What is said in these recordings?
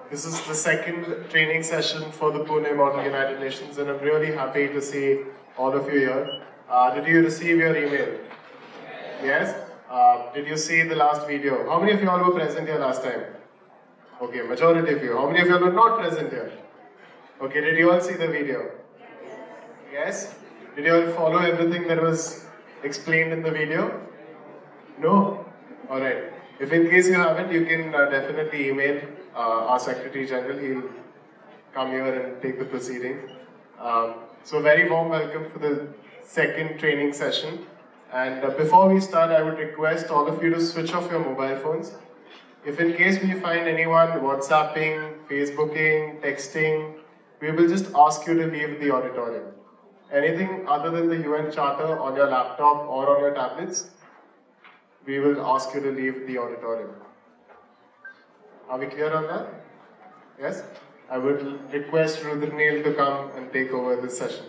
This is the second training session for the Pune Model United Nations, and I'm really happy to see all of you here. Did you receive your email? Yes? Did you see the last video? How many of you all were present here last time? Okay, majority of you. How many of you all were not present here? Okay, did you all see the video? Yes? Did you all follow everything that was explained in the video? No? Alright. If in case you haven't, you can definitely email our Secretary General. He'll come here and take the proceedings. So very warm welcome for the second training session. And before we start, I would request all of you to switch off your mobile phones. If in case we find anyone WhatsApping, Facebooking, texting, we will just ask you to leave the auditorium. Anything other than the UN Charter on your laptop or on your tablets, we will ask you to leave the auditorium. Are we clear on that? Yes? I would request Rudrneel to come and take over this session.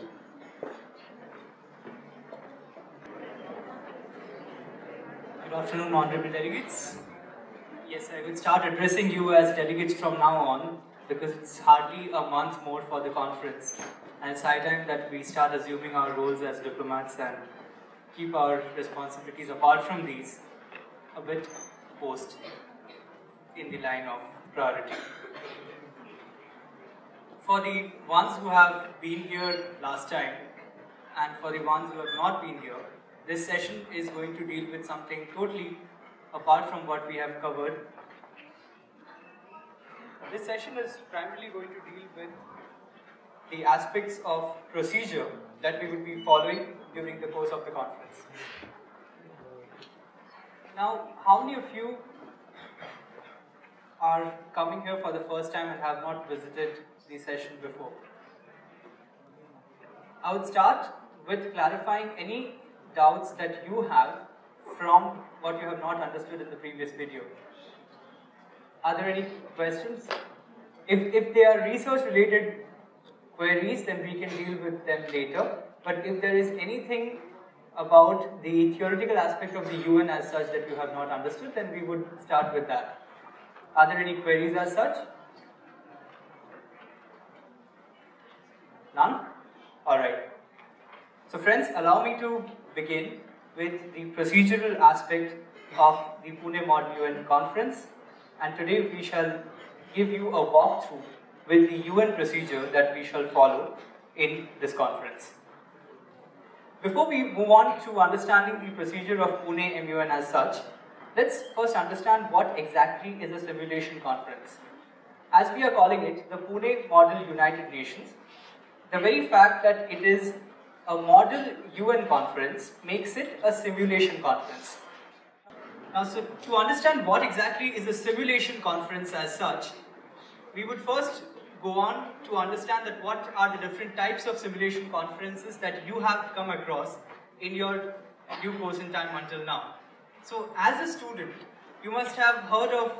Good afternoon, honorable delegates. Yes, I will start addressing you as delegates from now on because it's hardly a month more for the conference, and it's high time that we start assuming our roles as diplomats and keep our responsibilities apart from these a bit post in the line of priority. For the ones who have been here last time and for the ones who have not been here, this session is going to deal with something totally apart from what we have covered. This session is primarily going to deal with the aspects of procedure that we will be following during the course of the conference. Now, how many of you are coming here for the first time and have not visited the session before? I would start with clarifying any doubts that you have from what you have not understood in the previous video. Are there any questions? If they are research related queries, then we can deal with them later. But if there is anything about the theoretical aspect of the UN as such that you have not understood, then we would start with that. Are there any queries as such? None? Alright. So friends, allow me to begin with the procedural aspect of the Pune Model UN Conference, and today we shall give you a walkthrough with the UN procedure that we shall follow in this conference. Before we move on to understanding the procedure of Pune MUN as such, let's first understand what exactly is a simulation conference. As we are calling it, the Pune Model United Nations, the very fact that it is a model UN conference makes it a simulation conference. Now, so to understand what exactly is a simulation conference as such, we would first go on to understand that what are the different types of simulation conferences that you have come across in your due course in time until now. So as a student, you must have heard of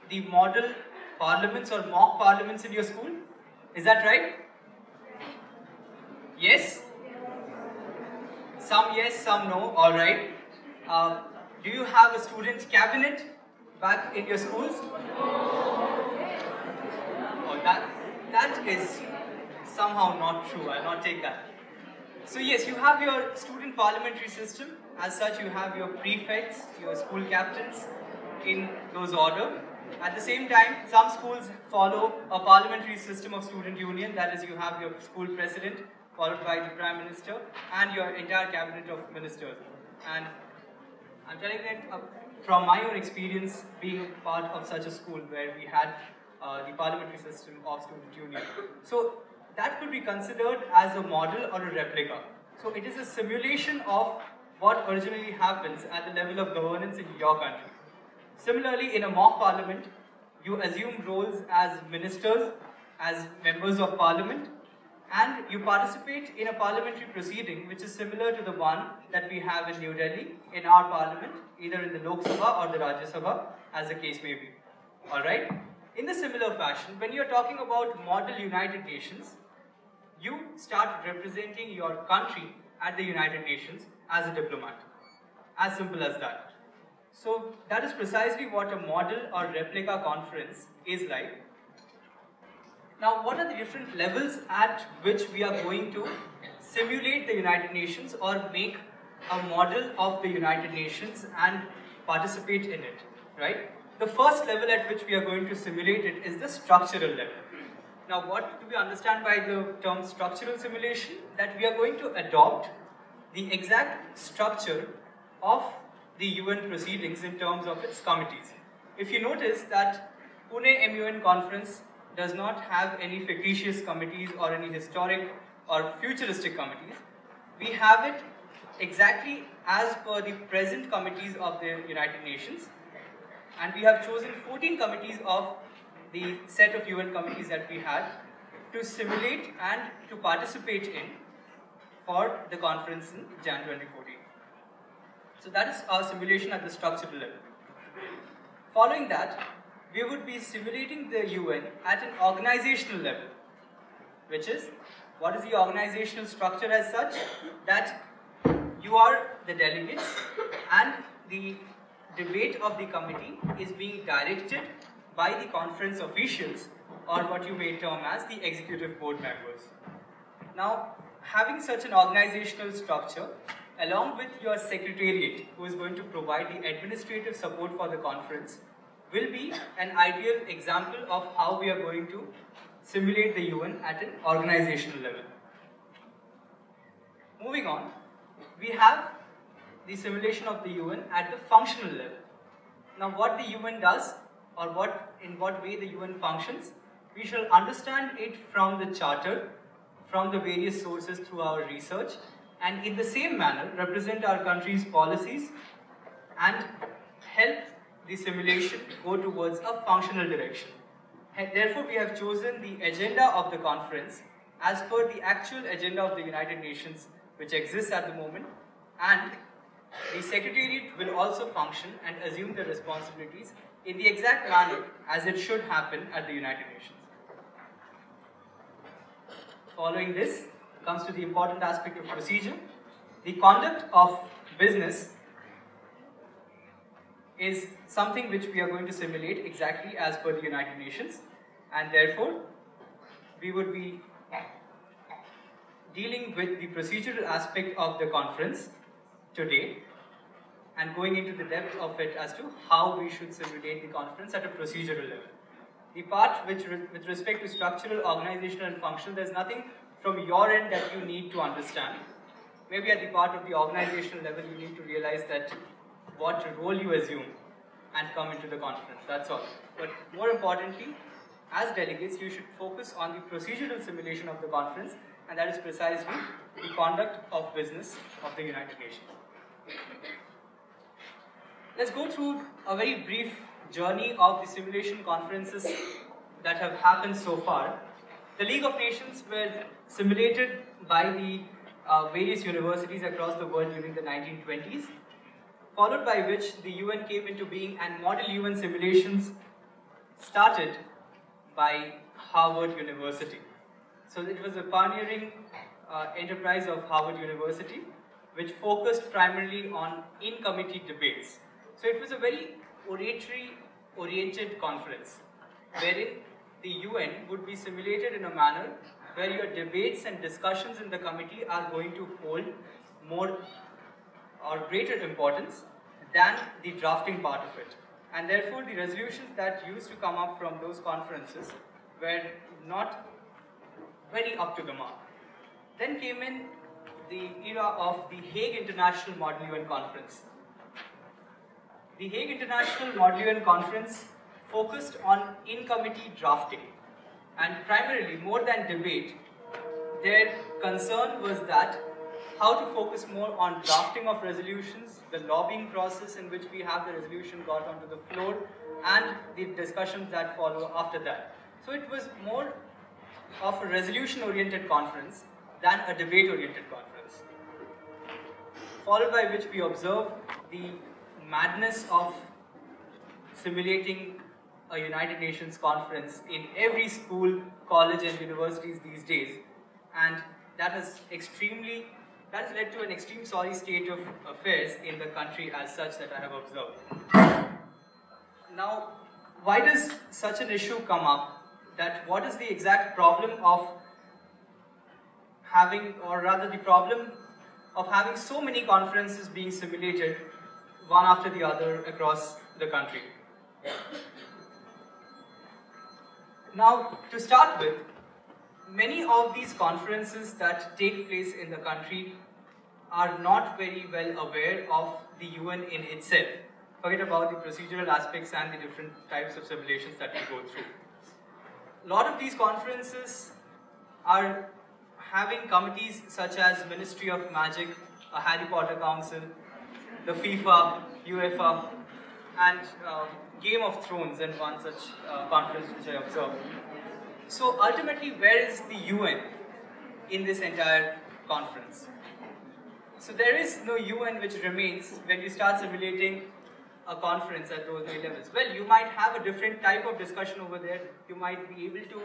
the model parliaments or mock parliaments in your school. Is that right? Yes? Some yes, some no, alright. Do you have a student cabinet back in your schools? Oh, that is somehow not true. I'll not take that. So yes, you have your student parliamentary system. As such, you have your prefects, your school captains in those order. At the same time, some schools follow a parliamentary system of student union. That is, you have your school president followed by the prime minister and your entire cabinet of ministers. And I'm telling that from my own experience being part of such a school where we had the parliamentary system of student union. So that could be considered as a model or a replica. So it is a simulation of what originally happens at the level of governance in your country. Similarly, in a mock parliament, you assume roles as ministers, as members of parliament, and you participate in a parliamentary proceeding which is similar to the one that we have in New Delhi in our parliament, either in the Lok Sabha or the Rajya Sabha, as the case may be. Alright? In the similar fashion, when you're talking about Model United Nations, you start representing your country at the United Nations as a diplomat. As simple as that. So that is precisely what a model or replica conference is like. Now, what are the different levels at which we are going to simulate the United Nations or make a model of the United Nations and participate in it, right? The first level at which we are going to simulate it is the structural level. Now, what do we understand by the term structural simulation? That we are going to adopt the exact structure of the UN proceedings in terms of its committees. If you notice that Pune MUN conference does not have any fictitious committees or any historic or futuristic committees, we have it exactly as per the present committees of the United Nations, and we have chosen 14 committees of the set of UN committees that we had to simulate and to participate in for the conference in Jan 2014. So that is our simulation at the structural level. Following that, we would be simulating the UN at an organizational level, which is, what is the organizational structure as such? That you are the delegates and the debate of the committee is being directed by the conference officials, or what you may term as the executive board members. Now, having such an organizational structure, along with your secretariat, who is going to provide the administrative support for the conference, will be an ideal example of how we are going to simulate the UN at an organizational level. Moving on, we have the simulation of the UN at the functional level. Now, what the UN does, or in what way the UN functions, we shall understand it from the charter, from the various sources through our research, and in the same manner represent our country's policies and help the simulation go towards a functional direction. And therefore, we have chosen the agenda of the conference as per the actual agenda of the United Nations which exists at the moment, and the Secretariat will also function and assume the responsibilities in the exact manner as it should happen at the United Nations. Following this comes to the important aspect of procedure. The conduct of business is something which we are going to simulate exactly as per the United Nations, and therefore we would be dealing with the procedural aspect of the conference today and going into the depth of it as to how we should simulate the conference at a procedural level. The part which with respect to structural, organizational and functional, there's nothing from your end that you need to understand. Maybe at the part of the organizational level you need to realize that what role you assume and come into the conference, that's all. But more importantly, as delegates, you should focus on the procedural simulation of the conference, and that is precisely the conduct of business of the United Nations. Let's go through a very brief journey of the simulation conferences that have happened so far. The League of Nations were simulated by the various universities across the world during the 1920s, followed by which the UN came into being, and model UN simulations started by Harvard University. So it was a pioneering enterprise of Harvard University, which focused primarily on in-committee debates. So it was a very oratory-oriented conference, wherein the UN would be simulated in a manner where your debates and discussions in the committee are going to hold more or greater importance than the drafting part of it. And therefore, the resolutions that used to come up from those conferences were not very up to the mark. Then came in the era of the Hague International Model UN Conference. The Hague International Model UN Conference focused on in-committee drafting, and primarily, more than debate, their concern was that how to focus more on drafting of resolutions, the lobbying process in which we have the resolution got onto the floor, and the discussions that follow after that. So it was more of a resolution-oriented conference than a debate-oriented conference. Followed by which we observe the madness of simulating a United Nations conference in every school, college and universities these days, and that has led to an extreme sorry state of affairs in the country as such that I have observed. Now, why does such an issue come up? that what is the exact problem of having, or rather the problem of having so many conferences being simulated one after the other across the country. Now, to start with, many of these conferences that take place in the country are not very well aware of the UN in itself. Forget about the procedural aspects and the different types of simulations that we go through. A lot of these conferences are having committees such as Ministry of Magic, a Harry Potter Council, the FIFA, UEFA, and Game of Thrones and one such conference which I observed. So ultimately, where is the UN in this entire conference? So there is no UN which remains when you start simulating a conference at those high levels. Well, you might have a different type of discussion over there. You might be able to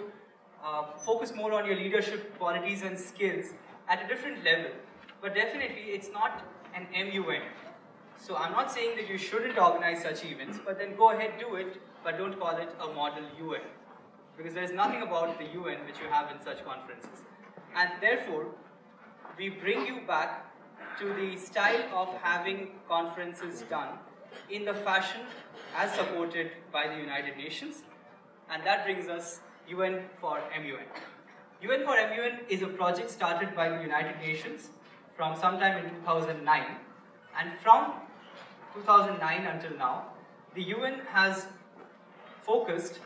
focus more on your leadership qualities and skills at a different level. But definitely, it's not an MUN. So I'm not saying that you shouldn't organize such events, but then go ahead, do it, but don't call it a model UN. Because there is nothing about the UN which you have in such conferences. And therefore, we bring you back to the style of having conferences done in the fashion as supported by the United Nations. And that brings us UN for MUN. UN for MUN is a project started by the United Nations from sometime in 2009. And from 2009 until now, the UN has focused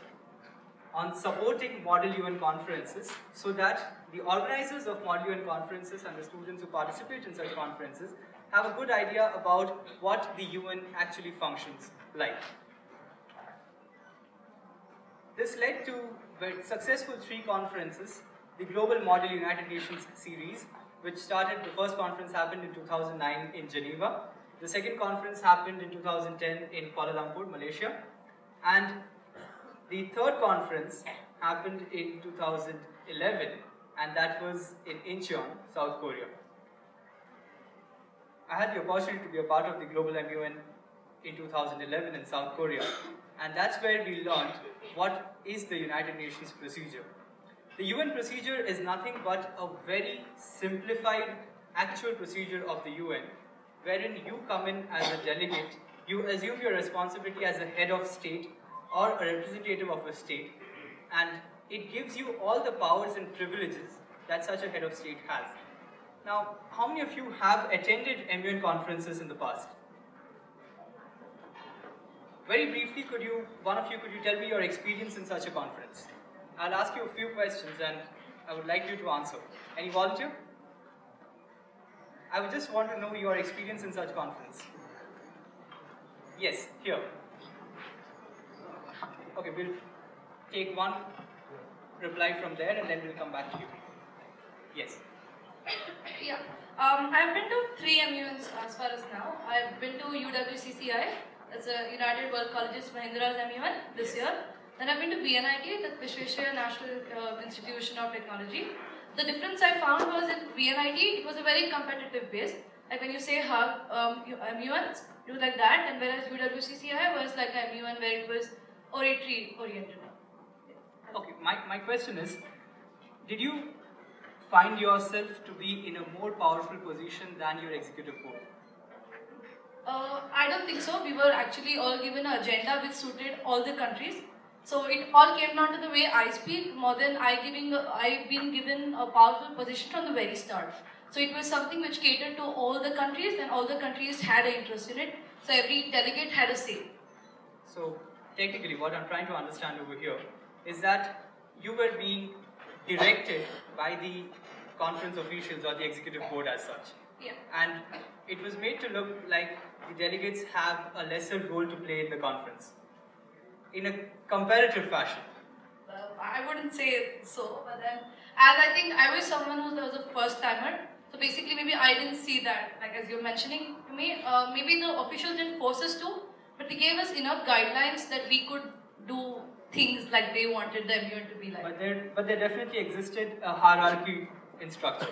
on supporting Model UN conferences so that the organizers of Model UN conferences and the students who participate in such conferences have a good idea about what the UN actually functions like. This led to the successful 3 conferences, the Global Model United Nations series, which started, the first conference happened in 2009 in Geneva, the second conference happened in 2010 in Kuala Lumpur, Malaysia, and the third conference happened in 2011, and that was in Incheon, South Korea. I had the opportunity to be a part of the Global MUN in 2011 in South Korea, and that's where we learned what is the United Nations procedure. The UN procedure is nothing but a very simplified actual procedure of the UN, wherein you come in as a delegate, you assume your responsibility as a head of state or a representative of a state, and it gives you all the powers and privileges that such a head of state has. Now, how many of you have attended MUN conferences in the past? Very briefly, could you tell me your experience in such a conference? I'll ask you a few questions and I would like you to answer. Any volunteer? I would just want to know your experience in such conference. Yes, here. Okay, we'll take one reply from there and then we'll come back to you. Yes. Yeah. I've been to 3 MUNs as far as now. I've been to UWCCI, that's a United World Colleges Mahindra's MUN this year. Then I've been to BNIT, the Vishweshwaraya National Institution of Technology. The difference I found was in BNIT, it was a very competitive base. Like when you say hub, MUNs, it was like that, and whereas UWCCI was like a MUN where it was oratory oriented. Okay, my question is, did you find yourself to be in a more powerful position than your executive board? I don't think so. We were actually all given an agenda which suited all the countries. So it all came down to the way I speak more than I've been given a powerful position from the very start. So it was something which catered to all the countries and all the countries had an interest in it. So every delegate had a say. So technically what I'm trying to understand over here is that you were being directed by the conference officials or the executive board as such. Yeah. And it was made to look like the delegates have a lesser role to play in the conference, in a comparative fashion. I wouldn't say so, but then, as I think I was someone who was a first timer, so basically maybe I didn't see that, like as you're mentioning to me, maybe the officials didn't force us to, but they gave us enough guidelines that we could do things like they wanted the MUN to be like. But there definitely existed a hierarchy in structure.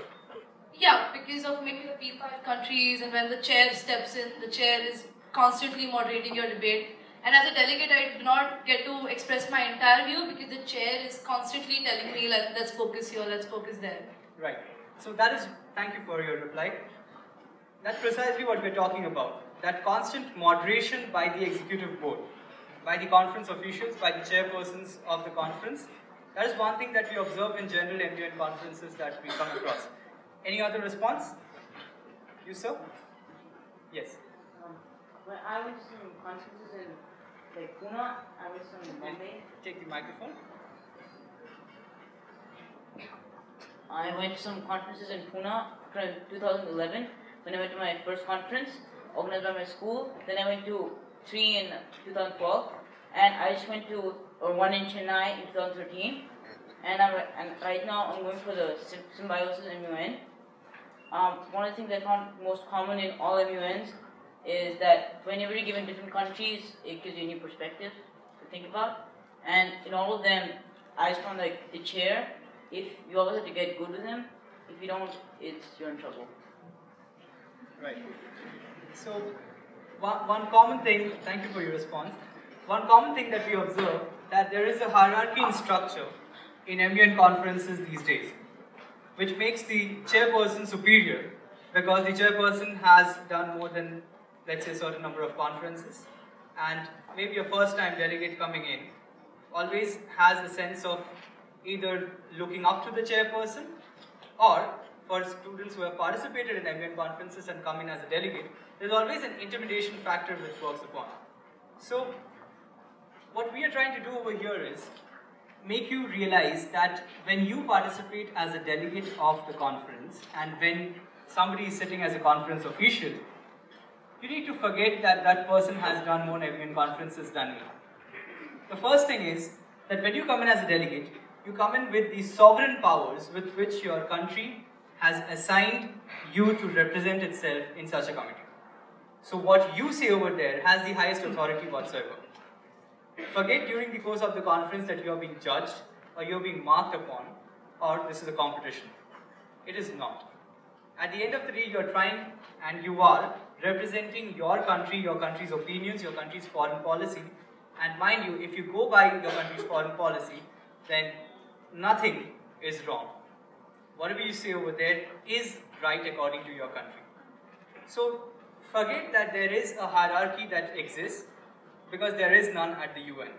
Yeah, because of maybe the P5 countries, and when the chair steps in, the chair is constantly moderating your debate. And as a delegate, I do not get to express my entire view because the chair is constantly telling me, like, let's focus here, let's focus there. Right. So that is, thank you for your reply. That's precisely what we're talking about. That constant moderation by the executive board, by the conference officials, by the chairpersons of the conference. That is one thing that we observe in general MUN conferences that we come across. Any other response? You, sir? Yes. When I went to some conferences in like Pune, I went to some Bombay. Take the microphone. I went to some conferences in Pune from 2011 when I went to my first conference organized by my school. Then I went to 3 in 2012, and I just went to one in Chennai in 2013. And right now I'm going for the Symbiosis MUN. One of the things I found most common in all MUNs is that whenever you're given different countries, it gives you a new perspective to think about. And in all of them, I just found like the chair, if you always have to get good with him, if you don't, you're in trouble. Right. So, one common thing, thank you for your response. One common thing that we observe, that there is a hierarchy in structure in MUN conferences these days, which makes the chairperson superior because the chairperson has done more than, let's say, a certain number of conferences, and maybe a first-time delegate coming in always has a sense of either looking up to the chairperson, or for students who have participated in MUN conferences and come in as a delegate, there's always an intimidation factor which works upon. So, what we are trying to do over here is make you realize that when you participate as a delegate of the conference and when somebody is sitting as a conference official, you need to forget that that person has done more MUN conferences than me. The first thing is that when you come in as a delegate, you come in with the sovereign powers with which your country has assigned you to represent itself in such a committee. So what you say over there has the highest authority whatsoever. Forget during the course of the conference that you are being judged or you are being marked upon or this is a competition. It is not. At the end of the day, you are trying and you are representing your country's opinions, your country's foreign policy. And mind you, if you go by your country's foreign policy, then nothing is wrong. Whatever you say over there is right according to your country. So forget that there is a hierarchy that exists because there is none at the UN.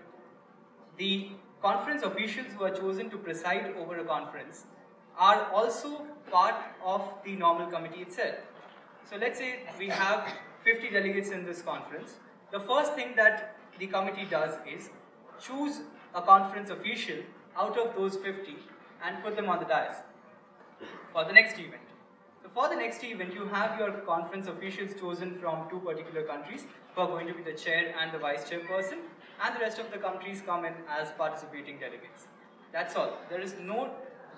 The conference officials who are chosen to preside over a conference are also part of the normal committee itself. So let's say we have 50 delegates in this conference. The first thing that the committee does is choose a conference official out of those 50 and put them on the dais for the next event. So for the next event, you have your conference officials chosen from 2 particular countries who are going to be the chair and the vice chairperson, and the rest of the countries come in as participating delegates. That's all. There is no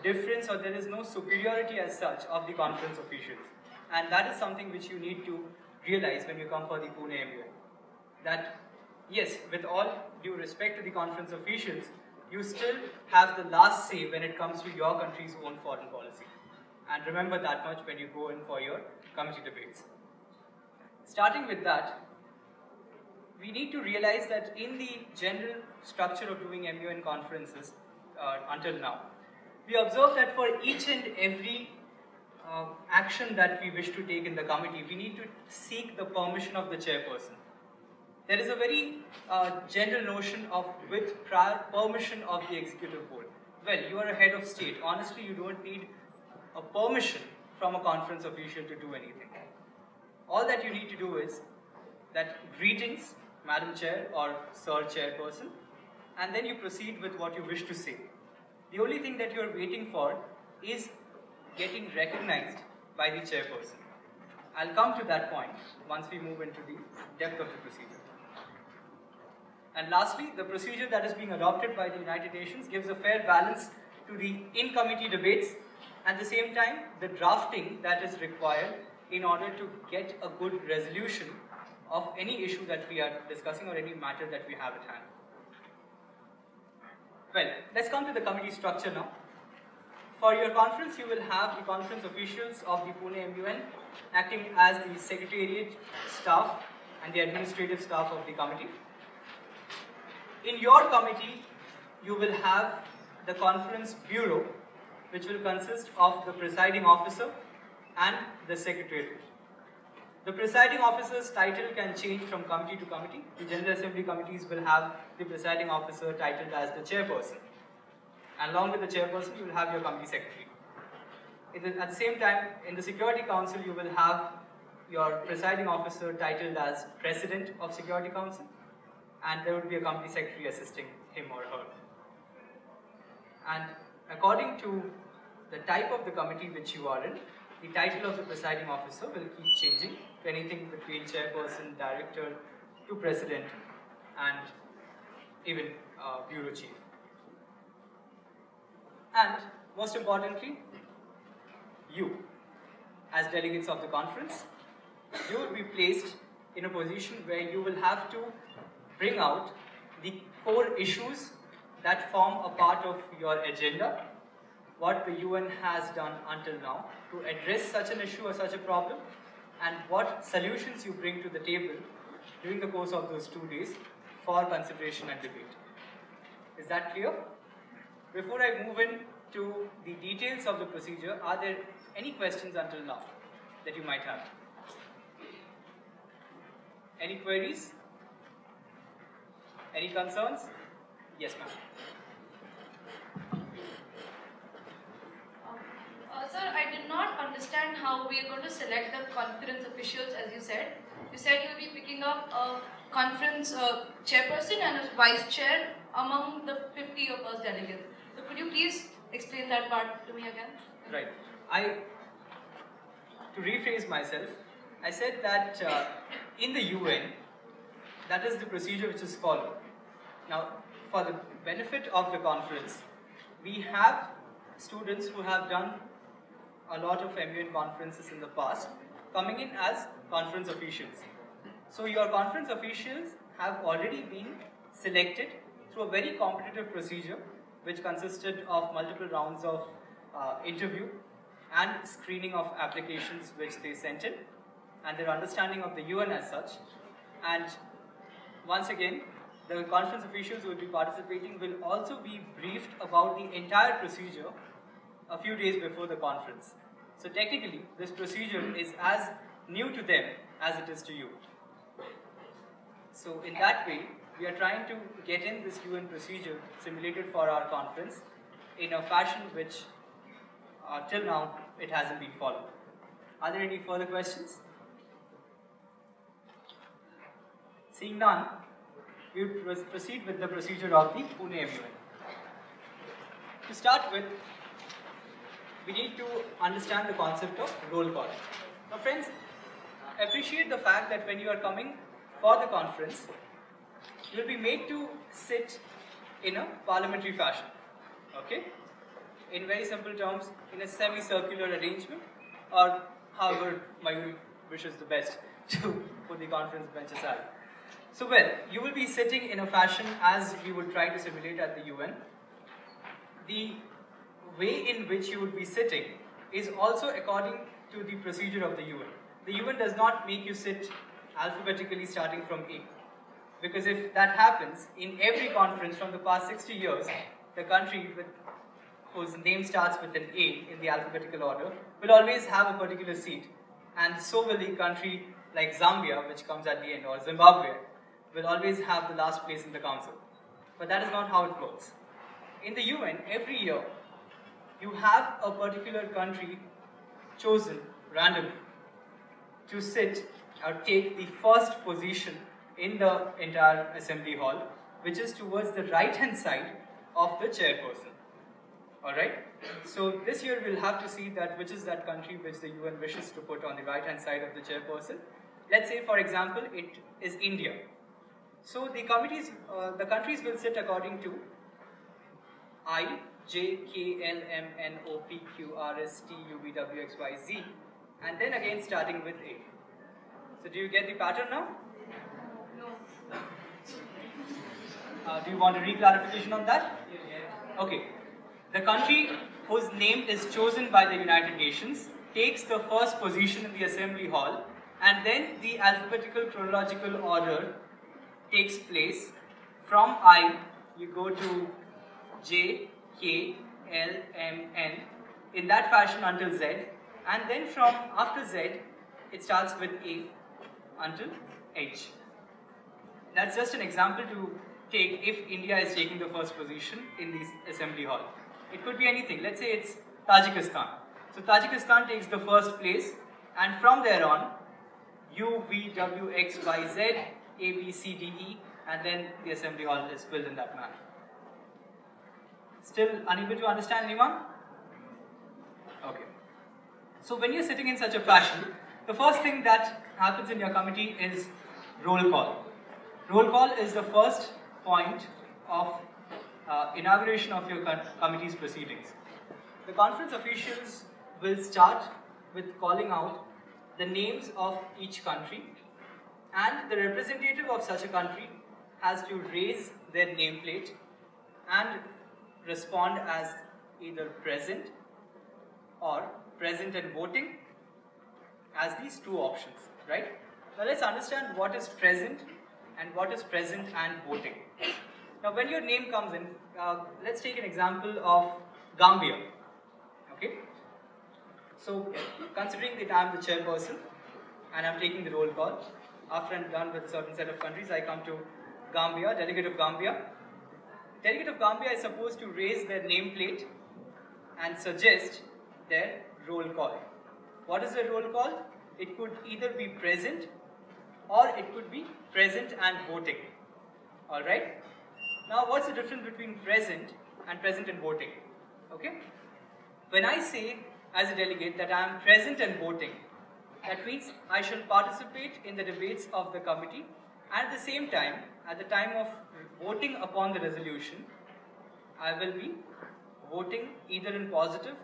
difference or there is no superiority as such of the conference officials. And that is something which you need to realize when you come for the Pune MUN. That yes, with all due respect to the conference officials, you still have the last say when it comes to your country's own foreign policy. And remember that much when you go in for your committee debates. Starting with that, we need to realize that in the general structure of doing MUN conferences until now, we observe that for each and every action that we wish to take in the committee, we need to seek the permission of the chairperson. There is a very general notion of with prior permission of the executive board. Well, you are a head of state. Honestly, you don't need a permission from a conference official to do anything. All that you need to do is that greetings, Madam Chair or Sir Chairperson, and then you proceed with what you wish to say. The only thing that you are waiting for is getting recognized by the chairperson. I'll come to that point once we move into the depth of the procedure. And lastly, the procedure that is being adopted by the United Nations gives a fair balance to the in-committee debates, at the same time, the drafting that is required in order to get a good resolution of any issue that we are discussing or any matter that we have at hand. Well, let's come to the committee structure now. For your conference, you will have the conference officials of the Pune MUN acting as the secretariat staff and the administrative staff of the committee. In your committee, you will have the conference bureau, which will consist of the presiding officer and the secretariat. The presiding officer's title can change from committee to committee. The General Assembly committees will have the presiding officer titled as the chairperson. And along with the chairperson, you will have your committee secretary. At the same time, in the Security Council, you will have your presiding officer titled as President of Security Council, and there will be a company secretary assisting him or her. And according to the type of the committee which you are in, the title of the presiding officer will keep changing to anything between chairperson, director, to president, and even bureau chief. And most importantly, you, as delegates of the conference, you will be placed in a position where you will have to bring out the core issues that form a part of your agenda, what the UN has done until now to address such an issue or such a problem, and what solutions you bring to the table during the course of those 2 days for consideration and debate. Is that clear? Before I move in to the details of the procedure, are there any questions until now that you might have? Any queries? Any concerns? Yes, ma'am. Sir, I did not understand how we are going to select the conference officials, as you said. You said you will be picking up a conference chairperson and a vice chair among the 50 of us delegates. So could you please explain that part to me again? Right. To rephrase myself, I said that in the UN, that is the procedure which is followed. Now, for the benefit of the conference, we have students who have done a lot of MUN conferences in the past coming in as conference officials. So your conference officials have already been selected through a very competitive procedure which consisted of multiple rounds of interview and screening of applications which they sent in and their understanding of the UN as such. And once again, the conference officials who will be participating will also be briefed about the entire procedure a few days before the conference. So technically, this procedure is as new to them as it is to you. So in that way, we are trying to get in this UN procedure simulated for our conference in a fashion which till now it hasn't been followed. Are there any further questions? Seeing none, we will proceed with the procedure of the Pune MUN. To start with, we need to understand the concept of roll call. Now friends, appreciate the fact that when you are coming for the conference, you will be made to sit in a parliamentary fashion, okay? In very simple terms, in a semicircular arrangement, or however Mayur wishes the best to put the conference bench aside. So well, you will be sitting in a fashion as we would try to simulate at the UN. The way in which you would be sitting is also according to the procedure of the UN. The UN does not make you sit alphabetically starting from A. Because if that happens, in every conference from the past 60 years, the country whose name starts with an A in the alphabetical order will always have a particular seat. And so will the country like Zambia, which comes at the end, or Zimbabwe, will always have the last place in the council. But that is not how it works. In the UN, every year, you have a particular country chosen randomly to sit or take the first position in the entire assembly hall, which is towards the right-hand side of the chairperson. Alright? So this year we'll have to see that which is that country which the UN wishes to put on the right-hand side of the chairperson. Let's say, for example, it is India. So the countries will sit according to I, J, K, L, M, N, O, P, Q, R, S, T, U, V, W, X, Y, Z, and then again starting with A. So do you get the pattern now? No. Do you want a re-clarification on that? Okay. The country whose name is chosen by the United Nations takes the first position in the assembly hall, and then the alphabetical chronological order takes place from I, you go to J, K, L, M, N, in that fashion until Z, and then from after Z, it starts with A until H. That's just an example to take if India is taking the first position in the assembly hall. It could be anything. Let's say it's Tajikistan. So Tajikistan takes the first place, and from there on, U, V, W, X, Y, Z, A, B, C, D, E, and then the assembly hall is filled in that manner. Still unable to understand anyone? Okay. So when you're sitting in such a fashion, the first thing that happens in your committee is roll call. Roll call is the first point of inauguration of your committee's proceedings. The conference officials will start with calling out the names of each country, and the representative of such a country has to raise their nameplate and respond as either present or present and voting as these two options, right? Now let's understand what is present and what is present and voting. Now when your name comes in, let's take an example of Gambia, okay? So considering that I'm the chairperson and I'm taking the roll call, after I'm done with a certain set of countries, I come to Gambia, delegate of Gambia. Delegate of Gambia is supposed to raise their nameplate and suggest their roll call. What is the roll call? It could either be present or it could be present and voting. Alright? Now what's the difference between present and voting? Okay? When I say as a delegate that I am present and voting, that means I shall participate in the debates of the committee, and at the same time, at the time of voting upon the resolution, I will be voting either in positive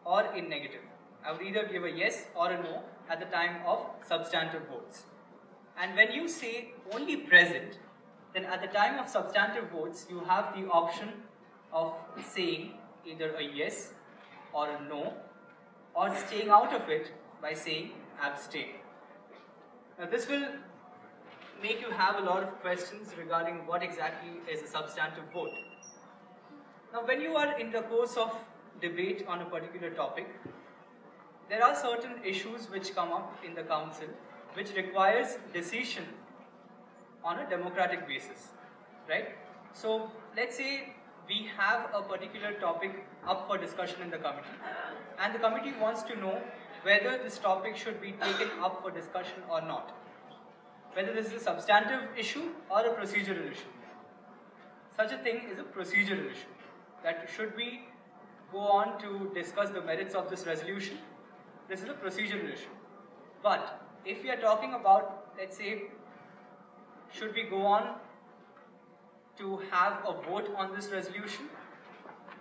or in negative. I would either give a yes or a no at the time of substantive votes. And when you say only present, then at the time of substantive votes, you have the option of saying either a yes or a no, or staying out of it by saying abstain. Now this will make you have a lot of questions regarding what exactly is a substantive vote. Now when you are in the course of debate on a particular topic, there are certain issues which come up in the council which requires decision on a democratic basis, right? So let's say we have a particular topic up for discussion in the committee, and the committee wants to know whether this topic should be taken up for discussion or not. Whether this is a substantive issue or a procedural issue. Such a thing is a procedural issue. That should we go on to discuss the merits of this resolution? This is a procedural issue. But if we are talking about, let's say, should we go on to have a vote on this resolution,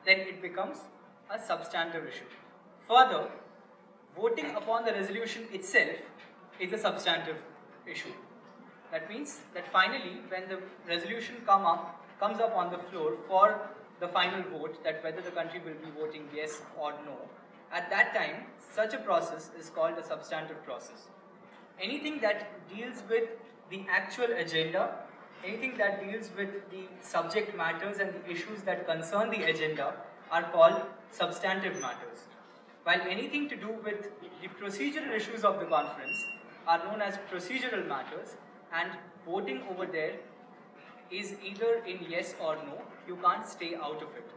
then it becomes a substantive issue. Further, voting upon the resolution itself is a substantive issue. That means that finally, when the resolution comes up on the floor for the final vote, that whether the country will be voting yes or no, at that time, such a process is called a substantive process. Anything that deals with the actual agenda, anything that deals with the subject matters and the issues that concern the agenda are called substantive matters. While anything to do with the procedural issues of the conference are known as procedural matters, and voting over there is either in yes or no, you can't stay out of it.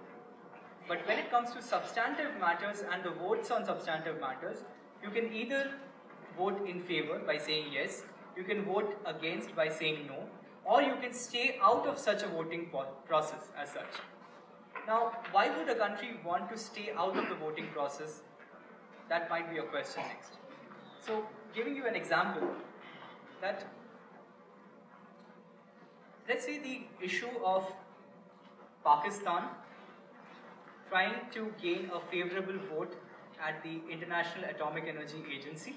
But when it comes to substantive matters and the votes on substantive matters, you can either vote in favor by saying yes, you can vote against by saying no, or you can stay out of such a voting process as such. Now, why would a country want to stay out of the voting process? That might be your question next. So, giving you an example, that let's say the issue of Pakistan trying to gain a favorable vote at the International Atomic Energy Agency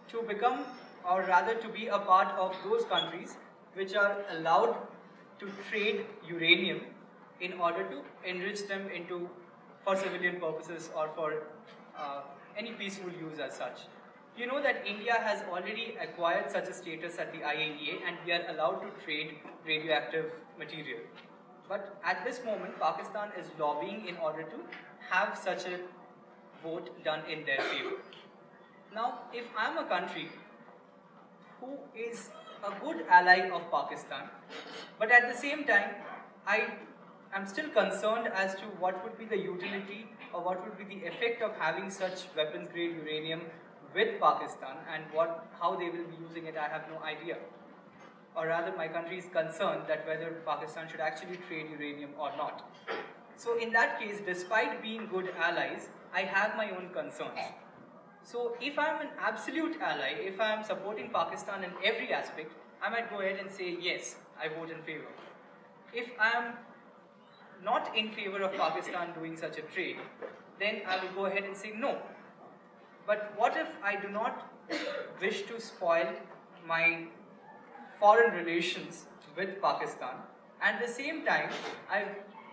to become, or rather to be a part of those countries which are allowed to trade uranium in order to enrich them for civilian purposes or for any peaceful use as such. You know that India has already acquired such a status at the IAEA and we are allowed to trade radioactive material. But at this moment, Pakistan is lobbying in order to have such a vote done in their favor. Now, if I am a country who is a good ally of Pakistan, but at the same time, I am still concerned as to what would be the utility or what would be the effect of having such weapons grade uranium with Pakistan and how they will be using it, I have no idea. Or rather, my country is concerned that whether Pakistan should actually trade uranium or not. So in that case, despite being good allies, I have my own concerns. So if I am an absolute ally, if I am supporting Pakistan in every aspect, I might go ahead and say, yes, I vote in favor. If I am not in favor of Pakistan doing such a trade, then I will go ahead and say no. But what if I do not wish to spoil my foreign relations with Pakistan, and at the same time, I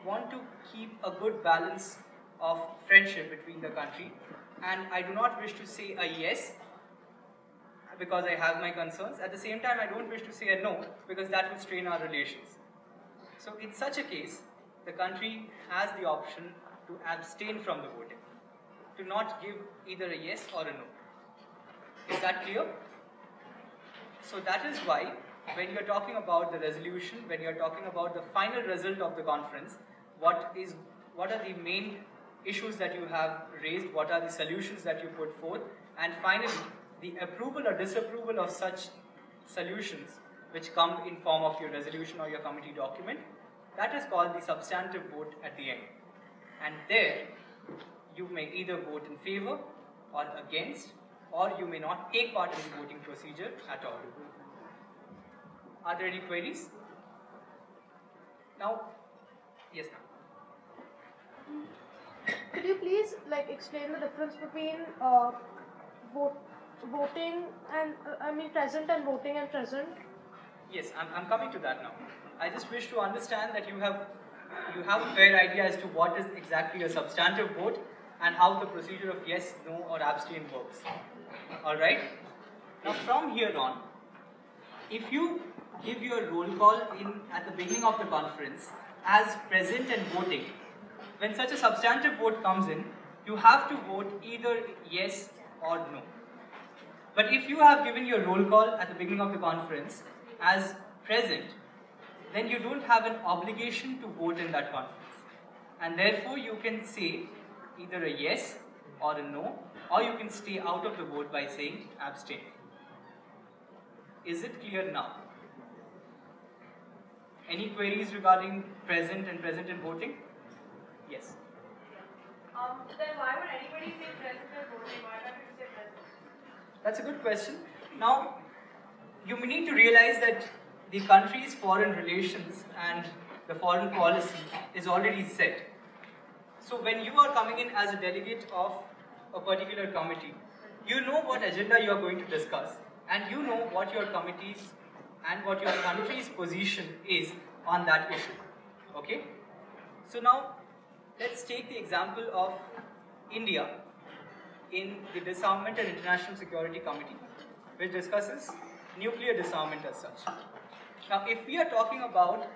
want to keep a good balance of friendship between the country, and I do not wish to say a yes because I have my concerns. At the same time, I don't wish to say a no because that will strain our relations. So in such a case, the country has the option to abstain from the voting, to not give either a yes or a no. Is that clear? So that is why when you are talking about the resolution, when you are talking about the final result of the conference, what are the main issues that you have raised, what are the solutions that you put forth, and finally the approval or disapproval of such solutions which come in form of your resolution or your committee document, that is called the substantive vote at the end. And there you may either vote in favor or against, or you may not take part in the voting procedure at all. Are there any queries? Now, yes ma'am. Could you please explain the difference between voting and present and voting and present? Yes, I'm coming to that now. I just wish to understand that you have a fair idea as to what is exactly a substantive vote and how the procedure of yes, no or abstain works. Alright? Now from here on, if you give your roll call at the beginning of the conference as present and voting, when such a substantive vote comes in, you have to vote either yes or no. But if you have given your roll call at the beginning of the conference as present, then you don't have an obligation to vote in that conference. And therefore you can say either a yes or a no, or you can stay out of the vote by saying abstain. Is it clear now? Any queries regarding present and voting? Yes. Then why would anybody say present and voting? Why can't you say present? That's a good question. Now, you need to realize that the country's foreign relations and the foreign policy is already set. So when you are coming in as a delegate of a particular committee, you know what agenda you are going to discuss, and you know what your committee's and what your country's position is on that issue. Okay? So now, let's take the example of India in the Disarmament and International Security Committee, which discusses nuclear disarmament as such. Now, if we are talking about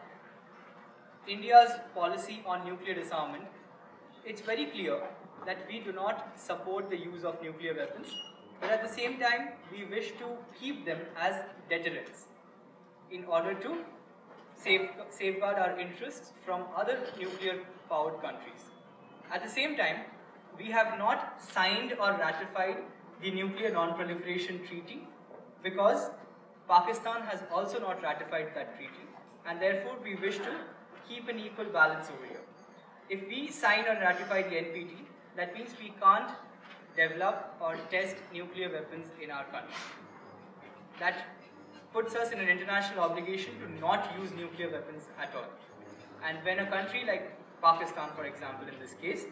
India's policy on nuclear disarmament, it's very clear that we do not support the use of nuclear weapons, but at the same time, we wish to keep them as deterrents in order to safeguard our interests from other nuclear powered countries. At the same time, we have not signed or ratified the Nuclear Non-Proliferation Treaty because Pakistan has also not ratified that treaty, and therefore we wish to keep an equal balance over here. If we sign or ratify the NPT, that means we can't develop or test nuclear weapons in our country. That puts us in an international obligation to not use nuclear weapons at all. And when a country like Pakistan, for example, in this case,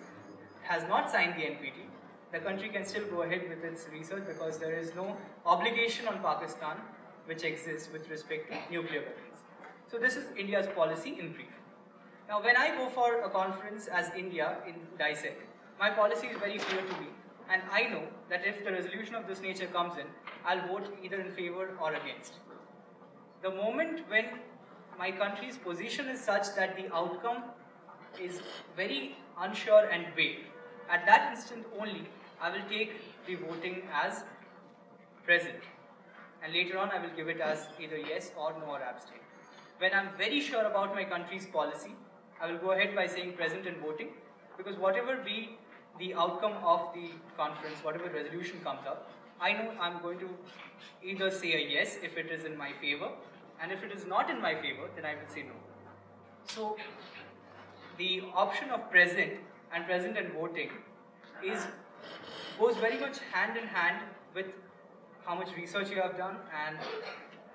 has not signed the NPT, the country can still go ahead with its research because there is no obligation on Pakistan which exists with respect to nuclear weapons. So this is India's policy in brief. Now when I go for a conference as India in DISEC, my policy is very clear to me, and I know that if the resolution of this nature comes in, I'll vote either in favor or against. The moment when my country's position is such that the outcome is very unsure and vague, at that instant only, I will take the voting as present. And later on, I will give it as either yes or no or abstain. When I'm very sure about my country's policy, I will go ahead by saying present and voting, because whatever be the outcome of the conference, whatever resolution comes up, I know I'm going to either say a yes if it is in my favor, and if it is not in my favor, then I will say no. So the option of present and voting goes very much hand in hand with how much research you have done and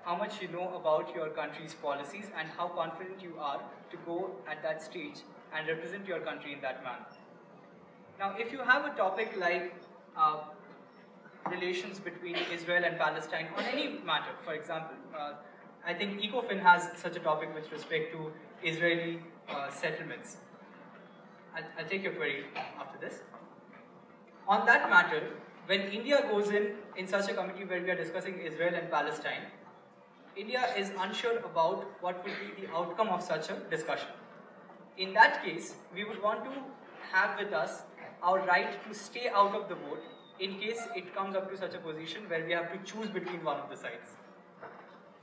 how much you know about your country's policies and how confident you are to go at that stage and represent your country in that manner. Now, if you have a topic like relations between Israel and Palestine on any matter, for example, I think ECOFIN has such a topic with respect to Israeli settlements. I'll take your query after this. On that matter, when India goes in such a committee where we are discussing Israel and Palestine, India is unsure about what would be the outcome of such a discussion. In that case, we would want to have with us our right to stay out of the vote in case it comes up to such a position where we have to choose between one of the sides.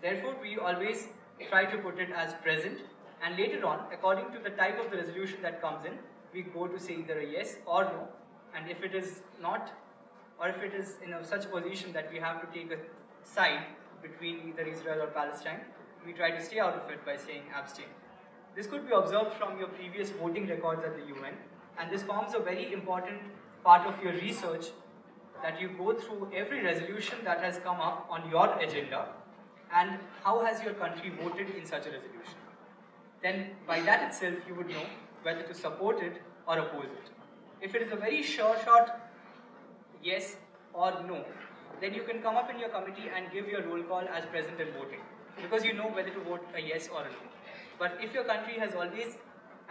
Therefore, we always try to put it as present, and later on, according to the type of the resolution that comes in, we go to say either a yes or no, and if it is not, or if it is in such a position that we have to take a side between either Israel or Palestine, we try to stay out of it by saying abstain. This could be observed from your previous voting records at the UN, and this forms a very important part of your research, that you go through every resolution that has come up on your agenda and how has your country voted in such a resolution. Then by that itself you would know whether to support it or oppose it. If it is a very short yes or no, then you can come up in your committee and give your roll call as present and voting, because you know whether to vote a yes or a no. But if your country has always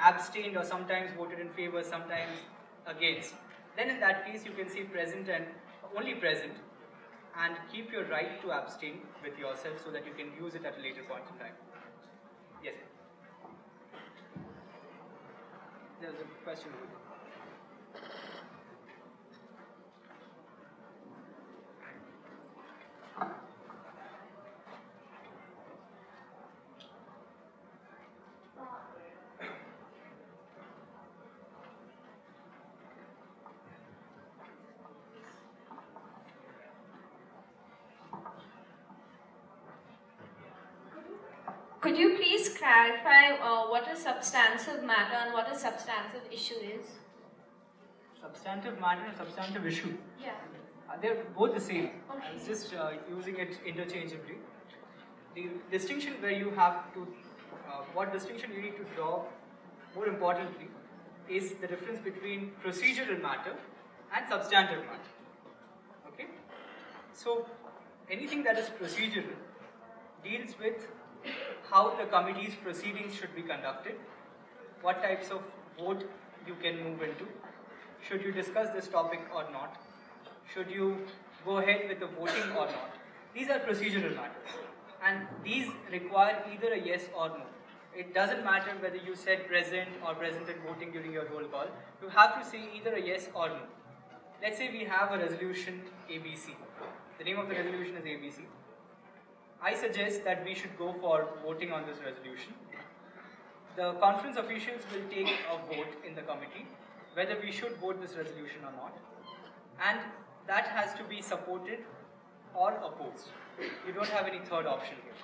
abstained or sometimes voted in favor, sometimes against, then in that case you can say present and only present and keep your right to abstain with yourself so that you can use it at a later point in time. Yes? There's a question over there. Could you please clarify what a substantive matter and what a substantive issue is? Substantive matter and substantive issue. Yeah. They're both the same. Okay. I was just using it interchangeably. The distinction where you have to, what distinction you need to draw, more importantly, is the difference between procedural matter and substantive matter. Okay? So, anything that is procedural deals with how the committee's proceedings should be conducted, what types of vote you can move into, should you discuss this topic or not, should you go ahead with the voting or not. These are procedural matters, and these require either a yes or no. It doesn't matter whether you said present or present and voting during your roll call. You have to say either a yes or no. Let's say we have a resolution ABC. The name of the resolution is ABC. I suggest that we should go for voting on this resolution. The conference officials will take a vote in the committee whether we should vote this resolution or not, and that has to be supported or opposed. You don't have any third option here.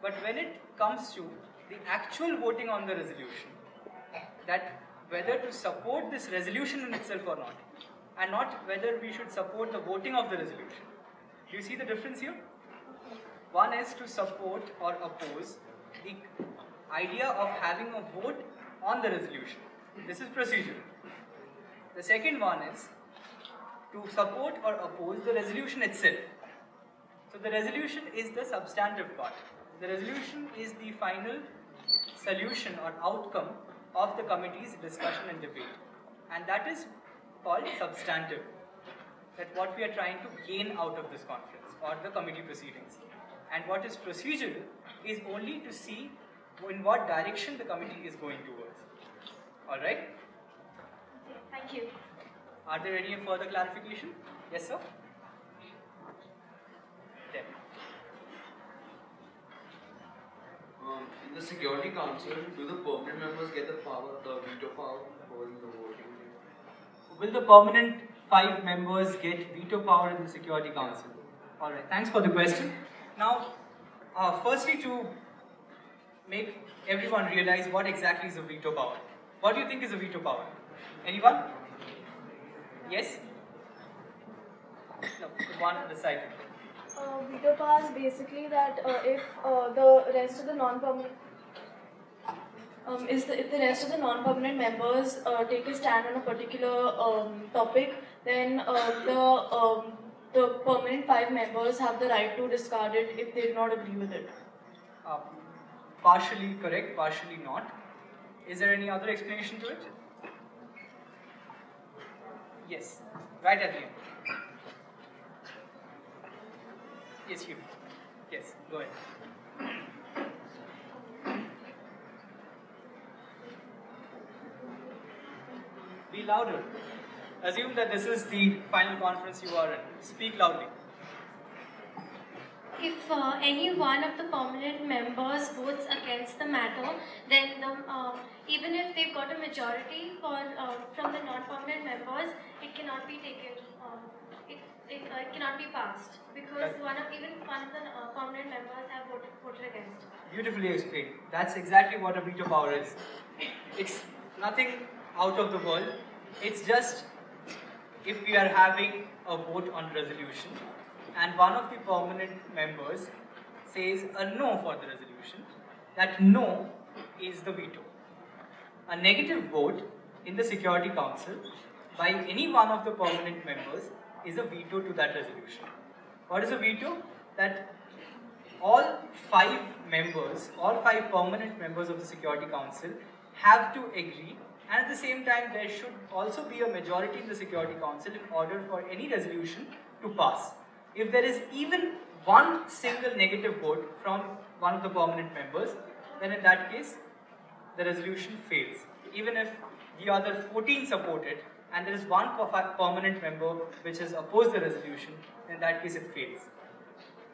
But when it comes to the actual voting on the resolution, that whether to support this resolution in itself or not, and not whether we should support the voting of the resolution. Do you see the difference here? One is to support or oppose the idea of having a vote on the resolution. This is procedural. The second one is to support or oppose the resolution itself. So the resolution is the substantive part. The resolution is the final solution or outcome of the committee's discussion and debate. And that is called substantive. that what we are trying to gain out of this conference or the committee proceedings. And what is procedural is only to see in what direction the committee is going towards. Alright? Okay, thank you. Are there any further clarification? Yes, sir? Then. In the Security Council, do the permanent members get the power, the veto power for the voting? Will the permanent 5 members get veto power in the Security Council? Alright, thanks for the question. Now, firstly to make everyone realize what exactly is a veto power. What do you think is a veto power? Anyone? Yes? No, the one on the side. Veto power is basically that if the rest of the non-permanent if the rest of the non-permanent members take a stand on a particular topic, then the permanent 5 members have the right to discard it if they do not agree with it. Partially correct, partially not. Is there any other explanation to it? Yes, right at the end. Yes, you. Yes, go ahead. Be louder. Assume that this is the final conference you are in. Speak loudly. If any one of the permanent members votes against the matter, then even if they've got a majority from the non-permanent members, it cannot be taken. It cannot be passed because even one of the permanent members have voted against. Beautifully explained. That's exactly what a veto power is. It's nothing out of the world. It's just if we are having a vote on resolution and one of the permanent members says a no for the resolution, that no is the veto. A negative vote in the Security Council by any one of the permanent members is a veto to that resolution. What is a veto? That all 5 members, all 5 permanent members of the Security Council have to agree, and at the same time there should also be a majority in the Security Council in order for any resolution to pass. If there is even one single negative vote from one of the permanent members, then in that case the resolution fails. Even if the other 14 support it and there is one permanent member which has opposed the resolution, in that case it fails.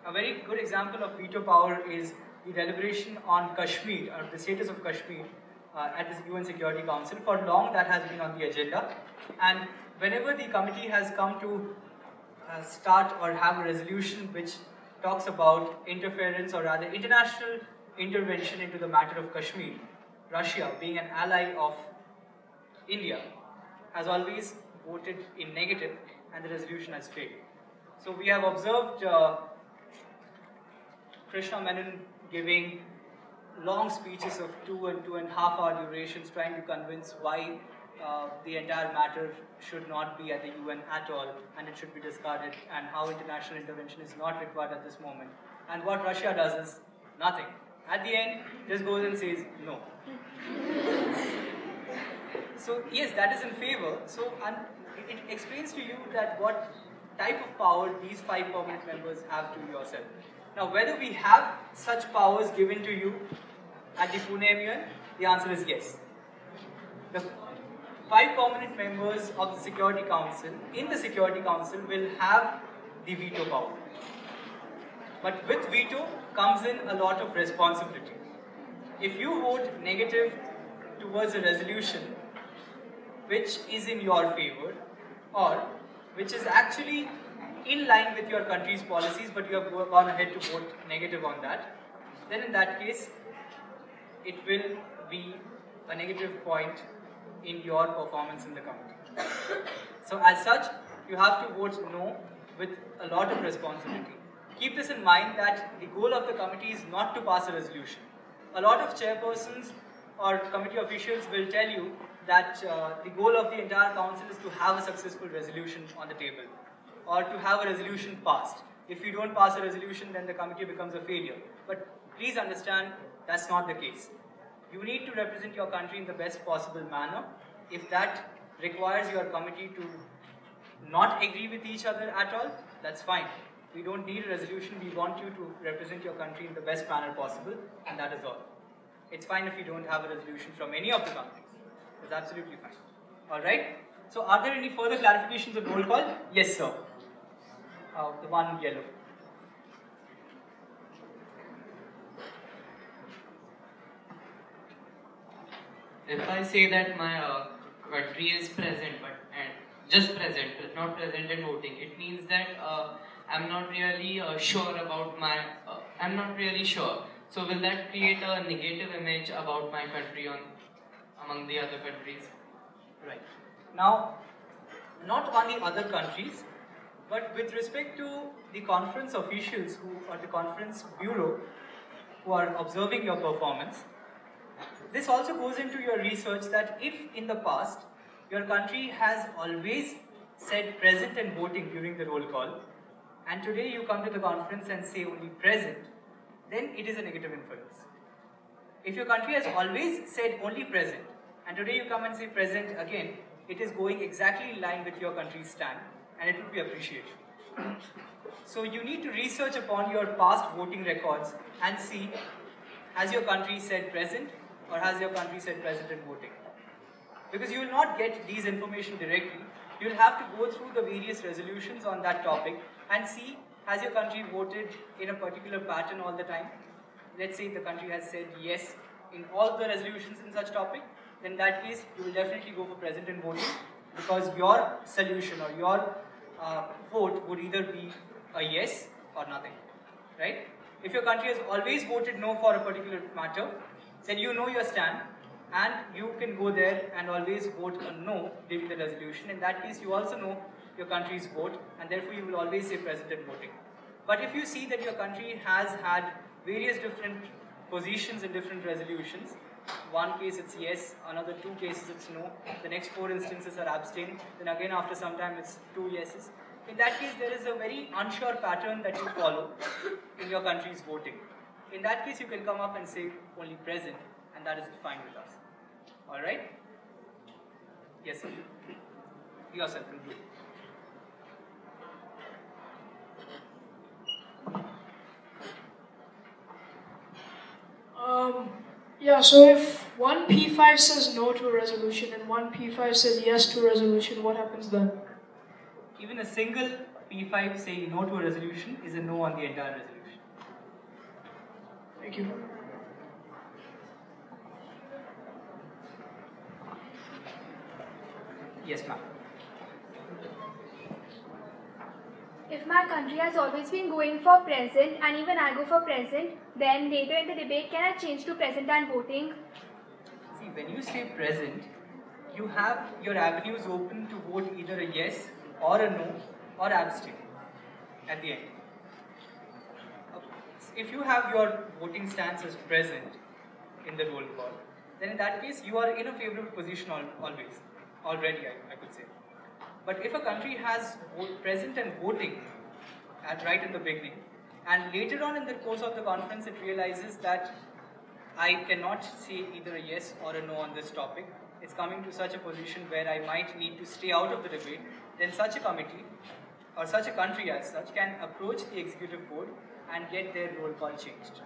A very good example of veto power is the deliberation on Kashmir, or the status of Kashmir at the UN Security Council. For long that has been on the agenda, and whenever the committee has come to start or have a resolution which talks about interference or rather international intervention into the matter of Kashmir, Russia, being an ally of India, has always voted in negative and the resolution has failed. So we have observed Krishna Menon giving long speeches of 2 and 2.5 hour durations trying to convince why the entire matter should not be at the UN at all and it should be discarded, and how international intervention is not required at this moment. And what Russia does is nothing. At the end, just goes and says no. So yes, that is in favor. So it explains to you that what type of power these 5 permanent members have to yourself. Now, whether we have such powers given to you at the Pune MUN, the answer is yes. The 5 permanent members of the Security Council in the Security Council will have the veto power. But with veto comes in a lot of responsibility. If you vote negative towards a resolution which is in your favor or which is actually in line with your country's policies, but you have gone ahead to vote negative on that, then in that case it will be a negative point in your performance in the committee. So as such, you have to vote no with a lot of responsibility. Keep this in mind that the goal of the committee is not to pass a resolution. A lot of chairpersons or committee officials will tell you that the goal of the entire council is to have a successful resolution on the table or to have a resolution passed. If you don't pass a resolution, then the committee becomes a failure. But please understand, that's not the case. You need to represent your country in the best possible manner. If that requires your committee to not agree with each other at all, that's fine. We don't need a resolution. We want you to represent your country in the best manner possible, and that is all. It's fine if you don't have a resolution from any of the countries. It's absolutely fine. Alright? So are there any further clarifications of roll call? Yes, sir. The one in yellow. If I say that my country is present, and just present, not present in voting, it means that I'm not really sure about my. I'm not really sure. So will that create a negative image about my country among the other countries? Right. Now, not on the other countries, but with respect to the conference officials or the conference bureau who are observing your performance, this also goes into your research that if in the past your country has always said present and voting during the roll call, and today you come to the conference and say only present, then it is a negative inference. If your country has always said only present, and today you come and say present again, it is going exactly in line with your country's stand, and it would be appreciated. So you need to research upon your past voting records and see, has your country said present or has your country said present and voting? Because you will not get these information directly. You will have to go through the various resolutions on that topic and see, has your country voted in a particular pattern all the time? Let's say the country has said yes in all the resolutions in such topic, then in that case you will definitely go for present and voting, because your solution or your vote would either be a yes or nothing, right? If your country has always voted no for a particular matter, then you know your stand and you can go there and always vote a no during the resolution. In that case, you also know your country's vote, and therefore you will always say present and voting. But if you see that your country has had various different positions in different resolutions, one case it's yes, another 2 cases it's no, the next 4 instances are abstain, then again after some time it's 2 yeses. In that case, there is a very unsure pattern that you follow in your country's voting. In that case, you can come up and say only present, and that is fine with us. Alright? Yes, sir. Yourself in blue. Yeah, so if one P5 says no to a resolution and one P5 says yes to a resolution, what happens then? Even a single P5 saying no to a resolution is a no on the entire resolution. Thank you. Yes, ma'am. If my country has always been going for present and even I go for present, then later in the debate can I change to present and voting? See, when you say present, you have your avenues open to vote either a yes or a no or abstain at the end. If you have your voting stance as present in the roll call, then in that case you are in a favorable position already, I could say. But if a country has present and voting right in the beginning, and later on in the course of the conference it realizes that I cannot say either a yes or a no on this topic, it's coming to such a position where I might need to stay out of the debate, then such a committee or such a country as such can approach the executive board and get their roll call changed.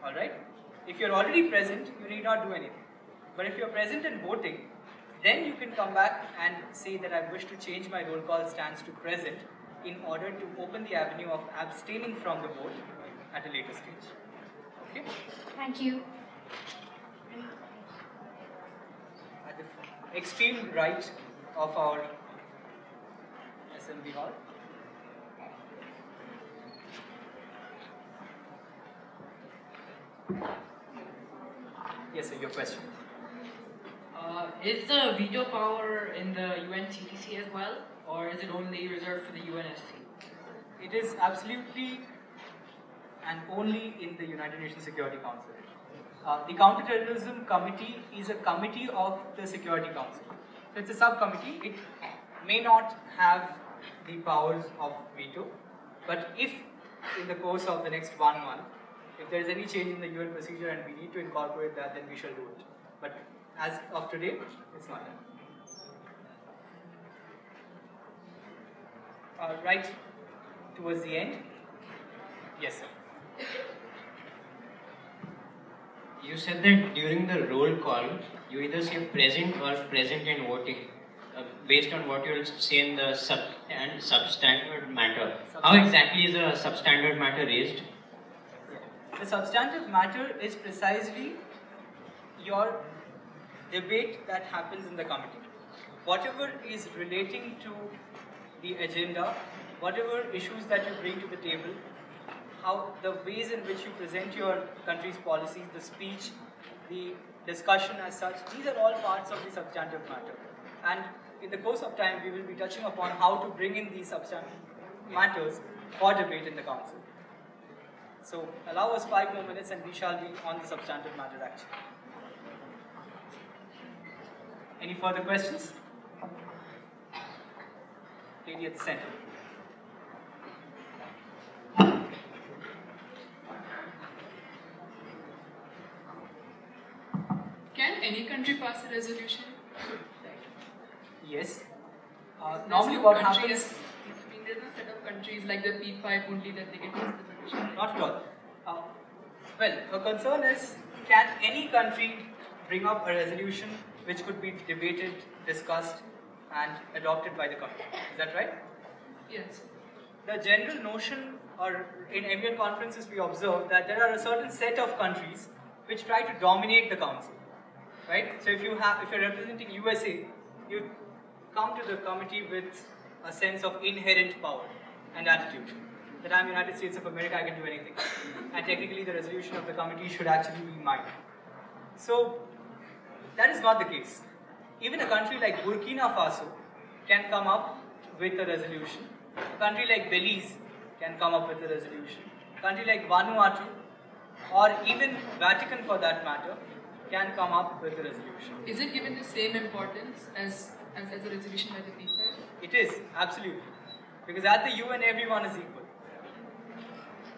Alright? If you're already present, you need not do anything. But if you're present and voting, then you can come back and say that I wish to change my roll call stance to present in order to open the avenue of abstaining from the vote at a later stage. Okay? Thank you. At the extreme right of our assembly hall. Yes, sir, your question. Is the veto power in the UNCTC as well, or is it only reserved for the UNSC? It is absolutely and only in the United Nations Security Council. The Counterterrorism Committee is a committee of the Security Council. So it's a subcommittee. It may not have the powers of veto, but if in the course of the next 1 month, if there is any change in the UN procedure and we need to incorporate that, then we shall do it. But as of today, it's not done. right towards the end. Yes, sir. You said that during the roll call, you either say present or present and voting, based on what you will say in the substandard matter. How exactly is the substandard matter raised? The substantive matter is precisely your debate that happens in the committee. Whatever is relating to the agenda, whatever issues that you bring to the table, how the ways in which you present your country's policies, the speech, the discussion as such, these are all parts of the substantive matter. And in the course of time, we will be touching upon how to bring in these substantive matters for debate in the council. So allow us 5 more minutes and we shall be on the substantive matter actually. Any further questions? Lady at the center. Can any country pass a resolution? Yes. There's Normally no what country happens... I mean, there's no set of countries like the P5 only that they can pass the resolution. Not at all. Well, the concern is, can any country bring up a resolution which could be debated, discussed and adopted by the country? Is that right? Yes. The general notion, or in MUN conferences we observe that there are a certain set of countries which try to dominate the council. Right? So if you're representing USA, you come to the committee with a sense of inherent power and attitude. That I'm United States of America, I can do anything. And technically the resolution of the committee should actually be mine. So that is not the case. Even a country like Burkina Faso can come up with a resolution. A country like Belize can come up with a resolution. A country like Vanuatu, or even Vatican for that matter, can come up with a resolution. Is it given the same importance as a resolution by the people? It is, absolutely. Because at the UN, everyone is equal.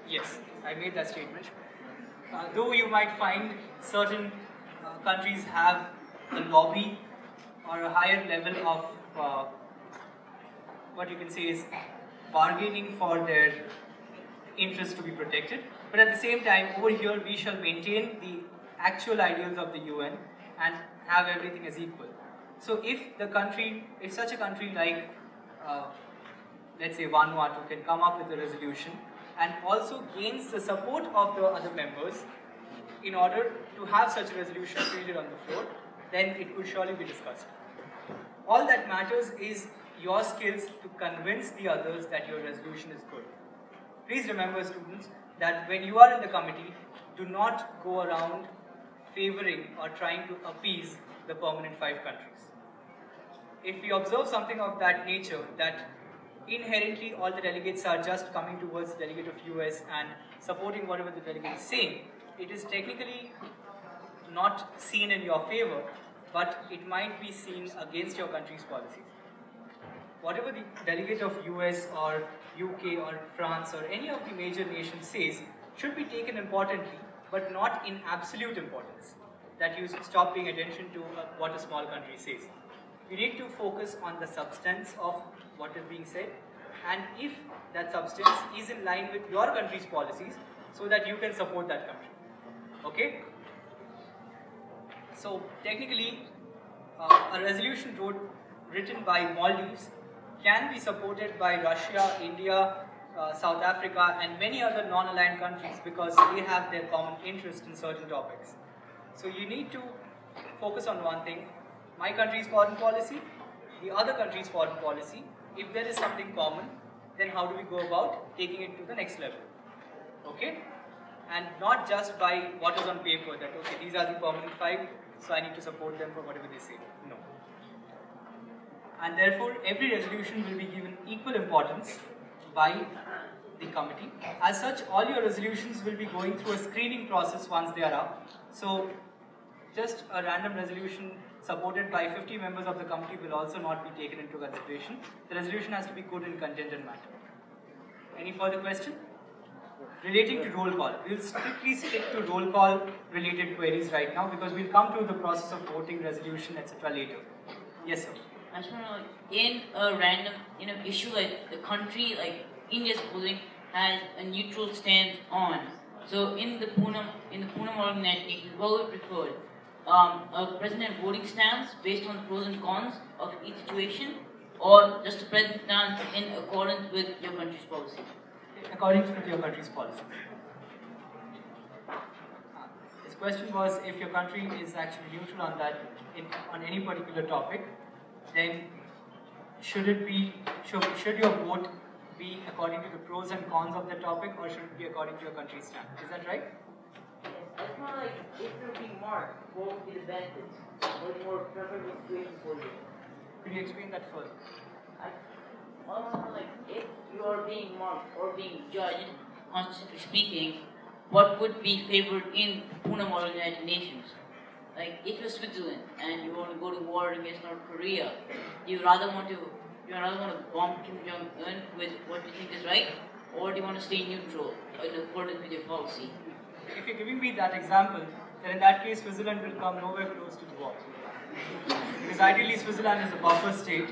Yes, I made that statement. Though you might find certain countries have a lobby or a higher level of what you can say is bargaining for their interests to be protected. But at the same time, over here we shall maintain the actual ideals of the UN and have everything as equal. So if such a country like, let's say Vanuatu can come up with a resolution and also gains the support of the other members in order to have such a resolution created on the floor, then it could surely be discussed. All that matters is your skills to convince the others that your resolution is good. Please remember, students, that when you are in the committee, do not go around favoring or trying to appease the permanent 5 countries. If we observe something of that nature, that inherently all the delegates are just coming towards the delegate of US and supporting whatever the delegate is saying, it is technically not seen in your favor, but it might be seen against your country's policies. Whatever the delegate of US or UK or France or any of the major nations says should be taken importantly, but not in absolute importance, that you stop paying attention to what a small country says. You need to focus on the substance of what is being said, and if that substance is in line with your country's policies, so that you can support that country. Okay? So technically, a resolution written by Maldives can be supported by Russia, India, South Africa and many other non-aligned countries because they have their common interest in certain topics. So you need to focus on one thing, my country's foreign policy, the other country's foreign policy. If there is something common, then how do we go about taking it to the next level? Okay? And not just by what is on paper, that okay, these are the permanent 5, so I need to support them for whatever they say. No. And therefore, every resolution will be given equal importance by the committee. As such, all your resolutions will be going through a screening process once they are up. So, just a random resolution supported by 50 members of the committee will also not be taken into consideration. The resolution has to be good in content and matter. Any further question? Relating to roll call, we will strictly stick to roll call related queries right now because we will come to the process of voting, resolution, etc. later. Yes, sir. I just want to, in a random, issue like the country, like India supposing, has a neutral stance on. So in the Pune model United what would prefer? A president voting stance based on the pros and cons of each situation, or just a president stance in accordance with your country's policy? According to your country's policy. His question was, if your country is actually neutral on that, on any particular topic, then should your vote be according to the pros and cons of the topic, or should it be according to your country's stand? Is that right? Yes, I just want to if you're being marked, what would be the benefits? What more preferable situation for you? Could you explain that further? I want to know, if you are being marked or being judged, constitutionally speaking, what would be favored in Pune model United Nations? Like, if you're Switzerland and you want to go to war against North Korea, do you rather want to bomb Kim Jong-un with what you think is right, or do you want to stay neutral in accordance with your policy? If you're giving me that example, then in that case, Switzerland will come nowhere close to the war. Because ideally, Switzerland is a buffer state,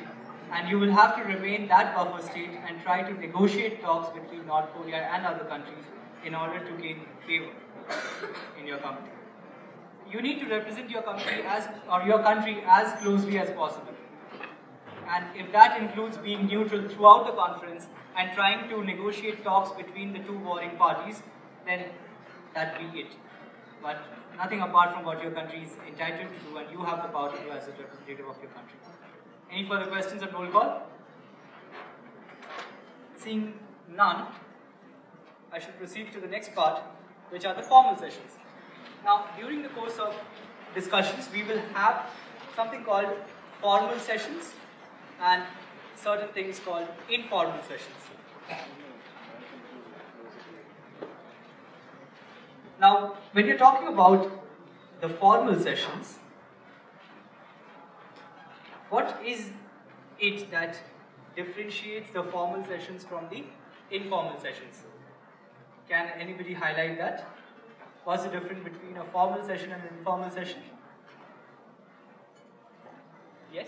and you will have to remain that buffer state and try to negotiate talks between North Korea and other countries in order to gain favor in your country. You need to represent your country as closely as possible. And if that includes being neutral throughout the conference and trying to negotiate talks between the two warring parties, then that be it. But nothing apart from what your country is entitled to do, and you have the power to do as a representative of your country. Any further questions on roll call? Seeing none, I should proceed to the next part, which are the formal sessions. Now, during the course of discussions, we will have something called formal sessions and certain things called informal sessions. Now, when you're talking about the formal sessions, what is it that differentiates the formal sessions from the informal sessions? Can anybody highlight that? What's the difference between a formal session and an informal session? Yes?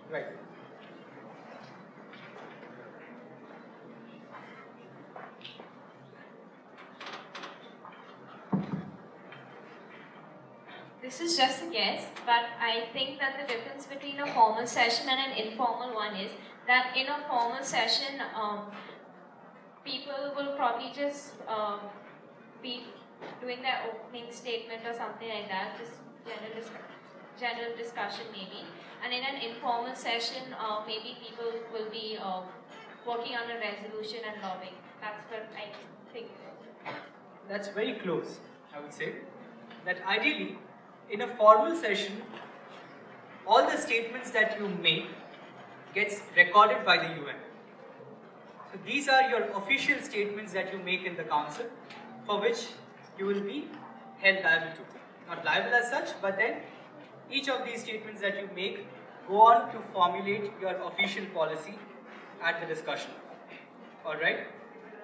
Right. This is just a guess, but I think that the difference between a formal session and an informal one is that in a formal session, people will probably just be doing their opening statement or something like that, just general discussion maybe. And in an informal session, maybe people will be working on a resolution and lobbying. That's what I think. That's very close, I would say. That ideally, in a formal session, all the statements that you make gets recorded by the UN. So these are your official statements that you make in the council, for which you will be held liable to. Not liable as such, but then each of these statements that you make go on to formulate your official policy at the discussion. Alright?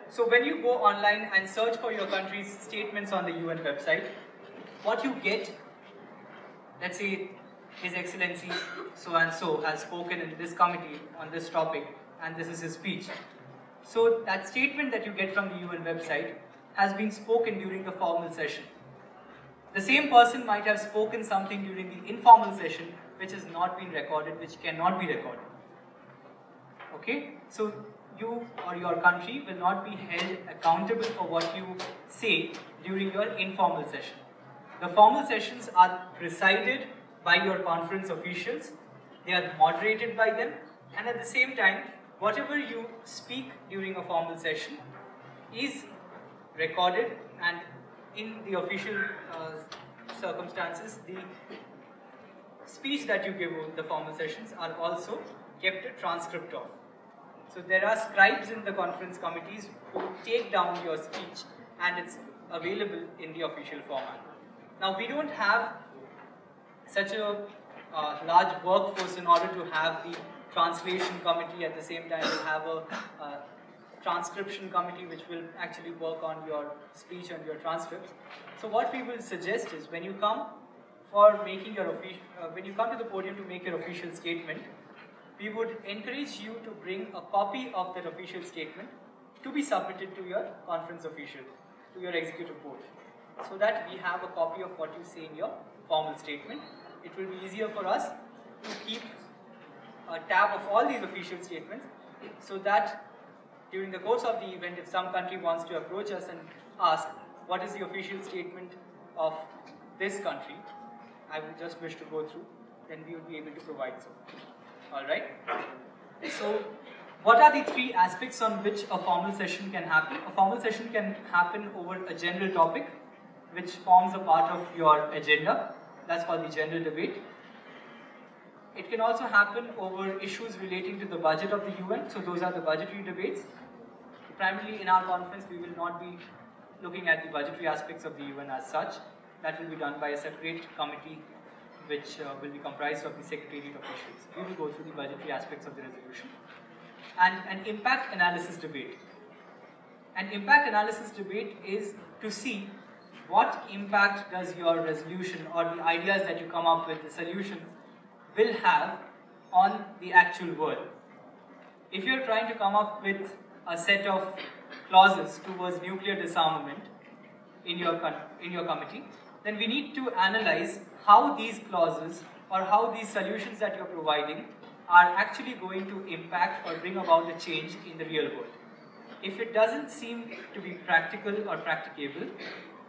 So when you go online and search for your country's statements on the UN website, what you get, let's say His Excellency so and so has spoken in this committee on this topic, and this is his speech. So that statement that you get from the UN website has been spoken during the formal session. The same person might have spoken something during the informal session which has not been recorded, which cannot be recorded. Okay? So you or your country will not be held accountable for what you say during your informal session. The formal sessions are presided by your conference officials, they are moderated by them, and at the same time, whatever you speak during a formal session is recorded, and in the official circumstances, the speech that you give in the formal sessions are also kept a transcript of. So there are scribes in the conference committees who take down your speech, and it's available in the official format. Now we don't have such a large workforce in order to have the translation committee. At the same time, we'll have a transcription committee which will actually work on your speech and your transcripts. So what we will suggest is when you come to the podium to make your official statement, we would encourage you to bring a copy of that official statement to be submitted to your conference official, to your executive board, so that we have a copy of what you say in your formal statement. It will be easier for us to keep a tab of all these official statements, so that during the course of the event, if some country wants to approach us and ask, what is the official statement of this country, I would just wish to go through, then we would be able to provide so. Alright? So, what are the three aspects on which a formal session can happen? A formal session can happen over a general topic, which forms a part of your agenda. That's called the general debate. It can also happen over issues relating to the budget of the UN, so those are the budgetary debates. Primarily in our conference, we will not be looking at the budgetary aspects of the UN as such. That will be done by a separate committee which will be comprised of the secretariat officials. We will go through the budgetary aspects of the resolution. And an impact analysis debate. An impact analysis debate is to see what impact does your resolution or the ideas that you come up with, the solutions, will have on the actual world. If you're trying to come up with a set of clauses towards nuclear disarmament in your committee, then we need to analyze how these clauses or how these solutions that you're providing are actually going to impact or bring about a change in the real world. If it doesn't seem to be practical or practicable,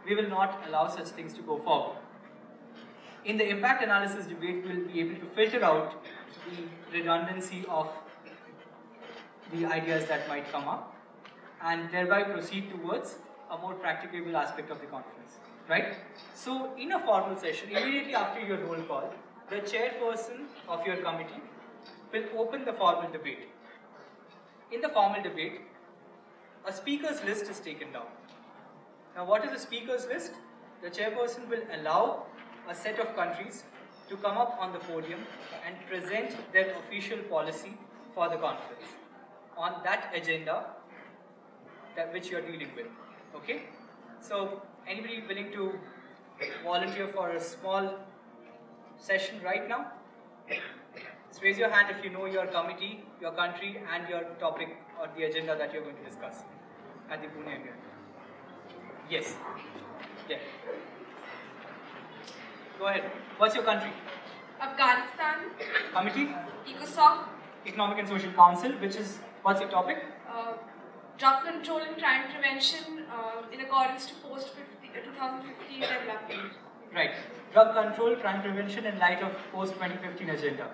we will not allow such things to go forward. In the impact analysis debate, we will be able to filter out the redundancy of the ideas that might come up and thereby proceed towards a more practicable aspect of the conference. Right? So, in a formal session, immediately after your roll call, the chairperson of your committee will open the formal debate. In the formal debate, a speaker's list is taken down. Now, what is a speaker's list? The chairperson will allow a set of countries to come up on the podium and present their official policy for the conference on that agenda which you are dealing with. Okay? So, anybody willing to volunteer for a small session right now? Just raise your hand if you know your committee, your country, and your topic or the agenda that you're going to discuss at the Pune event. Yes. Yeah. Go ahead. What's your country? Afghanistan. Committee? ECOSOC. Economic and Social Council, which is, what's your topic? Drug control and crime prevention in accordance to post-2015 development. Right. Drug control, crime prevention in light of post-2015 agenda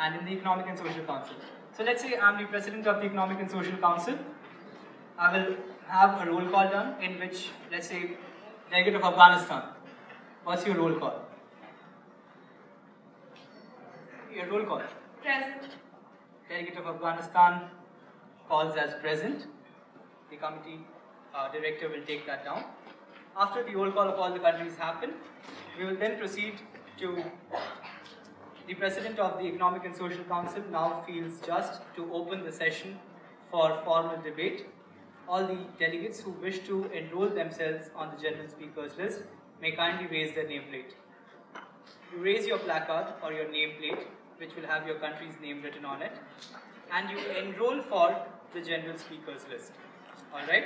and in the Economic and Social Council. So let's say I'm the president of the Economic and Social Council. I will have a roll call done in which, let's say, delegate of Afghanistan. What's your roll call? Your roll call? Present. Delegate of Afghanistan calls as present. The committee director will take that down. After the roll call of all the countries happen, we will then proceed to the president of the Economic and Social Council now feels just to open the session for formal debate. All the delegates who wish to enroll themselves on the general speakers list may kindly raise their nameplate. You raise your placard or your nameplate, which will have your country's name written on it, and you enroll for the general speakers list. Alright?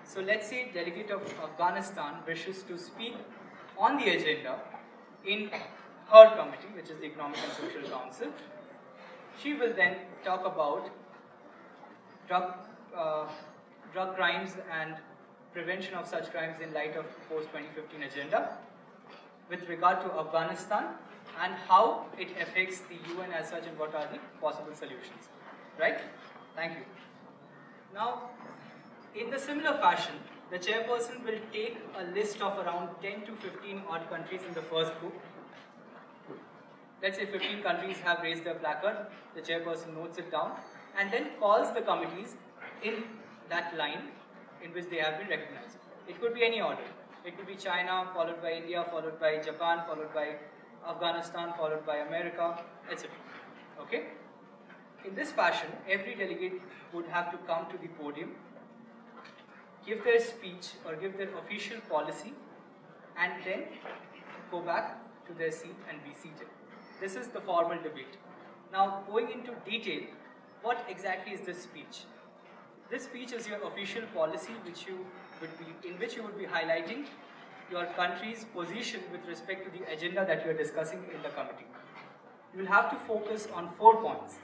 So let's say delegate of Afghanistan wishes to speak on the agenda in her committee, which is the Economic and Social Council. She will then talk about drug crimes and prevention of such crimes in light of post-2015 agenda with regard to Afghanistan and how it affects the UN as such and what are the possible solutions. Right? Thank you. Now, in the similar fashion, the chairperson will take a list of around 10 to 15 odd countries in the first group. Let's say 15 countries have raised their placard, the chairperson notes it down and then calls the committees in that line in which they have been recognized. It could be any order. It could be China, followed by India, followed by Japan, followed by Afghanistan, followed by America, etc. Okay? In this fashion, every delegate would have to come to the podium, give their speech or give their official policy, and then go back to their seat and be seated. This is the formal debate. Now, going into detail, what exactly is this speech? This speech is your official policy in which you would be highlighting your country's position with respect to the agenda that you are discussing in the committee. You will have to focus on 4 points.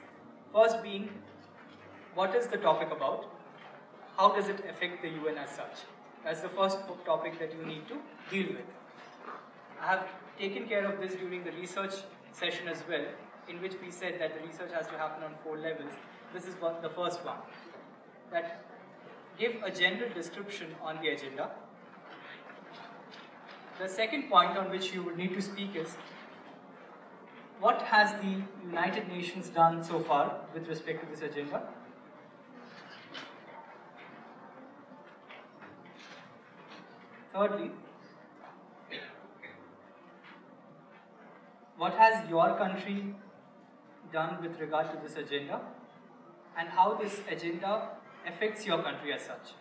First being, what is the topic about? How does it affect the UN as such? That's the first topic that you need to deal with. I have taken care of this during the research session as well, in which we said that the research has to happen on 4 levels. This is the first one. That give a general description on the agenda. The second point on which you would need to speak is, what has the United Nations done so far with respect to this agenda? Thirdly, what has your country done with regard to this agenda, and how this agenda affects your country as such?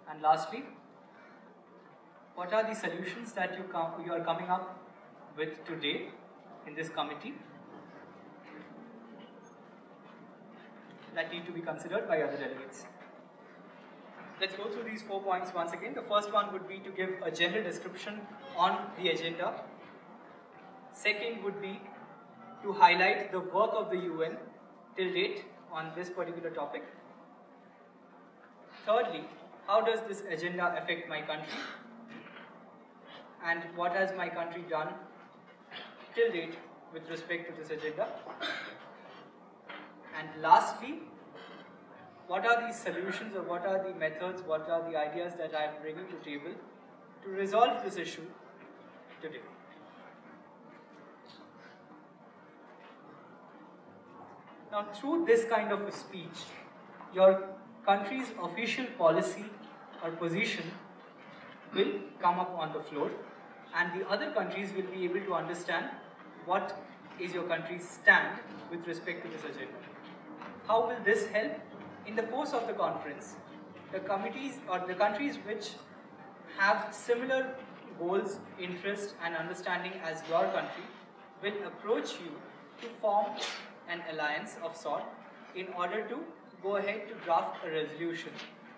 And lastly, what are the solutions that you are coming up with today in this committee that need to be considered by other delegates? Let's go through these 4 points once again. The first one would be to give a general description on the agenda. Second would be to highlight the work of the UN till date on this particular topic. Thirdly, how does this agenda affect my country? And what has my country done till date with respect to this agenda? And lastly, what are the solutions or what are the methods, what are the ideas that I am bringing to the table to resolve this issue today? Now, through this kind of a speech, your country's official policy or position will come up on the floor, and the other countries will be able to understand what is your country's stand with respect to this agenda. How will this help? In the course of the conference, the committees or the countries which have similar goals, interests and understanding as your country will approach you to form an alliance of sort in order to go ahead to draft a resolution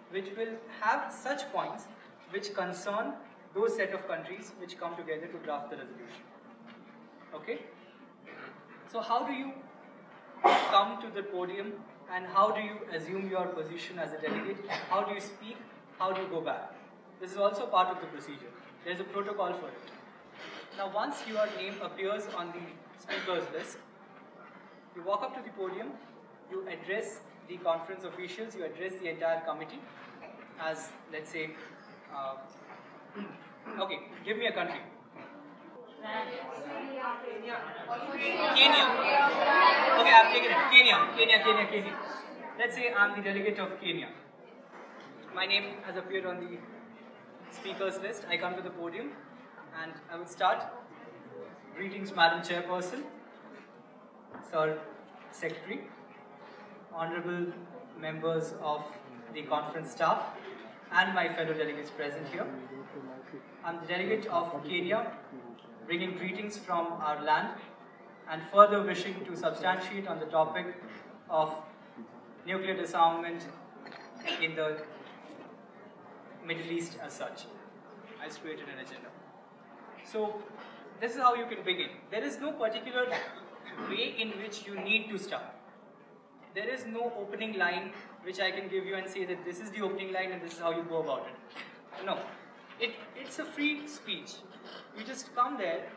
which will have such points which concern those set of countries which come together to draft the resolution. Okay? So how do you come to the podium and how do you assume your position as a delegate? How do you speak? How do you go back? This is also part of the procedure. There is a protocol for it. Now once your name appears on the speakers list, you walk up to the podium, you address the conference officials, you address the entire committee as, let's say, okay, give me a country. Kenya. Okay, I've taken it. Kenya. Let's say I'm the delegate of Kenya. My name has appeared on the speakers list. I come to the podium and I will start. Greetings, Madam Chairperson, Sir Secretary, Honorable members of the conference staff, and my fellow delegates present here. I'm the delegate of Kenya, bringing greetings from our land and further wishing to substantiate on the topic of nuclear disarmament in the Middle East as such. I created an agenda. So this is how you can begin. There is no particular way in which you need to start. There is no opening line which I can give you and say that this is the opening line and this is how you go about it. No. It's a free speech. You just come there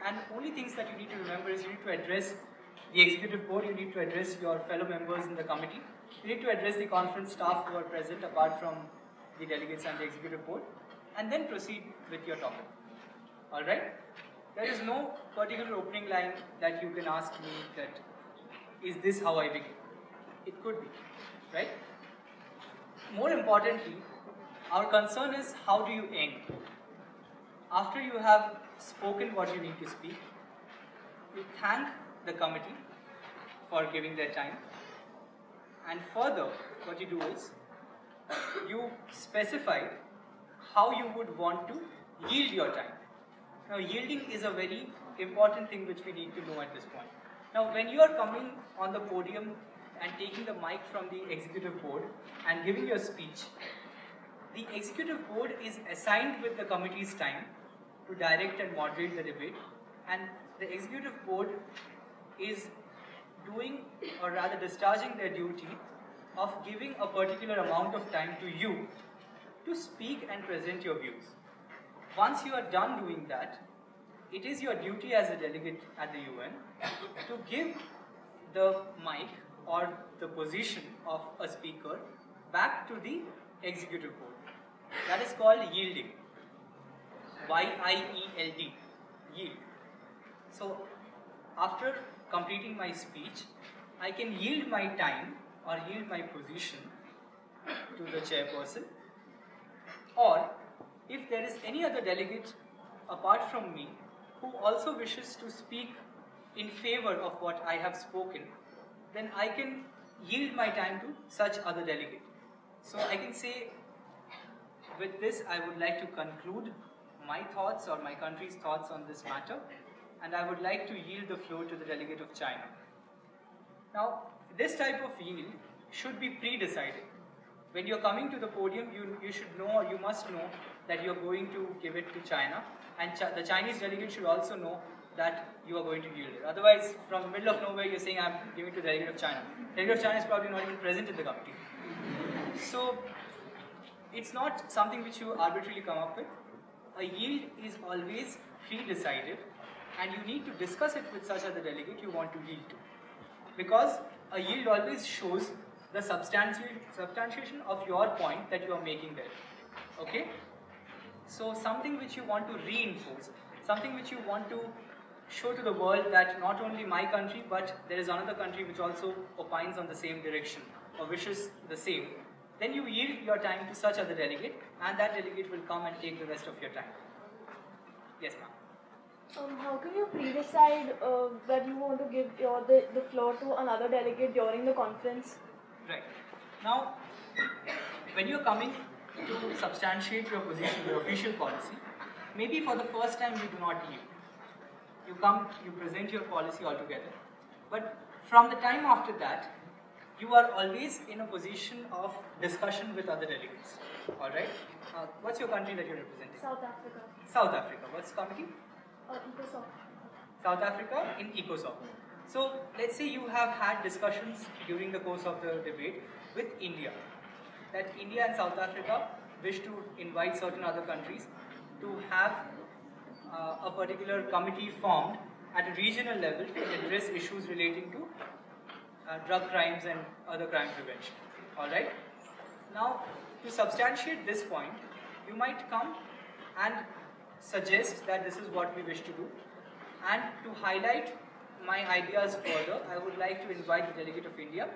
and only things that you need to remember is you need to address the executive board, you need to address your fellow members in the committee, you need to address the conference staff who are present apart from the delegates and the executive board, and then proceed with your topic. Alright? There is no particular opening line that you can ask me that, is this how I begin? It could be, right? More importantly, Our concern is how do you end? After you have spoken what you need to speak, you thank the committee for giving their time. And further, what you do is, you specify how you would want to yield your time. Now, yielding is a very important thing which we need to know at this point. Now, when you are coming on the podium and taking the mic from the executive board and giving your speech, the executive board is assigned with the committee's time to direct and moderate the debate, and the executive board is doing, or rather discharging their duty of giving a particular amount of time to you to speak and present your views. Once you are done doing that, it is your duty as a delegate at the UN to give the mic or the position of a speaker back to the executive board. That is called yielding. Y-I-E-L-D. Yield. So, after completing my speech, I can yield my time or yield my position to the chairperson, or if there is any other delegate apart from me who also wishes to speak in favor of what I have spoken, then I can yield my time to such other delegate. So I can say, with this I would like to conclude my thoughts or my country's thoughts on this matter, and I would like to yield the floor to the delegate of China. Now, this type of yield should be pre-decided. When you're coming to the podium, you should know, or you must know, that you're going to give it to China, and the Chinese delegate should also know that you are going to yield it. Otherwise, from the middle of nowhere, you're saying, I'm giving it to the delegate of China. The delegate of China is probably not even present in the committee. So, it's not something which you arbitrarily come up with. A yield is always pre-decided, and you need to discuss it with such other delegate you want to yield to. Because a yield always shows the substantiation of your point that you are making there. Okay? So something which you want to reinforce, something which you want to show to the world that not only my country, but there is another country which also opines on the same direction or wishes the same. Then you yield your time to such other delegate, and that delegate will come and take the rest of your time. Yes, ma'am. How can you pre-decide that you want to give the floor to another delegate during the conference? Right. Now, when you're coming to substantiate your position, your official policy, maybe for the first time you do not yield. You come, you present your policy altogether, but from the time after that, you are always in a position of discussion with other delegates. Alright? What's your country that you're representing? South Africa. South Africa. What's the committee? ECOSOC. South Africa in ECOSOC. So, let's say you have had discussions during the course of the debate with India, that India and South Africa wish to invite certain other countries to have a particular committee formed at a regional level to address issues relating to drug crimes and other crime prevention. Alright? Now, to substantiate this point, you might come and suggest that this is what we wish to do, and to highlight my ideas further, I would like to invite the delegate of India,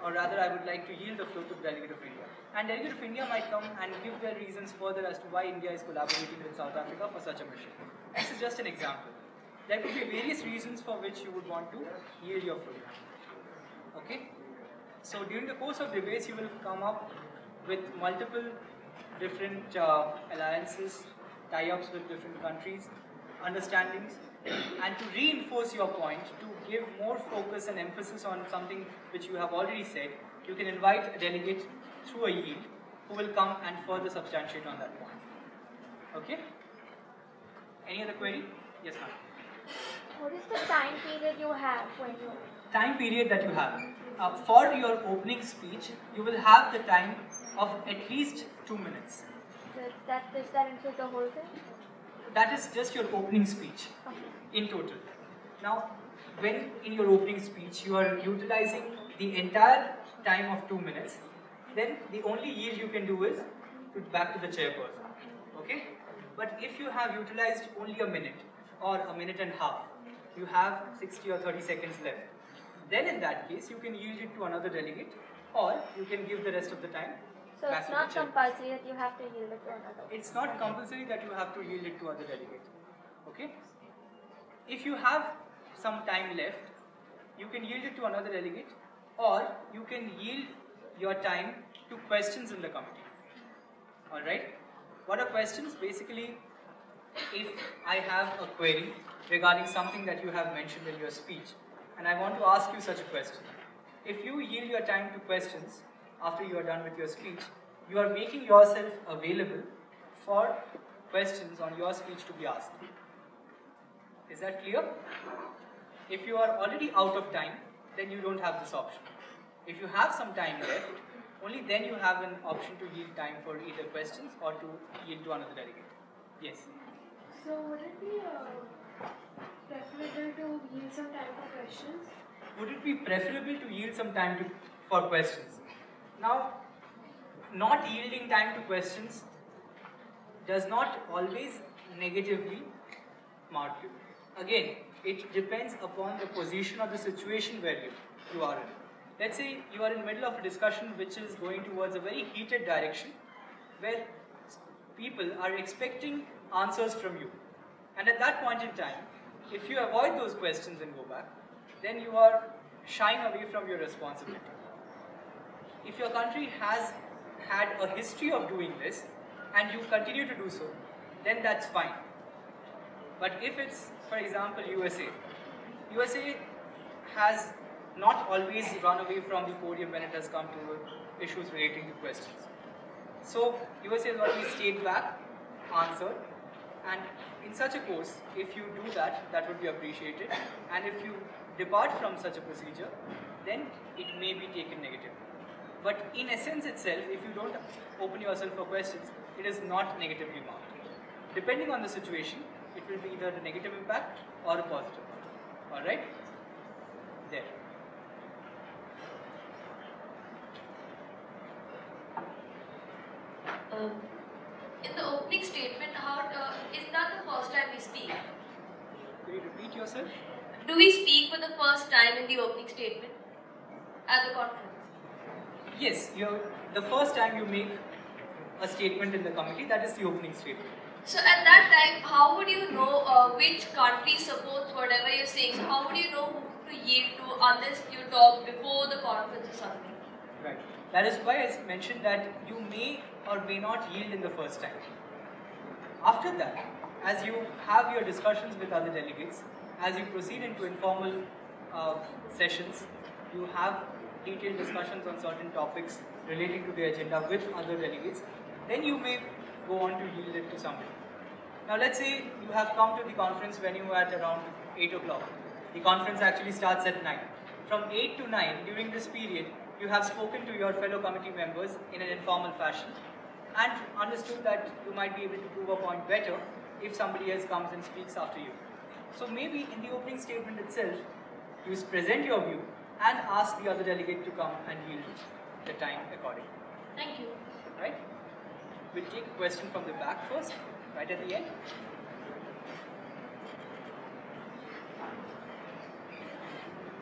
or rather I would like to yield the floor to the delegate of India. And delegate of India might come and give their reasons further as to why India is collaborating with South Africa for such a mission. This is just an example. There could be various reasons for which you would want to yield your floor. Okay? So during the course of debates, you will come up with multiple different alliances, tie-ups with different countries, understandings, and to reinforce your point, to give more focus and emphasis on something which you have already said, you can invite a delegate through a yield who will come and further substantiate on that point. Okay? Any other query? Yes, ma'am. What is the time period you have when you... Time period that you have. For your opening speech, you will have the time of at least 2 minutes. Does that include the whole thing? That is just your opening speech in total. Now, when in your opening speech you are utilizing the entire time of 2 minutes, then the only yield you can do is back to the chairperson. Okay? But if you have utilized only a minute or a minute and a half, you have 60 or 30 seconds left. Then in that case, you can yield it to another delegate, or you can give the rest of the time So it's not compulsory that you have to yield it to another. It's not compulsory that you have to yield it to other delegate. Okay? If you have some time left, you can yield it to another delegate, or you can yield your time to questions in the committee. Alright? What are questions? Basically, if I have a query regarding something that you have mentioned in your speech, and I want to ask you such a question. If you yield your time to questions after you are done with your speech, you are making yourself available for questions on your speech to be asked. Is that clear? If you are already out of time, then you don't have this option. If you have some time left, only then you have an option to yield time for either questions or to yield to another delegate. Yes? So would it be preferable to yield some time for questions? Would it be preferable to yield some time for questions? Now, not yielding time to questions does not always negatively mark you. Again, it depends upon the position or the situation where you are in. Let's say you are in the middle of a discussion which is going towards a very heated direction, where people are expecting answers from you. And at that point in time, if you avoid those questions and go back, then you are shying away from your responsibility. If your country has had a history of doing this, and you continue to do so, then that's fine. But if it's, for example, USA has not always run away from the podium when it has come to issues relating to questions. So USA has always stayed back, answered, and in such a course, if you do that, that would be appreciated. And if you depart from such a procedure, then it may be taken negatively. But in essence itself, if you don't open yourself for questions, it is not negatively marked. Depending on the situation, it will be either a negative impact or a positive. Alright? There. In the opening statement, is that the first time we speak? Could you repeat yourself? Do we speak for the first time in the opening statement at the conference? Yes, the first time you make a statement in the committee, that is the opening statement. So at that time, how would you know which country supports whatever you're saying? So how would you know who to yield to unless you talk before the conference or something? Right. That is why I mentioned that you may or may not yield in the first time. After that, as you have your discussions with other delegates, as you proceed into informal sessions, you have detailed discussions on certain topics relating to the agenda with other delegates, then you may go on to yield it to somebody. Now let's say you have come to the conference when you were at around 8 o'clock. The conference actually starts at 9. From 8 to 9, during this period, you have spoken to your fellow committee members in an informal fashion and understood that you might be able to prove a point better if somebody else comes and speaks after you. So maybe in the opening statement itself, you present your view and ask the other delegate to come and yield the time accordingly. Thank you. Right? We'll take a question from the back first, right at the end.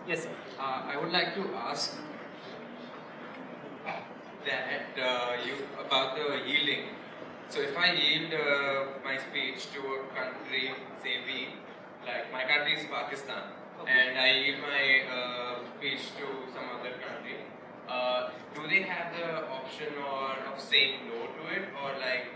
Yes, sir. I would like to ask that you about the yielding. So if I yield my speech to a country, say we, like my country is Pakistan, and I yield my speech to some other country, do they have the option of saying no to it, or like,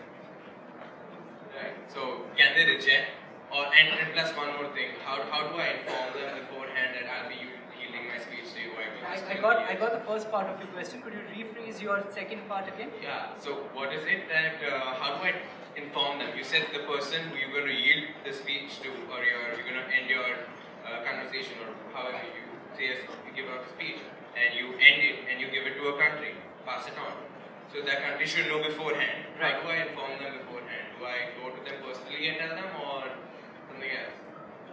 right? So can they reject? Or and plus one more thing, how do I inform them beforehand that I'll be yielding my speech to you? I got the first part of your question. Could you rephrase your second part again? Yeah. So what is it that how do I inform them? You said the person who you're going to yield the speech to, or you're going to end your conversation, or however you say you give a speech and you end it and you give it to a country, pass it on. So that country should know beforehand. Right. How do I inform them beforehand? Do I go to them personally and tell them, or something else?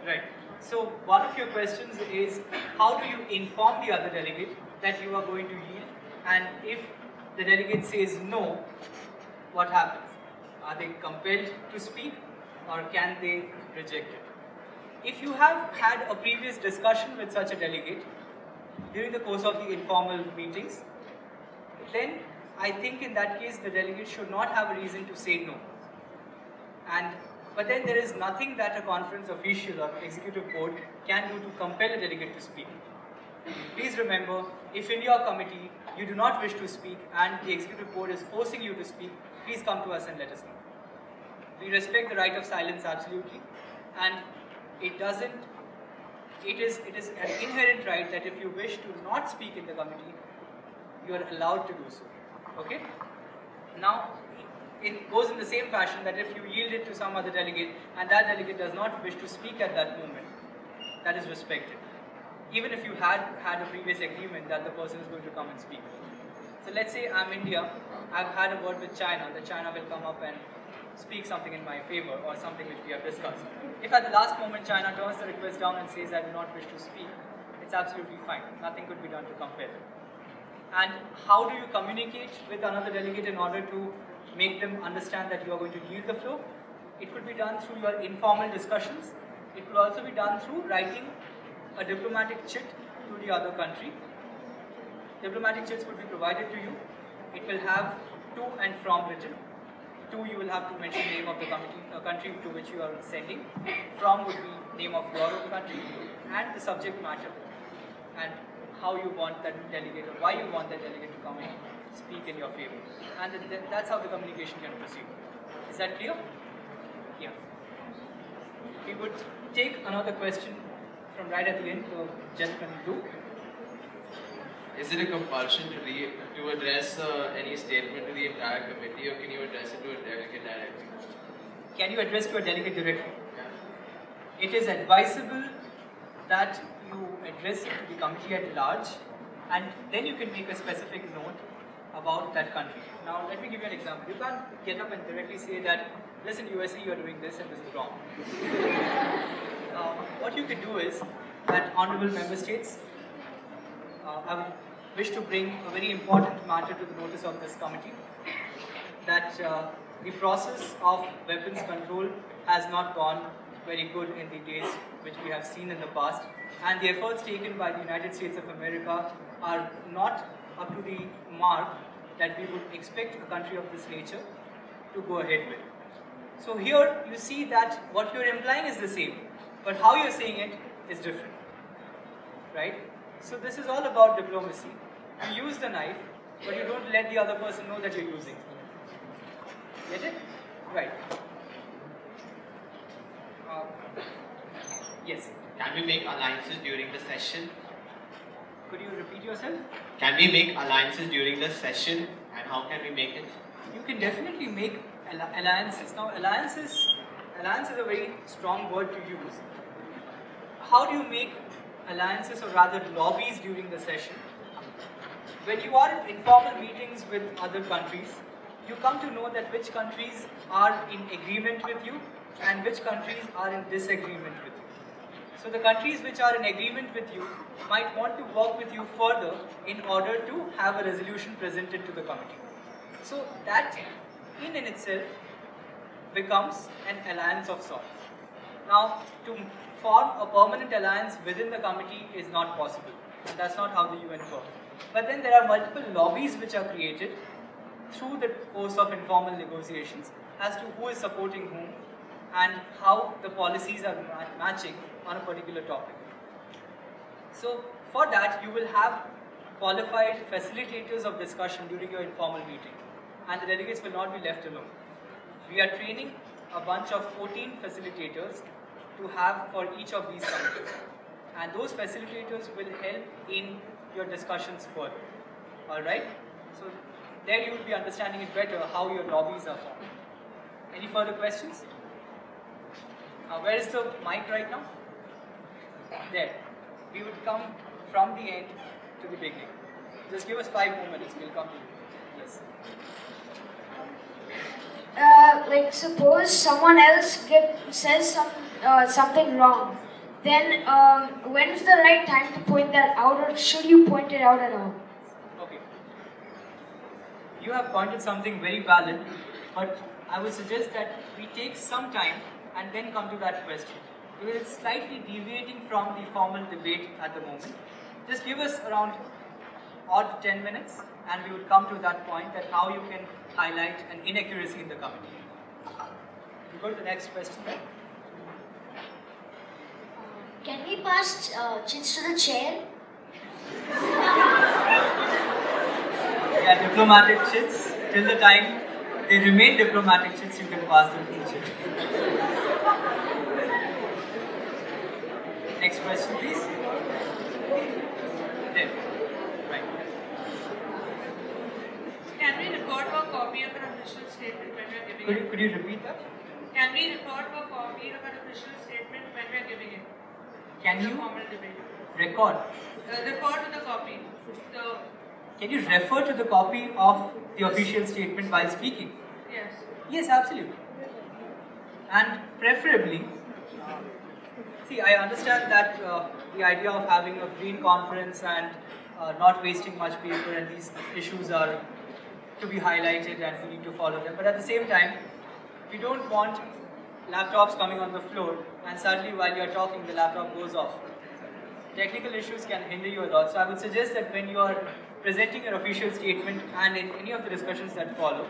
Right. So one of your questions is, how do you inform the other delegate that you are going to yield, and if the delegate says no, what happens? Are they compelled to speak, or can they reject it? If you have had a previous discussion with such a delegate during the course of the informal meetings, then I think in that case the delegate should not have a reason to say no. But then there is nothing that a conference official or executive board can do to compel a delegate to speak. Please remember, if in your committee you do not wish to speak and the executive board is forcing you to speak, please come to us and let us know. We respect the right of silence absolutely, and it is an inherent right that if you wish to not speak in the committee, you are allowed to do so. Okay? Now, it goes in the same fashion that if you yield it to some other delegate and that delegate does not wish to speak at that moment, that is respected. Even if you had a previous agreement that the person is going to come and speak. So let's say I'm India, I've had a word with China, that China will come up and speak something in my favor or something which we have discussed. If at the last moment China turns the request down and says I do not wish to speak, it's absolutely fine. Nothing could be done to compel it. And how do you communicate with another delegate in order to make them understand that you are going to yield the floor? It could be done through your informal discussions. It could also be done through writing a diplomatic chit to the other country. Diplomatic chits would be provided to you. It will have to and from written. To, you will have to mention the name of the country to which you are sending. From would be name of your own country and the subject matter and how you want that delegate or why you want that delegate to come and speak in your favor. And that's how the communication can proceed. Is that clear? Yeah. We would take another question from right at the end, the gentleman in blue. Is it a compulsion to address any statement to the entire committee, or can you address it to a delegate directly? Can you address to a delegate directly? Yeah. It is advisable that you address it to the committee at large, and then you can make a specific note about that country. Now, let me give you an example. You can't get up and directly say that, listen, USA, you are doing this and this is wrong. What you can do is that honorable member states, I would wish to bring a very important matter to the notice of this committee, that the process of weapons control has not gone very good in the days which we have seen in the past, and the efforts taken by the United States of America are not up to the mark that we would expect a country of this nature to go ahead with. So here you see that what you're implying is the same, but how you're saying it is different, right? So this is all about diplomacy. You use the knife, but you don't let the other person know that you're using it. Get it? Right. Yes. Can we make alliances during the session? Could you repeat yourself? Can we make alliances during the session, and how can we make it? You can definitely make alliances. Now, alliance is a very strong word to use. How do you make alliances, or rather lobbies, during the session? When you are in informal meetings with other countries, you come to know that which countries are in agreement with you and which countries are in disagreement with you. So the countries which are in agreement with you might want to work with you further in order to have a resolution presented to the committee. So that in itself becomes an alliance of sorts. Now, to form a permanent alliance within the committee is not possible. That's not how the UN works. But then there are multiple lobbies which are created through the course of informal negotiations as to who is supporting whom and how the policies are matching on a particular topic. So for that you will have qualified facilitators of discussion during your informal meeting, and the delegates will not be left alone. We are training a bunch of 14 facilitators to have for each of these committees, and those facilitators will help in your discussions further. Alright? So there you will be understanding it better how your lobbies are formed. Any further questions? Where is the mic right now? There. We would come from the end to the beginning. Just give us 5 more minutes, we'll come to you. Yes. Like suppose someone else says something wrong, then when is the right time to point that out, or should you point it out at all? Okay. You have pointed something very valid, but I would suggest that we take some time and then come to that question. We are slightly deviating from the formal debate at the moment. Just give us around odd 10 minutes, and we would come to that point that how you can highlight an inaccuracy in the committee. We go to the next question then. Can we pass chits to the chair? Yeah, diplomatic chits. Till the time they remain diplomatic chits, you can pass them to the chair. Next question, please. There. Right. Can we record a copy of an official statement when we are giving it? Could you repeat that? Can we record a copy of an official statement when we are giving it? Can you formal debate. record? Refer to the copy. Can you refer to the copy of the official statement while speaking? Yes. Yes, absolutely. And preferably, see, I understand that the idea of having a green conference and not wasting much paper, and these issues are to be highlighted and we need to follow them. But at the same time, we don't want laptops coming on the floor and suddenly while you are talking the laptop goes off. Technical issues can hinder you a lot. So I would suggest that when you are presenting your official statement and in any of the discussions that follow,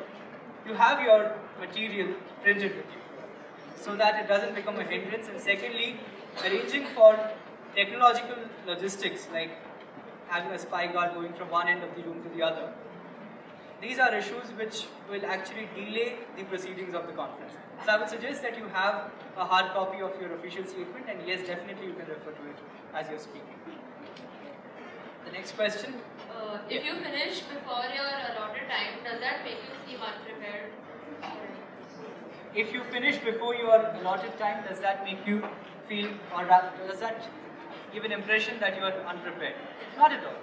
you have your material printed with you so that it doesn't become a hindrance. And secondly, arranging for technological logistics like having a spy guard going from one end of the room to the other. These are issues which will actually delay the proceedings of the conference. So I would suggest that you have a hard copy of your official statement, and yes, definitely you can refer to it as you're speaking. The next question. If you finish before your allotted time, does that make you seem unprepared? If you finish before your allotted time, does that make you feel, or does that give an impression that you are unprepared? Not at all.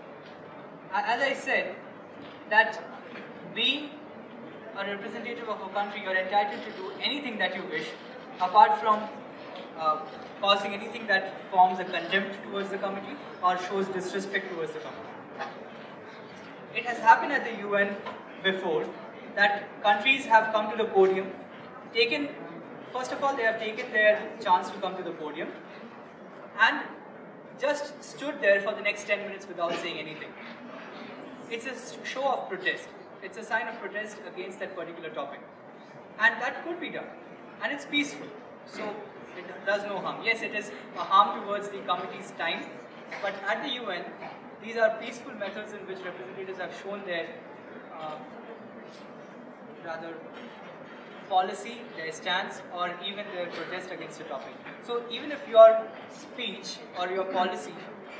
As I said, that being a representative of a country, you are entitled to do anything that you wish, apart from causing anything that forms a contempt towards the committee or shows disrespect towards the committee. It has happened at the UN before that countries have come to the podium, first of all, they have taken their chance to come to the podium and just stood there for the next 10 minutes without saying anything. It's a show of protest. It's a sign of protest against that particular topic. And that could be done. And it's peaceful. So it does no harm. Yes, it is a harm towards the committee's time. But at the UN, these are peaceful methods in which representatives have shown their policy, their stance, or even their protest against a topic. So even if your speech or your policy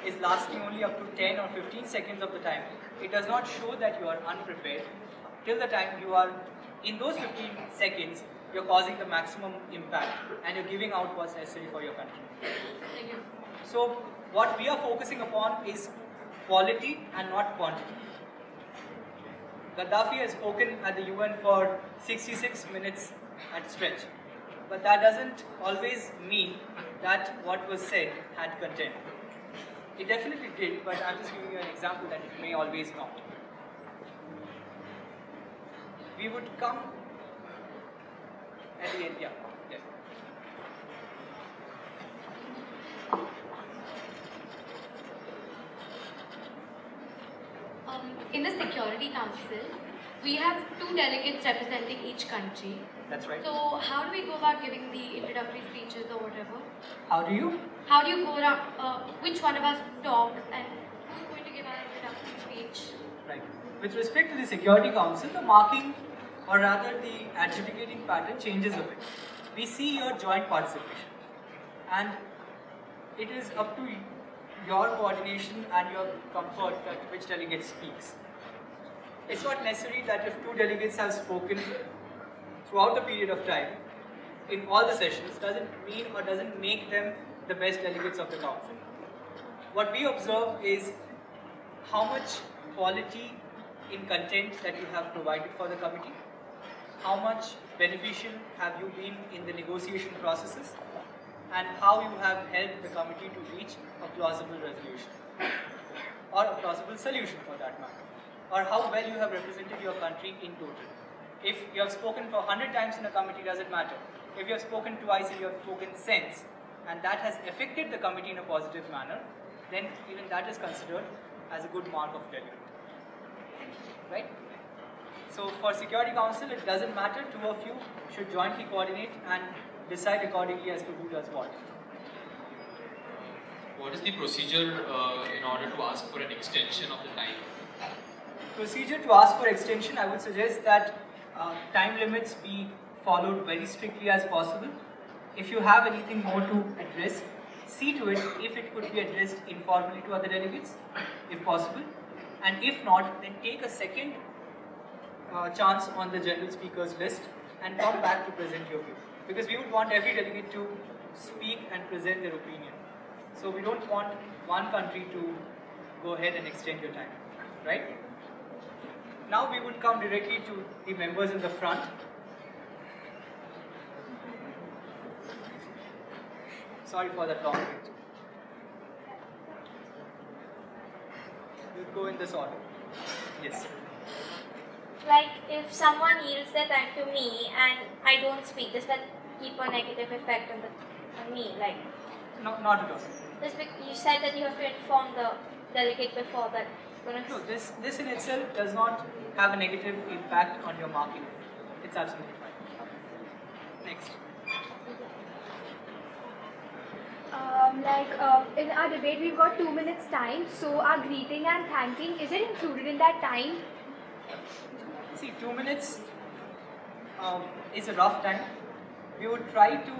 is lasting only up to 10 or 15 seconds of the time, it does not show that you are unprepared. Till the time you are, in those 15 seconds, you're causing the maximum impact and you're giving out what's necessary for your country. Thank you. So what we are focusing upon is quality and not quantity. Gaddafi has spoken at the UN for 66 minutes at stretch. But that doesn't always mean that what was said had content. It definitely did, but I'm just giving you an example that it may always not. We would come at the end, yeah. Yes. In the Security Council, we have 2 delegates representing each country. That's right. So how do we go about giving the introductory speeches or whatever? How do you? How do you go around, which one of us talk and who's going to give our introductory speech? Right. With respect to the Security Council, the marking, or rather the adjudicating pattern changes a bit. We see your joint participation. And it is up to your coordination and your comfort that which delegate speaks. It's not necessary that if 2 delegates have spoken throughout the period of time, in all the sessions, doesn't mean or doesn't make them the best delegates of the council. What we observe is how much quality in content that you have provided for the committee, how much beneficial have you been in the negotiation processes, and how you have helped the committee to reach a plausible resolution or a plausible solution for that matter, or how well you have represented your country in total. If you have spoken for 100 times in a committee, doesn't matter. If you have spoken twice and you have spoken sense, and that has affected the committee in a positive manner, then even that is considered as a good mark of delivery. right? So for Security Council, it doesn't matter, two of you should jointly coordinate and decide accordingly as to who does what. What is the procedure in order to ask for an extension of the time? Procedure to ask for extension, I would suggest that time limits be followed very strictly as possible. If you have anything more to address, see to it if it could be addressed informally to other delegates, if possible. And if not, then take a second chance on the general speakers list and come back to present your view. Because we would want every delegate to speak and present their opinion. So we don't want one country to go ahead and extend your time, right? Now we would come directly to the members in the front. Sorry for that long wait. We'll go in this order. Yes. Like if someone yields their time to me and I don't speak, does that keep a negative effect on me? Like, No, not at all. you said that you have to inform the delegate before that. No, this in itself does not have a negative impact on your marking. It's absolutely fine. Next. In our debate, we've got 2 minutes time. So our greeting and thanking, is it included in that time? See, 2 minutes is a rough time. We would try to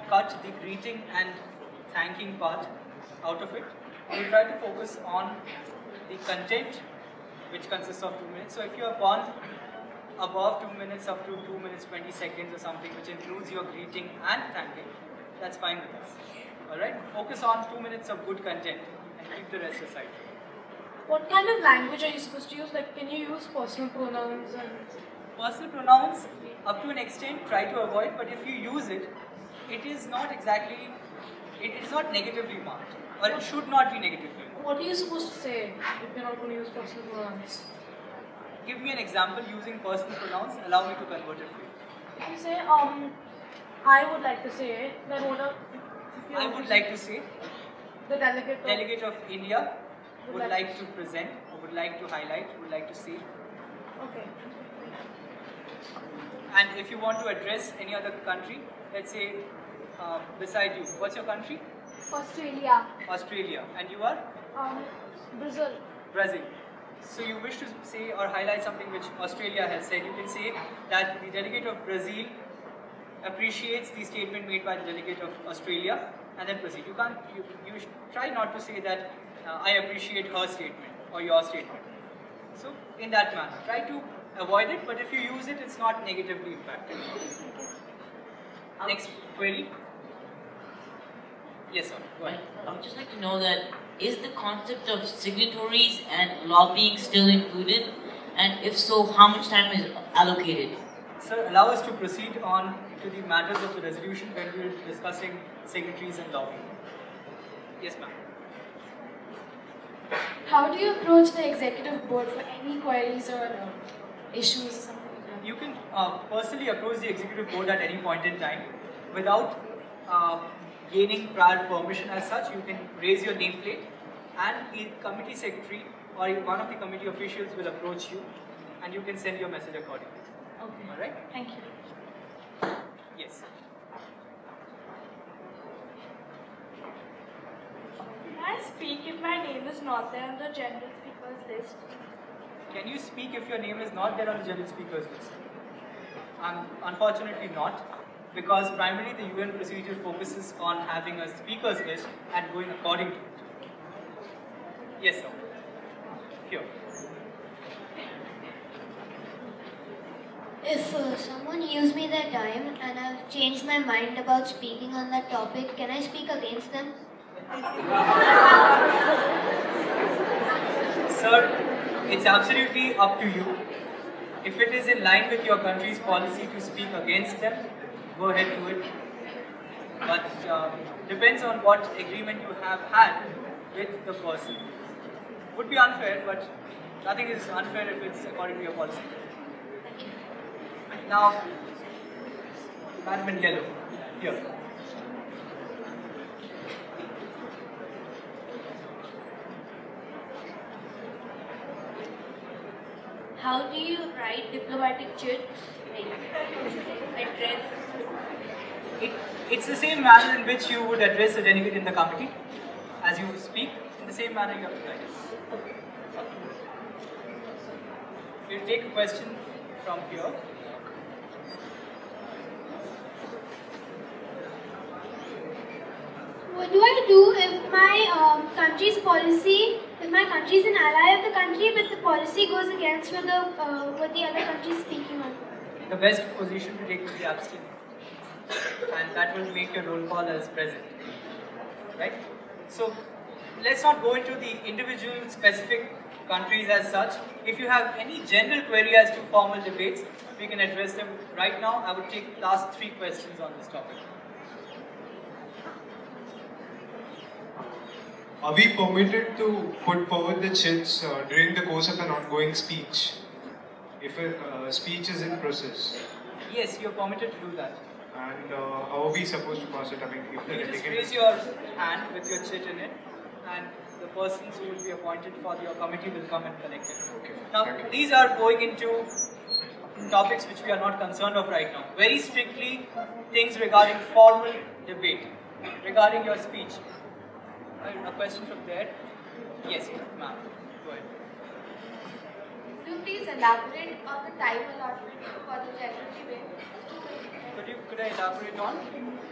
cut the greeting and thanking part out of it. We try to focus on the content, which consists of 2 minutes. So if you have gone above 2 minutes up to 2 minutes 20 seconds or something, which includes your greeting and thanking, that's fine with us. Alright? Focus on 2 minutes of good content and keep the rest aside. What kind of language are you supposed to use? Like, can you use personal pronouns and... Personal pronouns, up to an extent, try to avoid, but if you use it, it is not negatively marked, or it should not be negatively marked. What are you supposed to say if you're not going to use personal pronouns? Give me an example using personal pronouns, allow me to convert it for you. If you say, I would like to say, then what I would like to say, the delegate of India would like to present, or would like to highlight, would like to say. Okay. And if you want to address any other country, let's say beside you, what's your country? Australia. Australia. And you are? Brazil. Brazil. So you wish to say or highlight something which Australia has said. You can say that the delegate of Brazil appreciates the statement made by the delegate of Australia, and then proceed. You try not to say that I appreciate her statement or your statement. So in that manner, try to avoid it, but if you use it, it's not negatively impacted. Next query. Yes, sir. Go ahead. I would just like to know that is the concept of signatories and lobbying still included? And if so, how much time is allocated? Sir, allow us to proceed on to the matters of the resolution when we are discussing signatories and lobbying. Yes, ma'am. How do you approach the executive board for any queries or issues or something like that? You can personally approach the executive board at any point in time without gaining prior permission as such. You can raise your nameplate and the committee secretary or one of the committee officials will approach you and you can send your message accordingly. Okay. Alright? Thank you. Yes. Can I speak if my name is not there on the general speakers list? Can you speak if your name is not there on the general speakers list? Unfortunately not, because primarily the UN procedure focuses on having a speakers list and going according to it. Yes, sir. Here. If someone yields me their time and I've changed my mind about speaking on that topic, can I speak against them? Sir, it's absolutely up to you. If it is in line with your country's policy to speak against them, go ahead do it. But depends on what agreement you have had with the person. Would be unfair, but nothing is unfair if it's according to your policy. Now, Madam in yellow, here. how do you write diplomatic chit? Like, address? It's the same manner in which you would address a delegate in the committee. As you speak, in the same manner you have to write it. We'll take a question from here. What do I do if my country's policy, if my country is an ally of the country, but the policy goes against what the other country is speaking on? The best position to take will be abstain. And that will make your roll call as present. Right? So, let's not go into the individual specific countries as such. If you have any general query as to formal debates, we can address them right now. I would take last 3 questions on this topic. Are we permitted to put forward the chits during the course of an ongoing speech, if a speech is in process? Yes, you are permitted to do that. And how are we supposed to pass it? I mean, if the You just delegate raise your hand with your chit in it, and the persons who will be appointed for your committee will come and collect it. Okay. Now, these are going into topics which we are not concerned of right now. Very strictly, things regarding formal debate, regarding your speech. A question from there? Yes, ma'am. Go ahead. Could you please elaborate on the time allotment for the general debate? Could I elaborate on?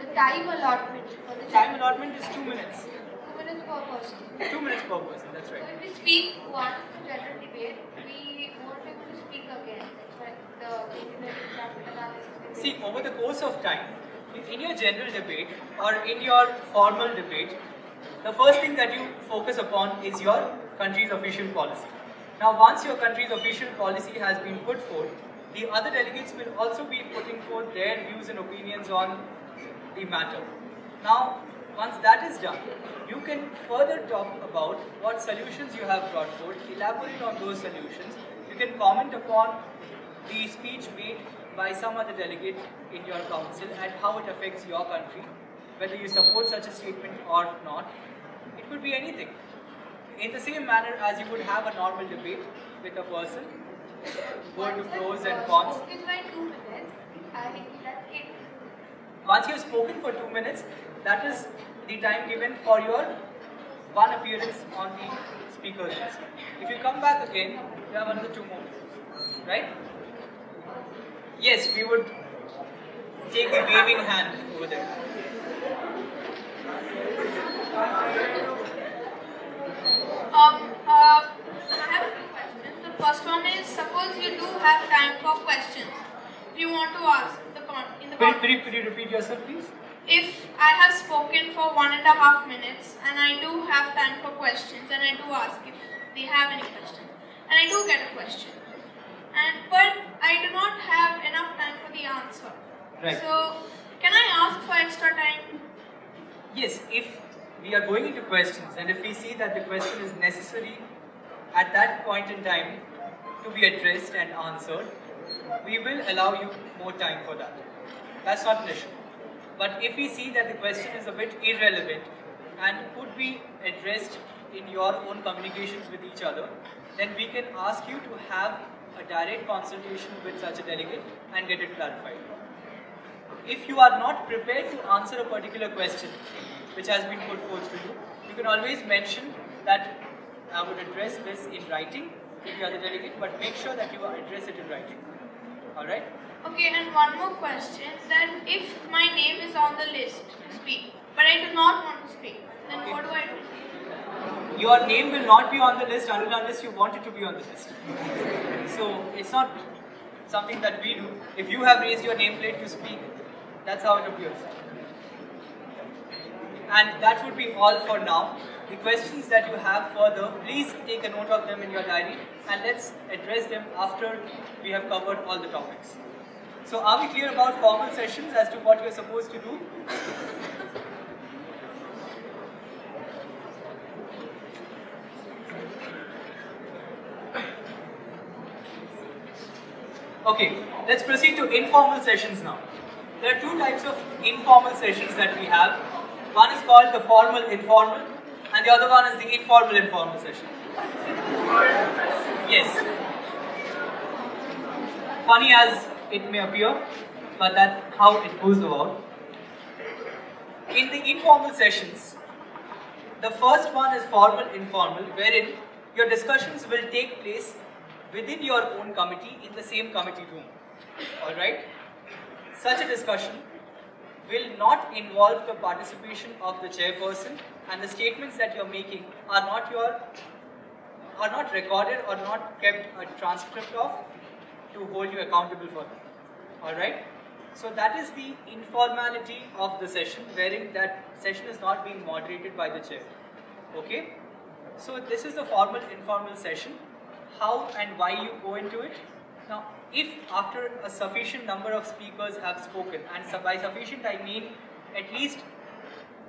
The time allotment for the Time allotment is 2 minutes. 2 minutes per person. 2 minutes per person, that's right. So if we speak once in the general debate, we won't be able to speak again. That's why the See, over the course of time, in your general debate or in your formal debate, the first thing that you focus upon is your country's official policy. Now, once your country's official policy has been put forth, the other delegates will also be putting forth their views and opinions on the matter. Now, once that is done, you can further talk about what solutions you have brought forth, elaborate on those solutions. You can comment upon the speech made by some other delegate in your council and how it affects your country, whether you support such a statement or not. It could be anything. In the same manner as you would have a normal debate with a person, going to pros and cons. spoken by 2 minutes, I think that's it. Once you have spoken for 2 minutes, that is the time given for your one appearance on the speaker's list. If you come back again, you have another 2 more minutes, right? Yes, we would take the waving hand over there. I have 2 questions. The first one is, suppose you do have time for questions. If you want to ask Could you repeat yourself, please? If I have spoken for 1.5 minutes and I do have time for questions and I do ask if they have any questions and I do get a question, but I do not have enough time for the answer. Right. So, can I ask for extra time? Yes, if we are going into questions and if we see that the question is necessary at that point in time to be addressed and answered, we will allow you more time for that. That's not an issue. But if we see that the question is a bit irrelevant and could be addressed in your own communications with each other, then we can ask you to have a direct consultation with such a delegate and get it clarified. If you are not prepared to answer a particular question which has been put forth to you, you can always mention that I would address this in writing to the other delegate, but make sure that you address it in writing. Alright? Okay, and one more question, that if my name is on the list to speak, but I do not want to speak, then what do I do? Your name will not be on the list unless you want it to be on the list. So, it's not something that we do. If you have raised your nameplate to speak, that's how it appears. And that would be all for now. The questions that you have further, please take a note of them in your diary and let's address them after we have covered all the topics. So are we clear about formal sessions as to what you're supposed to do? Okay, let's proceed to informal sessions now. There are 2 types of informal sessions that we have. One is called the formal informal and the other one is the informal session. Yes. funny as it may appear, but that's how it goes about. In the informal sessions, the first one is formal informal, wherein your discussions will take place within your own committee in the same committee room. Alright? Such a discussion will not involve the participation of the chairperson, and the statements that you're making are not recorded or not kept a transcript of to hold you accountable for them. Alright? So that is the informality of the session, wherein that session is not being moderated by the chair. Okay? So this is the formal informal session. How and why you go into it? Now, if after a sufficient number of speakers have spoken, and by sufficient I mean at least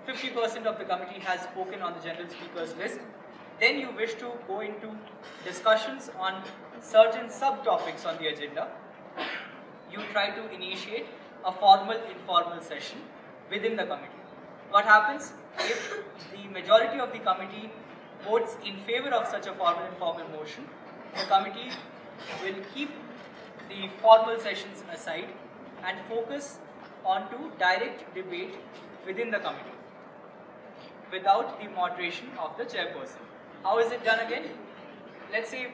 50% of the committee has spoken on the general speakers list, then you wish to go into discussions on certain subtopics on the agenda. You try to initiate a formal informal session within the committee. What happens if the majority of the committee votes in favor of such a formal informal motion? The committee will keep the formal sessions aside and focus on to direct debate within the committee without the moderation of the chairperson. How is it done again? Let's say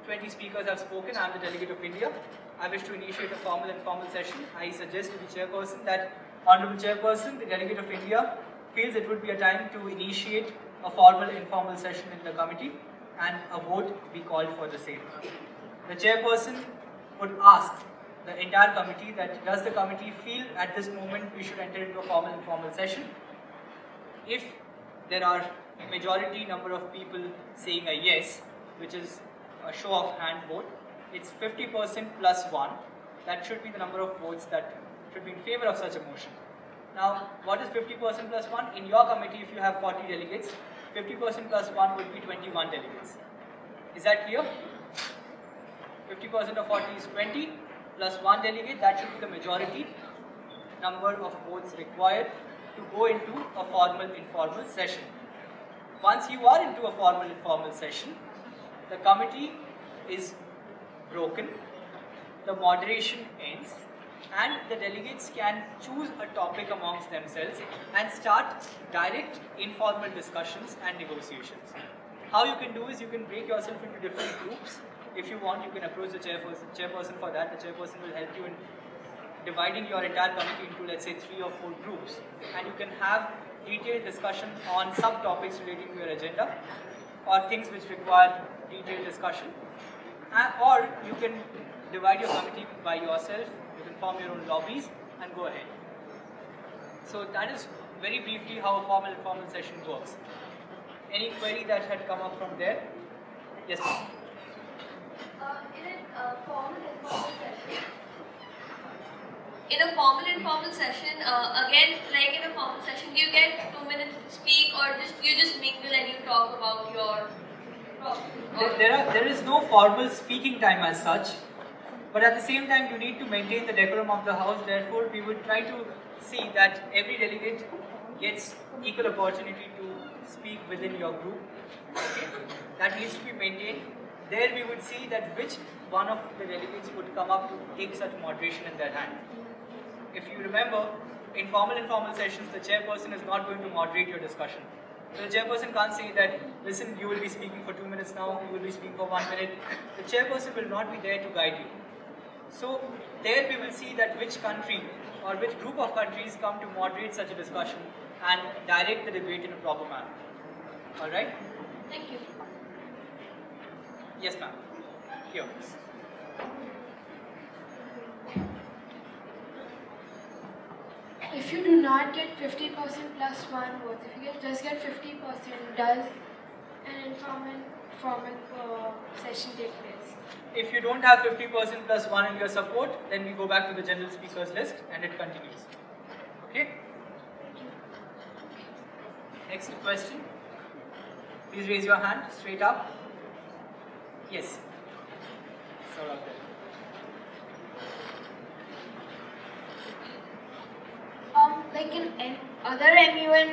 20 speakers have spoken. I am the delegate of India. I wish to initiate a formal informal session. I suggest to the chairperson that, Honorable Chairperson, the delegate of India feels it would be a time to initiate a formal informal session in the committee and a vote be called for the same. The chairperson would ask the entire committee that does the committee feel at this moment we should enter into a formal informal session. If there are a majority number of people saying a yes, which is a show of hand vote, it's 50% plus 1. That should be the number of votes that should be in favor of such a motion. Now, what is 50% plus 1? In your committee, if you have 40 delegates, 50% plus 1 would be 21 delegates. Is that clear? 50% of 40 is 20 plus 1 delegate. That should be the majority number of votes required to go into a formal informal session. Once you are into a formal informal session, the committee is broken, the moderation ends, and the delegates can choose a topic amongst themselves and start direct informal discussions and negotiations. How you can do is you can break yourself into different groups. If you want, you can approach the chairperson for that. The chairperson will help you in dividing your entire committee into, let's say, 3 or 4 groups, and you can have detailed discussion on subtopics relating to your agenda or things which require detailed discussion, or you can divide your committee by yourself. You can form your own lobbies and go ahead. So that is very briefly how a formal informal session works. Any query that had come up from there? Yes, ma'am. In a formal informal session, again, like in a formal session, do you get 2 minutes to speak, or you just mingle and you talk about your problem? There is no formal speaking time as such, but at the same time you need to maintain the decorum of the house. Therefore, we would try to see that every delegate gets equal opportunity to speak within your group. Okay? That needs to be maintained. There we would see that which one of the delegates would come up to take such moderation in their hand. If you remember, in formal informal sessions, the chairperson is not going to moderate your discussion. So the chairperson can't say that, listen, you will be speaking for 2 minutes now, you will be speaking for 1 minute. The chairperson will not be there to guide you. So there we will see that which country or which group of countries come to moderate such a discussion and direct the debate in a proper manner. Alright? Thank you. Yes, ma'am. Here. If you do not get 50% plus 1 votes, if you just get 50%, does an informal session take place? If you don't have 50% plus 1 in your support, then we go back to the general speakers list and it continues. Okay? Next question. Please raise your hand straight up. Yes. Sir out there. Like in other MUN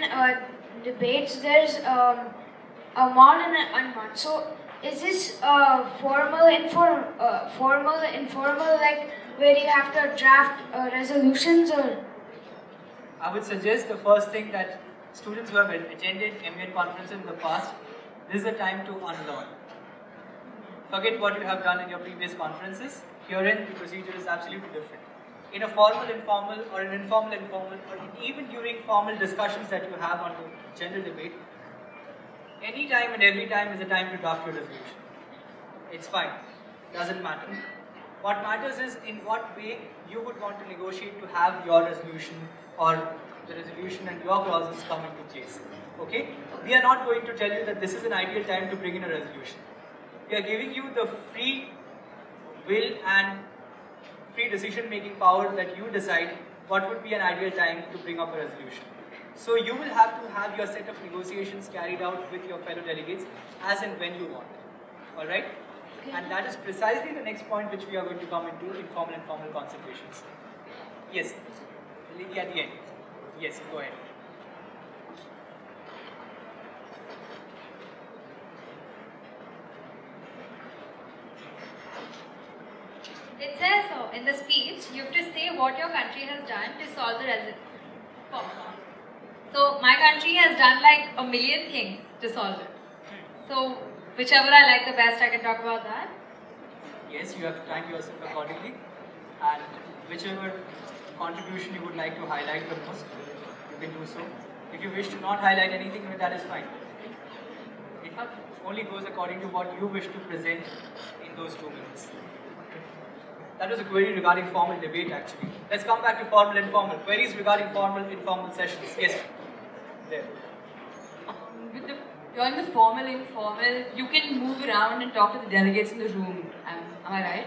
debates, there's a mod and an unmod. So is this formal, informal, like where you have to draft resolutions, or? I would suggest the first thing that students who have attended MUN conferences in the past, this is the time to unlearn. Forget what you have done in your previous conferences. Herein, the procedure is absolutely different. In a formal, informal, or an informal, informal, or even during formal discussions that you have on the general debate, any time and every time is a time to draft your resolution. It's fine. Doesn't matter. What matters is in what way you would want to negotiate to have your resolution or the resolution and your clauses come into place. Okay? We are not going to tell you that this is an ideal time to bring in a resolution. We are giving you the free will and free decision-making power that you decide what would be an ideal time to bring up a resolution. So you will have to have your set of negotiations carried out with your fellow delegates as and when you want. Alright? And that is precisely the next point which we are going to come into, informal and formal consultations. Yes, lady at the end. Yes, go ahead. It says so in the speech, you have to say what your country has done to solve the problem. So my country has done like a million things to solve it. So whichever I like the best, I can talk about that. Yes, you have to time yourself accordingly, and whichever contribution you would like to highlight the most, you can do so. If you wish to not highlight anything, that is fine. It only goes according to what you wish to present in those 2 minutes. That was a query regarding formal debate actually. Let's come back to formal and informal. Queries regarding formal, informal sessions. Yes. There. During the formal, informal, you can move around and talk to the delegates in the room. Am I right?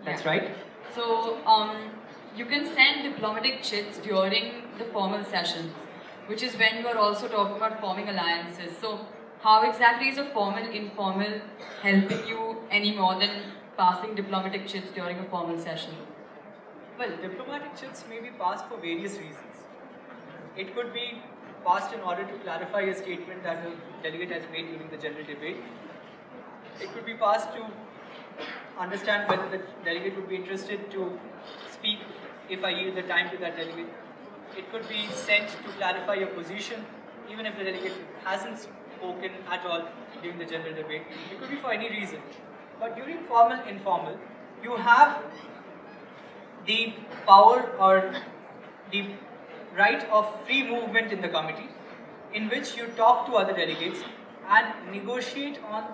That's right. So, you can send diplomatic chits during the formal sessions, which is when you are also talking about forming alliances. So, how exactly is a formal, informal helping you any more than passing diplomatic chits during a formal session? Well, diplomatic chits may be passed for various reasons. It could be passed in order to clarify a statement that the delegate has made during the general debate. It could be passed to understand whether the delegate would be interested to speak if I yield the time to that delegate. It could be sent to clarify your position even if the delegate hasn't spoken at all during the general debate. It could be for any reason. But during formal, informal, you have the power or the right of free movement in the committee, in which you talk to other delegates and negotiate on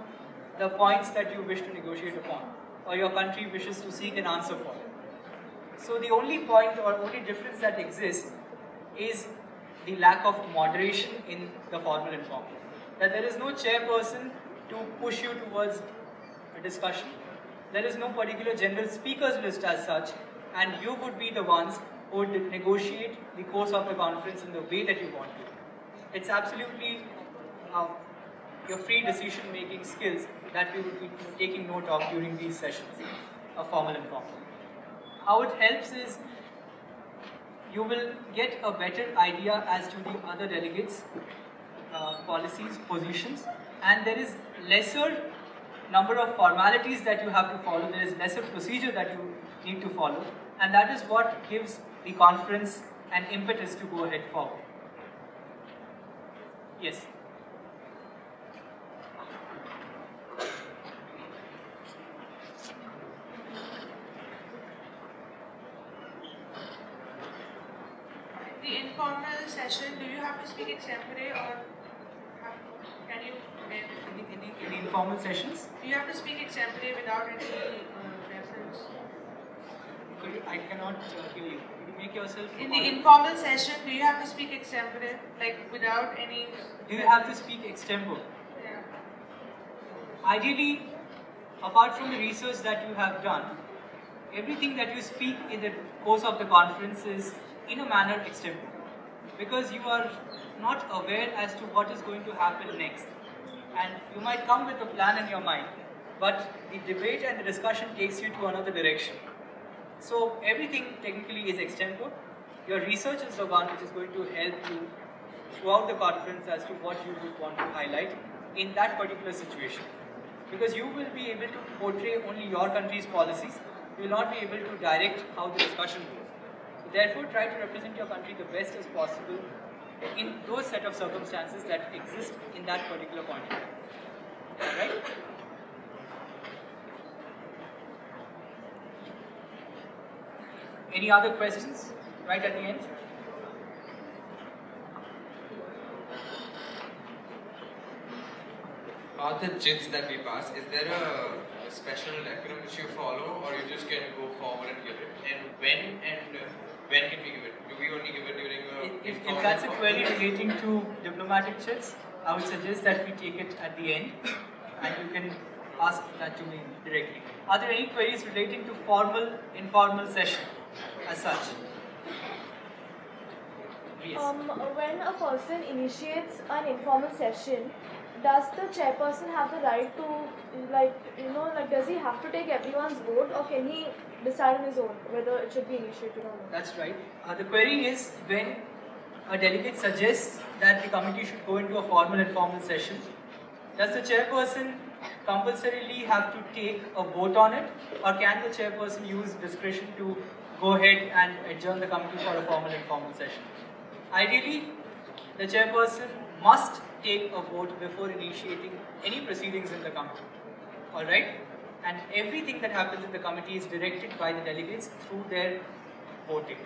the points that you wish to negotiate upon, or your country wishes to seek an answer for. So the only point or only difference that exists is the lack of moderation in the formal and formal. That there is no chairperson to push you towards a discussion. There is no particular general speakers list as such, and you would be the ones who would negotiate the course of the conference in the way that you want to. It's absolutely your free decision-making skills that we would be taking note of during these sessions of formal and formal. How it helps is you will get a better idea as to the other delegates' policies, positions, and there is lesser number of formalities that you have to follow, there is lesser procedure that you need to follow, and that is what gives the conference an impetus to go ahead forward. Yes? The informal session, do you have to speak extempore or can you get... In the informal sessions? Do you have to speak extempore without any reference? I cannot hear you. Could you make yourself... In the informal session, do you have to speak extempore, like without any... Do you have to speak extempore? Yeah. Ideally, apart from the research that you have done, everything that you speak in the course of the conference is in a manner extempore, because you are not aware as to what is going to happen next, and you might come with a plan in your mind, but the debate and the discussion takes you to another direction. So everything technically is extempore. Your research is the one which is going to help you throughout the conference as to what you would want to highlight in that particular situation. because you will be able to portray only your country's policies. You will not be able to direct how the discussion goes. So therefore, try to represent your country the best as possible in those set of circumstances that exist in that particular point in time. Alright? Any other questions right at the end? About the JITs that we pass, is there a special decorum which you follow, or you just can go forward and give it? And when can we give it? Do we only give it during a If that's a query relating to diplomatic chits, I would suggest that we take it at the end, and you can ask that to me directly. Are there any queries relating to formal, informal session as such? Yes. When a person initiates an informal session, does the chairperson have the right to, does he have to take everyone's vote, or can he decide on his own whether it should be initiated or not? That's right. The query is when a delegate suggests that the committee should go into a formal informal session, does the chairperson compulsorily have to take a vote on it, or can the chairperson use discretion to go ahead and adjourn the committee for a formal informal session? Ideally, the chairperson must take a vote before initiating any proceedings in the committee. Alright? And everything that happens in the committee is directed by the delegates through their voting.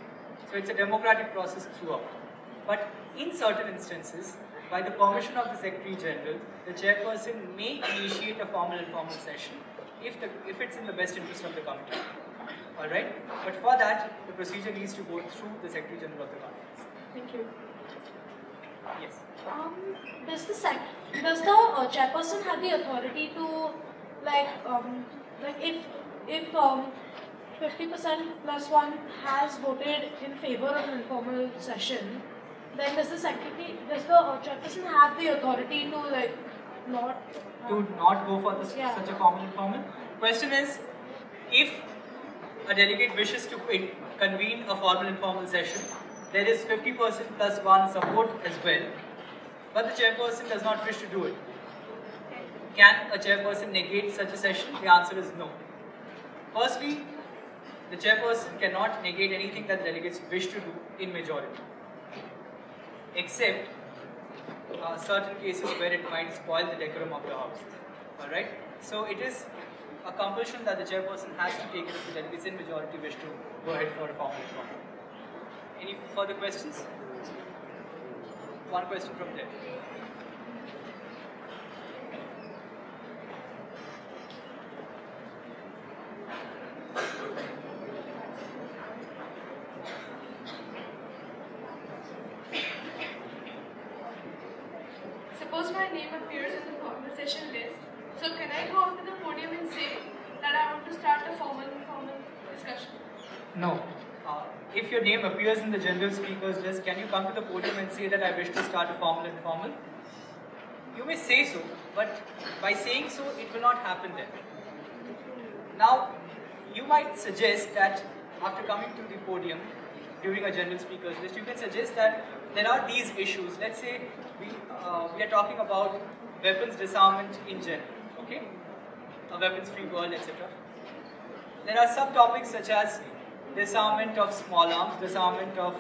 So it's a democratic process throughout. But in certain instances, by the permission of the Secretary General, the chairperson may initiate a formal informal session if it's in the best interest of the committee. Alright? But for that, the procedure needs to go through the Secretary General of the conference. Thank you. Yes. Does the chairperson have the authority to, if 50% plus one has voted in favor of an informal session, then does the chairperson have the authority to not go for such a formal informal? Question is, if a delegate wishes to convene a formal informal session, there is 50% plus one support as well, but the chairperson does not wish to do it. Can a chairperson negate such a session? The answer is no. Firstly, the chairperson cannot negate anything that the delegates wish to do in majority, except certain cases where it might spoil the decorum of the house. Alright? So it is a compulsion that the chairperson has to take it if the delegates in majority wish to go ahead for a formal informal. Any further questions? One question from there. Suppose my name appears in the formal session list, so can I go up to the podium and say that I want to start a formal informal discussion? No. If your name appears in the general speakers list, can you come to the podium and say that I wish to start a formal informal? You may say so, but by saying so, it will not happen then. Now, you might suggest that after coming to the podium during a general speakers list, you can suggest that there are these issues. Let's say we are talking about weapons disarmament in general, okay? A weapons-free world, etc. There are subtopics such as disarmament of small arms, disarmament of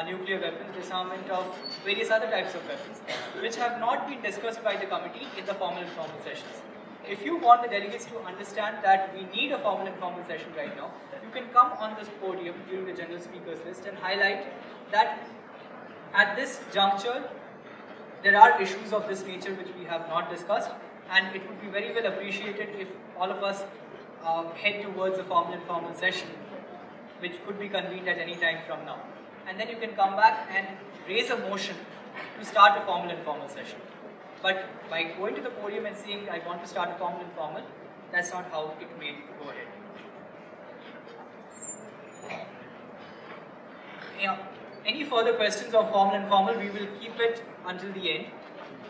nuclear weapons, disarmament of various other types of weapons, which have not been discussed by the committee in the formal informal sessions. If you want the delegates to understand that we need a formal informal session right now, you can come on this podium during the general speakers list and highlight that at this juncture, there are issues of this nature which we have not discussed, and it would be very well appreciated if all of us head towards a formal informal session, which could be convened at any time from now. And then you can come back and raise a motion to start a formal informal session. But by going to the podium and saying, I want to start a formal informal, that's not how it may go ahead. Any further questions on formal and informal, we will keep it until the end.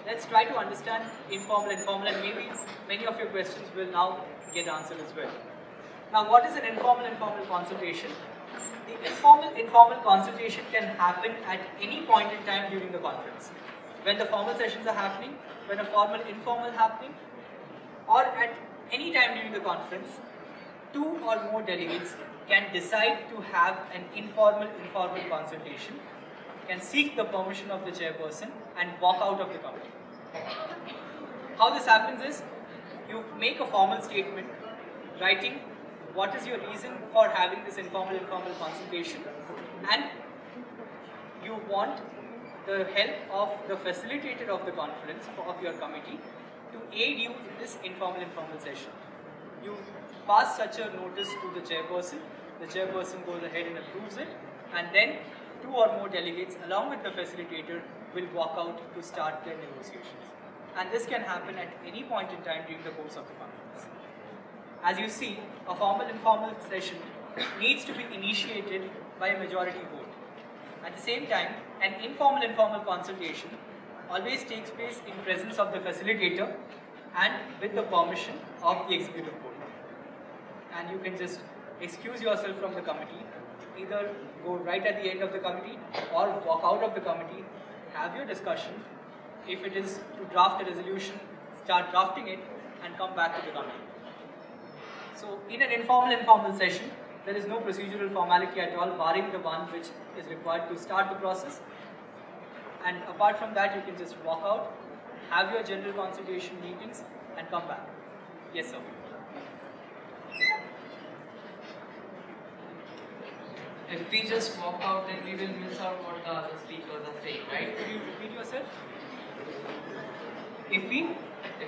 Let's try to understand informal and formal, and maybe many of your questions will now get answered as well. Now, what is an informal consultation? The informal consultation can happen at any point in time during the conference. When the formal sessions are happening, when a formal informal happening, or at any time during the conference, 2 or more delegates can decide to have an informal consultation, can seek the permission of the chairperson and walk out of the committee. How this happens is, you make a formal statement writing what is your reason for having this informal consultation, and you want the help of the facilitator of the conference, of your committee, to aid you in this informal session. You pass such a notice to the chairperson goes ahead and approves it, and then 2 or more delegates along with the facilitator will walk out to start their negotiations. And this can happen at any point in time during the course of the conference. As you see, a formal session needs to be initiated by a majority vote. At the same time, an informal consultation always takes place in presence of the facilitator and with the permission of the executive board. And you can just excuse yourself from the committee, either go right at the end of the committee or walk out of the committee, have your discussion. If it is to draft a resolution, start drafting it and come back to the committee. So in an informal session, there is no procedural formality at all, barring the one which is required to start the process. And apart from that, you can just walk out, have your general consultation meetings and come back. Yes, sir. If we just walk out, then we will miss out what the other speakers are saying, right? Could you repeat yourself? If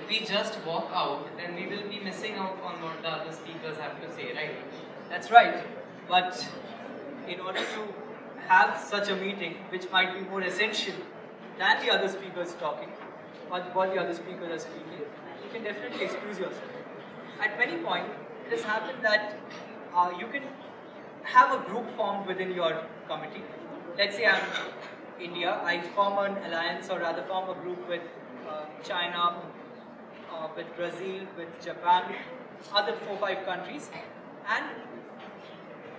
we just walk out, then we will be missing out on what the other speakers have to say, right? That's right. But in order to have such a meeting, which might be more essential than the other speakers talking, or what the other speakers are speaking, you can definitely excuse yourself. At many points, it has happened that you can have a group formed within your committee. Let's say I'm India, I form an alliance or rather form a group with China, with Brazil, with Japan, other 4-5 countries, and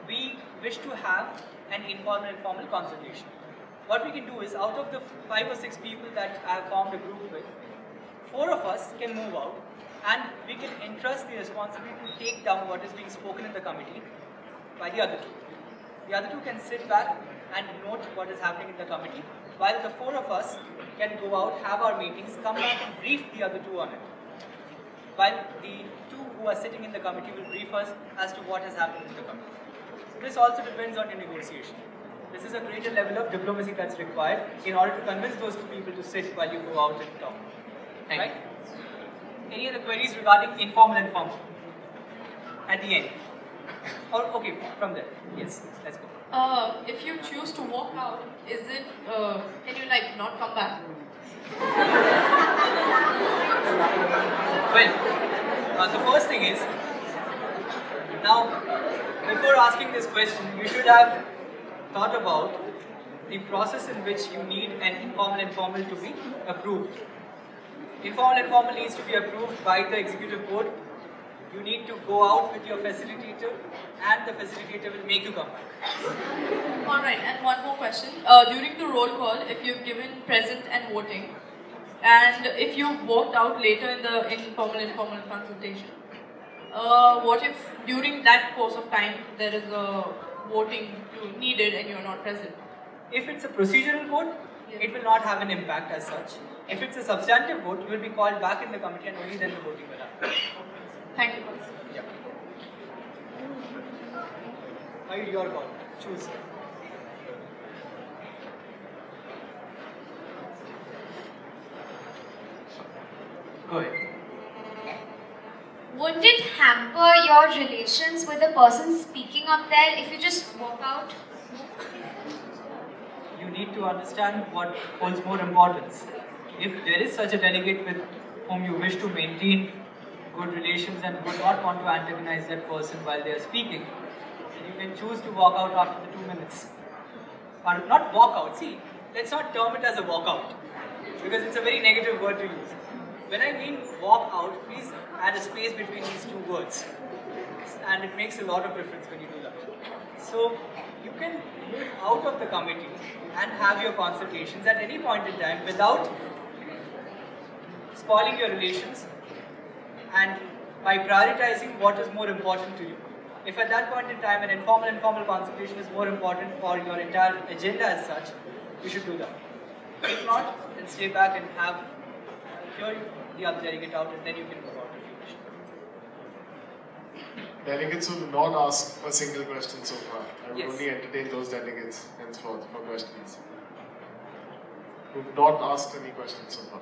we wish to have an informal consultation. What we can do is, out of the 5 or 6 people that I have formed a group with, 4 of us can move out and we can entrust the responsibility to take down what is being spoken in the committee by the other 2. The other 2 can sit back and note what is happening in the committee, while the 4 of us can go out, have our meetings, come back and brief the other 2 on it. While the 2 who are sitting in the committee will brief us as to what has happened in the committee. This also depends on your negotiation. This is a greater level of diplomacy that's required in order to convince those 2 people to sit while you go out and talk. Right? Any other queries regarding informal? At the end? Or okay, from there. Yes, let's go. If you choose to walk out, is it, can you like not come back? Well, the first thing is, now, before asking this question, you should have thought about the process in which you need an informal to be approved. Informal needs to be approved by the executive board. You need to go out with your facilitator and the facilitator will make you come back. Alright, and one more question. During the roll call, if you've given present and voting, and if you walked out later in the informal consultation, what if during that course of time there is a voting needed and you're not present? If it's a procedural vote, it will not have an impact as such. If it's a substantive vote, you will be called back in the committee and only then the voting will happen. Thank you. Yeah. Your call. Choose. Go ahead. Wouldn't it hamper your relations with the person speaking up there if you just walk out? You need to understand what holds more importance. If there is such a delegate with whom you wish to maintain good relations and would not want to antagonize that person while they are speaking, then you can choose to walk out after the 2 minutes. Or not walk out. See, let's not term it as a walkout, because it's a very negative word to use. When I mean walk out, please add a space between these 2 words. And it makes a lot of difference when you do that. So, you can move out of the committee and have your consultations at any point in time without spoiling your relations and by prioritizing what is more important to you. If at that point in time an informal consultation is more important for your entire agenda as such, you should do that. If not, then stay back and hear the other delegate out, and then you can move on if you wish. Delegates will not ask a single question so far. I will Yes. only entertain those delegates henceforth for questions. Who have not asked any questions so far.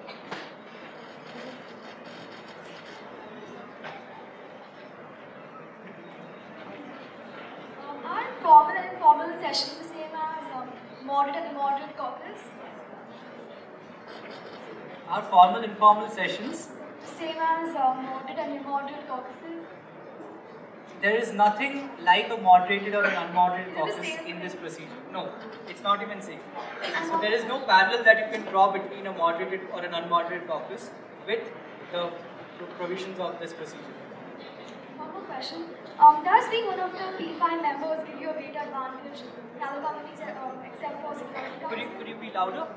Are formal and informal sessions the same as moderate and immoderate caucus? Our formal informal sessions, Same as moderate and immoderate caucuses? there is nothing like a moderated or an unmoderated caucus in this procedure. No, it's not even safe. So there is no parallel that you can draw between a moderated or an unmoderated caucus with the provisions of this procedure. One more question. Does being one of the P5 members give you a great advantage in other committees except for security? Could you be louder?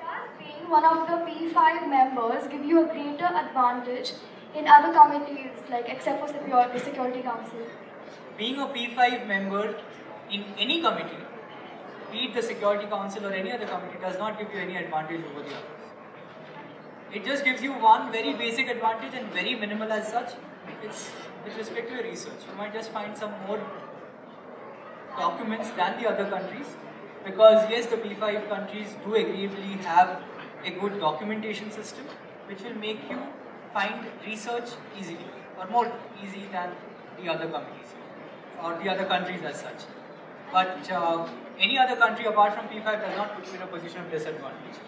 Does being one of the P5 members give you a greater advantage in other committees, like except for the Security Council? Being a P5 member in any committee, be it the Security Council or any other committee, does not give you any advantage over the others. It just gives you one very basic advantage and very minimal as such. It's with respect to your research. You might just find some more documents than the other countries, because yes, the P5 countries do agreeably have a good documentation system which will make you find research easily or more easy than the other committees or the other countries as such. But any other country apart from P5 does not put you in a position of disadvantage.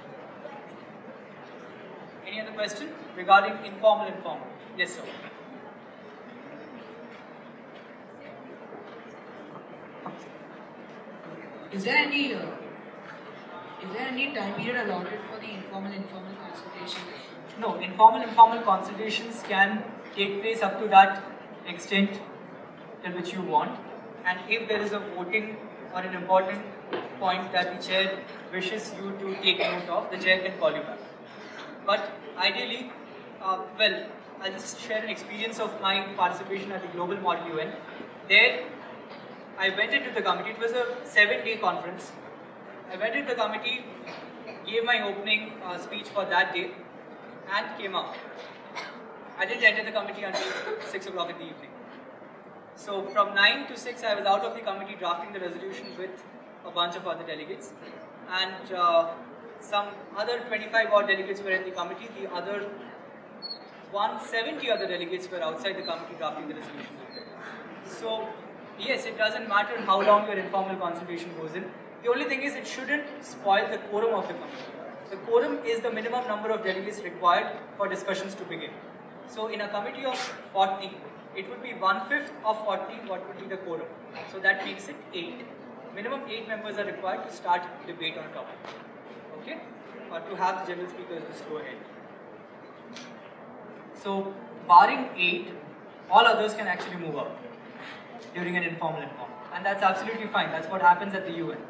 Any other question regarding informal? Yes, sir. Is there any time period allotted for the informal consultation? No, informal consultations can take place up to that extent till which you want, and if there is a voting or an important point that the chair wishes you to take note of, the chair can call you back. But ideally, well, I'll just share an experience of my participation at the Global Model UN. There, I went into the committee. It was a 7-day conference. I went into the committee, gave my opening speech for that day, and came out. I didn't enter the committee until 6 o'clock in the evening. So from 9 to 6, I was out of the committee drafting the resolution with a bunch of other delegates, and some other 25 odd delegates were in the committee. The other 170 other delegates were outside the committee drafting the resolution. So yes, it doesn't matter how long your informal consultation goes in. The only thing is, it shouldn't spoil the quorum of the committee. The quorum is the minimum number of delegates required for discussions to begin. So in a committee of 40, it would be 1/5 of 40 what would be the quorum. So that makes it 8. Minimum 8 members are required to start debate on a topic. Okay? Or to have the general speakers just go ahead. So barring 8, all others can actually move out during an informal. And that's absolutely fine. That's what happens at the UN.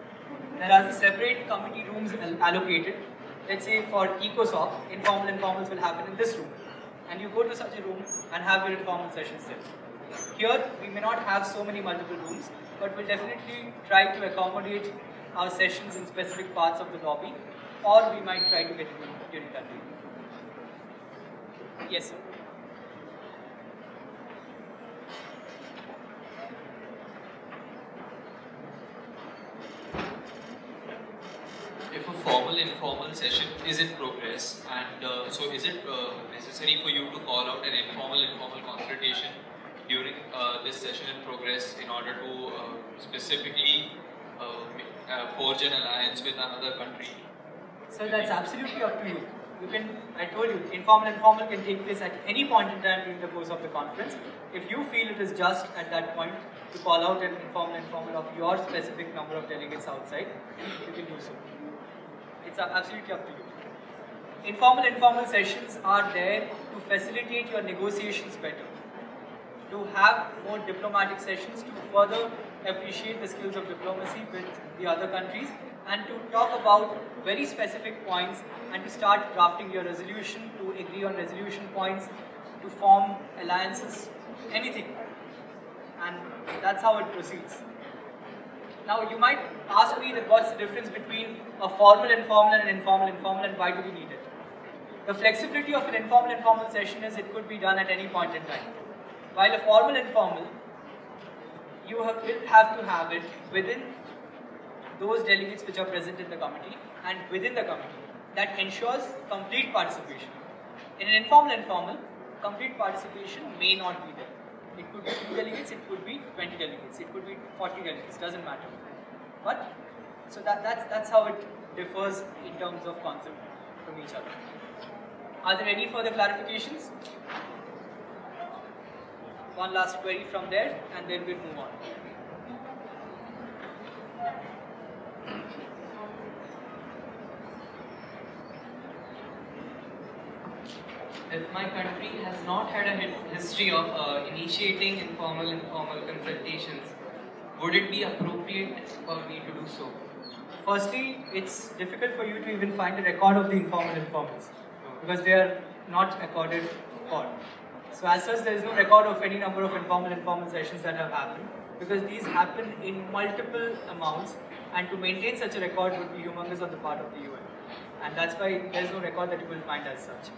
There are separate committee rooms allocated. Let's say for ECOSOC, informals will happen in this room. And you go to such a room and have your informal sessions there. Here, we may not have so many multiple rooms, but we'll definitely try to accommodate our sessions in specific parts of the lobby, or we might try to get it during that day. Yes, sir. If a formal informal session is in progress, and so is it necessary for you to call out an informal consultation during this session in progress in order to specifically forge an alliance with another country? So that's absolutely up to you. You can, I told you, informal can take place at any point in time during the course of the conference. If you feel it is just at that point to call out an informal of your specific number of delegates outside, you can do so. It's absolutely up to you. Informal sessions are there to facilitate your negotiations better, to have more diplomatic sessions, to further appreciate the skills of diplomacy with the other countries, and to talk about very specific points and to start drafting your resolution, to agree on resolution points, to form alliances, anything. And that's how it proceeds. Now you might ask me that what's the difference between a formal informal and an informal informal, and why do we need it? The flexibility of an informal informal session is it could be done at any point in time. While a formal informal, you will have to have it within those delegates which are present in the committee and within the committee. That ensures complete participation. In an informal, complete participation may not be there. It could be 2 delegates, it could be 20 delegates, it could be 40 delegates, doesn't matter. But, so that's how it differs in terms of concept from each other. Are there any further clarifications? One last query from there and then we'll move on. If my country has not had a history of initiating informal consultations, would it be appropriate for me to do so? Firstly, it's difficult for you to even find a record of the informal informals because they are not accorded for. So as such, there is no record of any number of informal sessions that have happened because these happen in multiple amounts, and to maintain such a record would be humongous on the part of the UN. And that's why there is no record that you will find as such.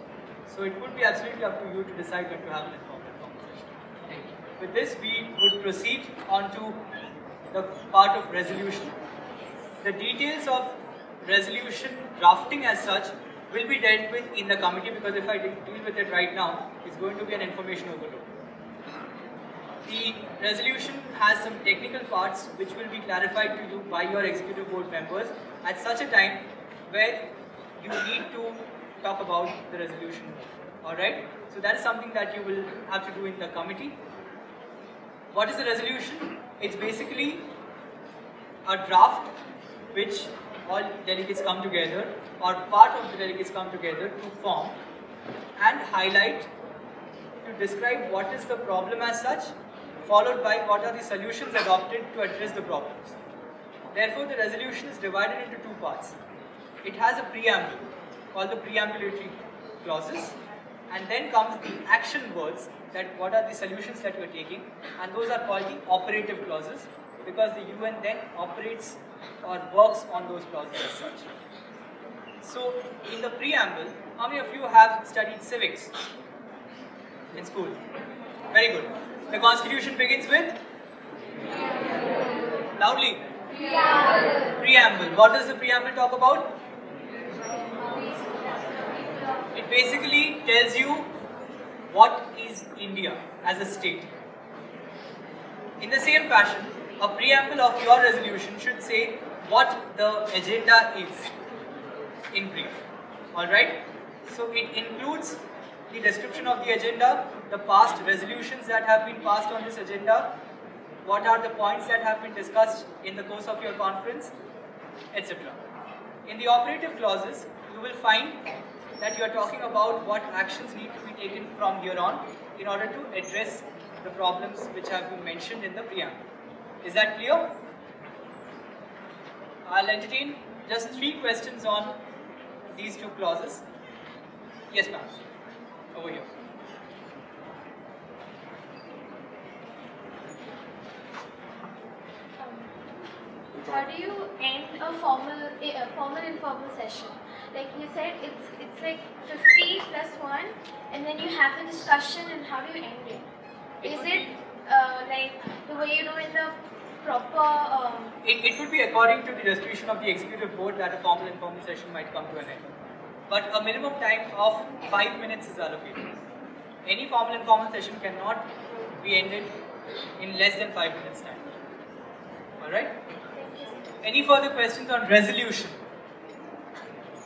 So it would be absolutely up to you to decide when to have an informal session. With this, we would proceed on to the part of resolution. The details of resolution drafting as such will be dealt with in the committee, because if I deal with it right now, it's going to be an information overload. The resolution has some technical parts which will be clarified to you by your executive board members at such a time where you need to talk about the resolution. Alright? So that is something that you will have to do in the committee. What is the resolution? It's basically a draft which all delegates come together, or part of the delegates come together to form and highlight, to describe what is the problem as such, followed by what are the solutions adopted to address the problems. Therefore, the resolution is divided into 2 parts. It has a preamble called the preambulatory clauses, and then comes the action words, that what are the solutions that you are taking, and those are called the operative clauses, because the UN then operates or works on those clauses as such. So, in the preamble, how many of you have studied civics in school? Very good. The constitution begins with? Loudly. Preamble. What does the preamble talk about? It basically tells you what is India as a state. In the same fashion, a preamble of your resolution should say what the agenda is in brief. Alright? So it includes the description of the agenda, the past resolutions that have been passed on this agenda, what are the points that have been discussed in the course of your conference, etc. In the operative clauses, you will find that you are talking about what actions need to be taken from here on in order to address the problems which have been mentioned in the preamble. Is that clear? I'll entertain just 3 questions on these 2 clauses. Yes, ma'am. Over here. How do you end a formal informal session? Like you said, it's like 50 plus 1, and then you have the discussion, and how do you end it? Is it like the way you do in the proper... It would be according to the resolution of the executive board that a formal informal session might come to an end. But a minimum time of 5 minutes is allocated. Any formal informal session cannot be ended in less than 5 minutes time. Alright? Any further questions on resolution?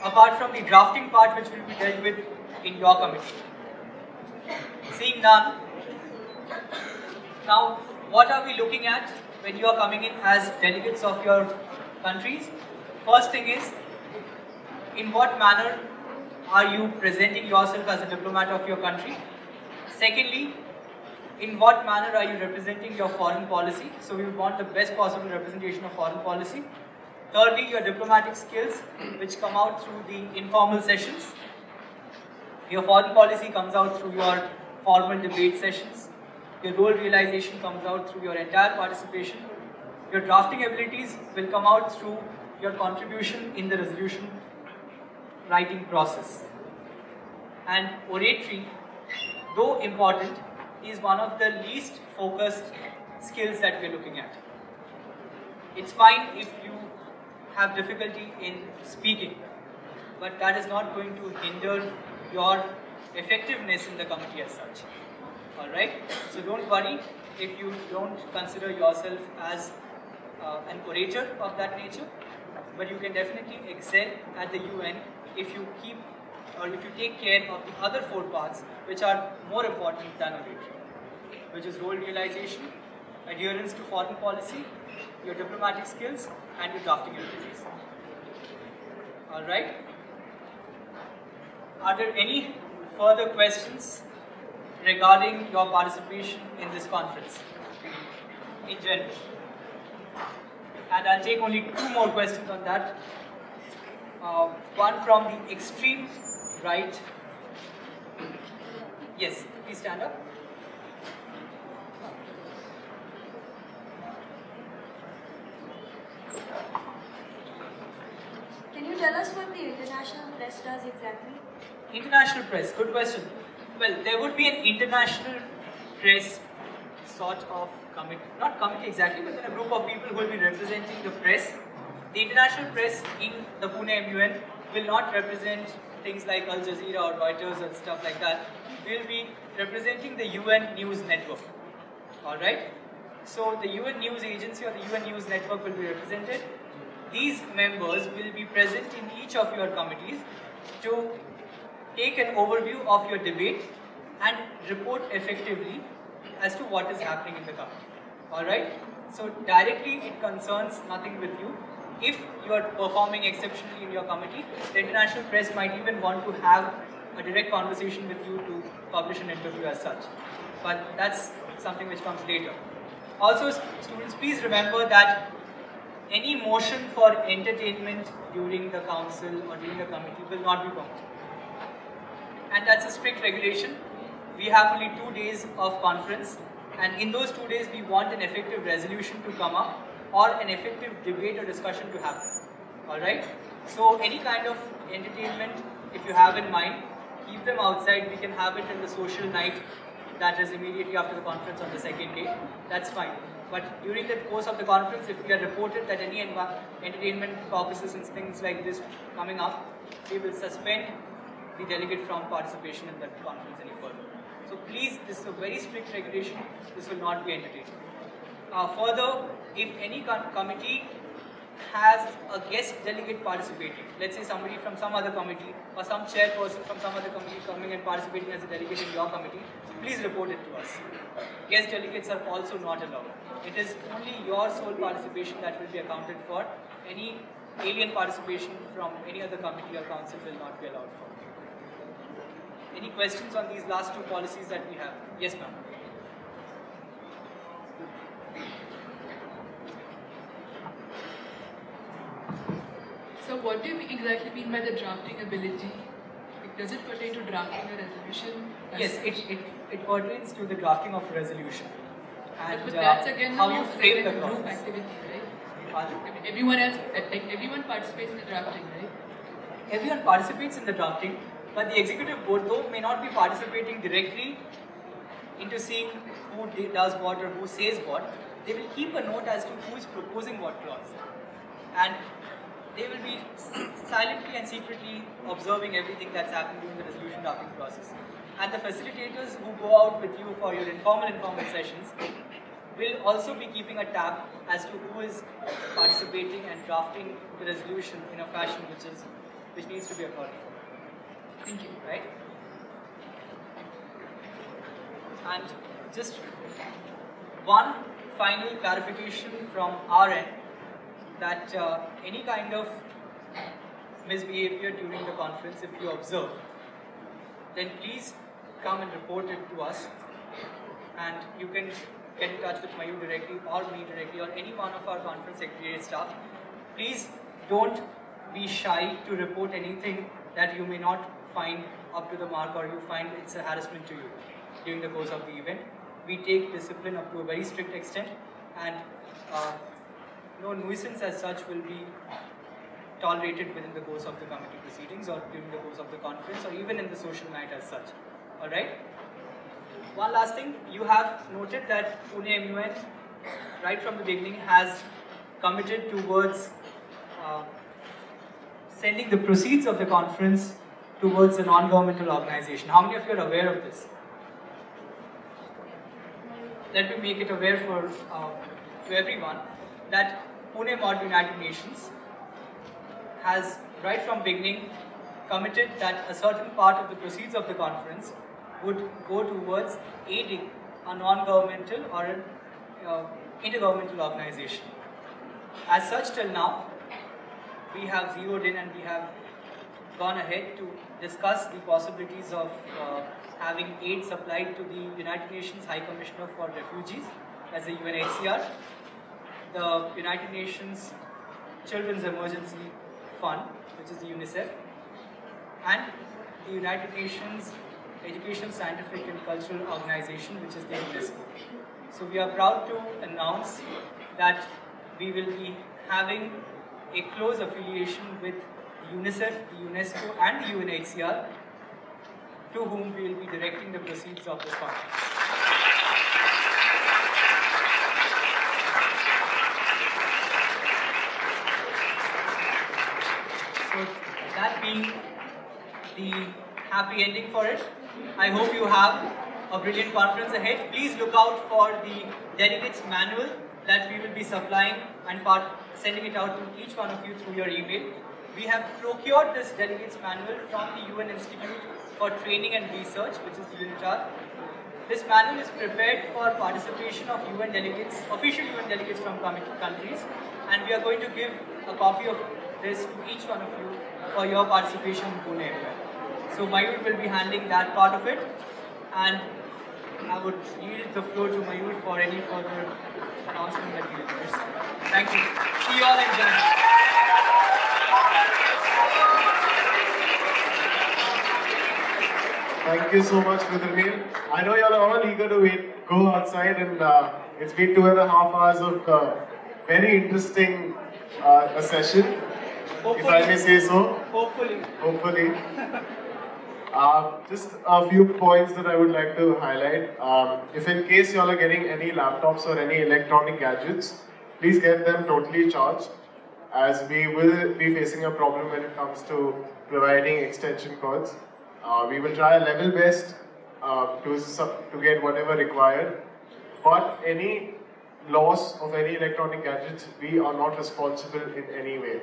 Apart from the drafting part which will be dealt with in your committee. Seeing none. Now, what are we looking at when you are coming in as delegates of your countries? First thing is, in what manner are you presenting yourself as a diplomat of your country? Secondly, in what manner are you representing your foreign policy? So we want the best possible representation of foreign policy. Thirdly, your diplomatic skills, which come out through the informal sessions. Your foreign policy comes out through your formal debate sessions. Your role realization comes out through your entire participation. Your drafting abilities will come out through your contribution in the resolution writing process. And oratory, though important, is one of the least focused skills that we're looking at. It's fine if you have difficulty in speaking, but that is not going to hinder your effectiveness in the committee as such. Alright? So don't worry if you don't consider yourself as an orator of that nature, but you can definitely excel at the UN if you keep or if you take care of the other 4 parts which are more important than oratory, which is role realization, adherence to foreign policy, your diplomatic skills, and your drafting abilities. Alright? Are there any further questions regarding your participation in this conference in general? And I'll take only 2 more questions on that. One from the extreme right. Yes, please stand up. Can you tell us what the international press does exactly? International press, good question. Well, there would be an international press sort of committee, not committee exactly, but then a group of people who will be representing the press. The international press in the Pune MUN will not represent things like Al Jazeera or Reuters and stuff like that. We will be representing the UN News Network. Alright? So the UN News Agency or the UN News Network will be represented. These members will be present in each of your committees to take an overview of your debate and report effectively as to what is happening in the committee. Alright? So directly it concerns nothing with you. If you are performing exceptionally in your committee, the international press might even want to have a direct conversation with you to publish an interview as such. But that's something which comes later. Also, students, please remember that any motion for entertainment during the council or during the committee will not be permitted. And that's a strict regulation. We have only 2 days of conference, and in those 2 days we want an effective resolution to come up or an effective debate or discussion to happen. Alright? So any kind of entertainment, if you have in mind, keep them outside. We can have it in the social night that is immediately after the conference on the 2nd day. That's fine. But during the course of the conference, if we are reported that any entertainment caucuses and things like this coming up, we will suspend the delegate from participation in that conference any further. So please, this is a very strict regulation. This will not be entertained. Further, if any committee has a guest delegate participating, let's say somebody from some other committee or some chairperson from some other committee coming and participating as a delegate in your committee, please report it to us. Guest delegates are also not allowed. It is only your sole participation that will be accounted for. Any alien participation from any other committee or council will not be allowed for. Any questions on these last 2 policies that we have? Yes, ma'am. So what do you exactly mean by the drafting ability? Does it pertain to drafting a resolution? Yes, it pertains to the drafting of a resolution. And but that's again how you frame the group process. activity, right? Everyone participates in the drafting, right? Everyone participates in the drafting, but the executive board though may not be participating directly into seeing who does what or who says what. They will keep a note as to who is proposing what clause. And they will be silently and secretly observing everything that's happening during the resolution drafting process. And the facilitators who go out with you for your informal sessions will also be keeping a tab as to who is participating and drafting the resolution in a fashion which needs to be accorded for. Thank you. Right? And just one final clarification from our end, that any kind of misbehavior during the conference, if you observe, then please come and report it to us, and you can get in touch with Mayur directly or me directly or any one of our conference secretariat staff. Please don't be shy to report anything that you may not find up to the mark or you find it's a harassment to you. during the course of the event. We take discipline up to a very strict extent, and no nuisance as such will be tolerated within the course of the committee proceedings or during the course of the conference or even in the social night as such. Alright? One last thing, you have noted that Pune MUN right from the beginning has committed towards sending the proceeds of the conference towards a non-governmental organization. How many of you are aware of this? Let me make it aware to everyone that Pune Mod United Nations has right from beginning committed that a certain part of the proceeds of the conference would go towards aiding a non-governmental or an intergovernmental organization. As such, till now, we have zeroed in and we have gone ahead to discuss the possibilities of having aid supplied to the United Nations High Commissioner for Refugees as the UNHCR, the United Nations Children's Emergency Fund, which is the UNICEF, and the United Nations Education, Scientific and Cultural Organization, which is the UNESCO. So we are proud to announce that we will be having a close affiliation with UNICEF, the UNESCO and the UNHCR, to whom we will be directing the proceeds of this conference. So that being the happy ending for it, I hope you have a brilliant conference ahead. Please look out for the delegates manual that we will be supplying and sending it out to each one of you through your email. We have procured this delegates manual from the UN Institute for Training and Research, which is the UNITAR. This manual is prepared for participation of UN delegates, official UN delegates from countries, and we are going to give a copy of this to each one of you for your participation in Pune. So Mayur will be handling that part of it, and I would yield the floor to Mayur for any further announcement that he will make. Thank you. See you all in January. Thank you so much, Rudranil. I know you're all eager to go outside, and it's been 2.5 hours of very interesting a session, if I may say so. Hopefully. Hopefully. Just a few points that I would like to highlight. If in case you all are getting any laptops or any electronic gadgets, please get them totally charged, as we will be facing a problem when it comes to providing extension cords. We will try our level best to get whatever required, but any loss of any electronic gadgets, we are not responsible in any way.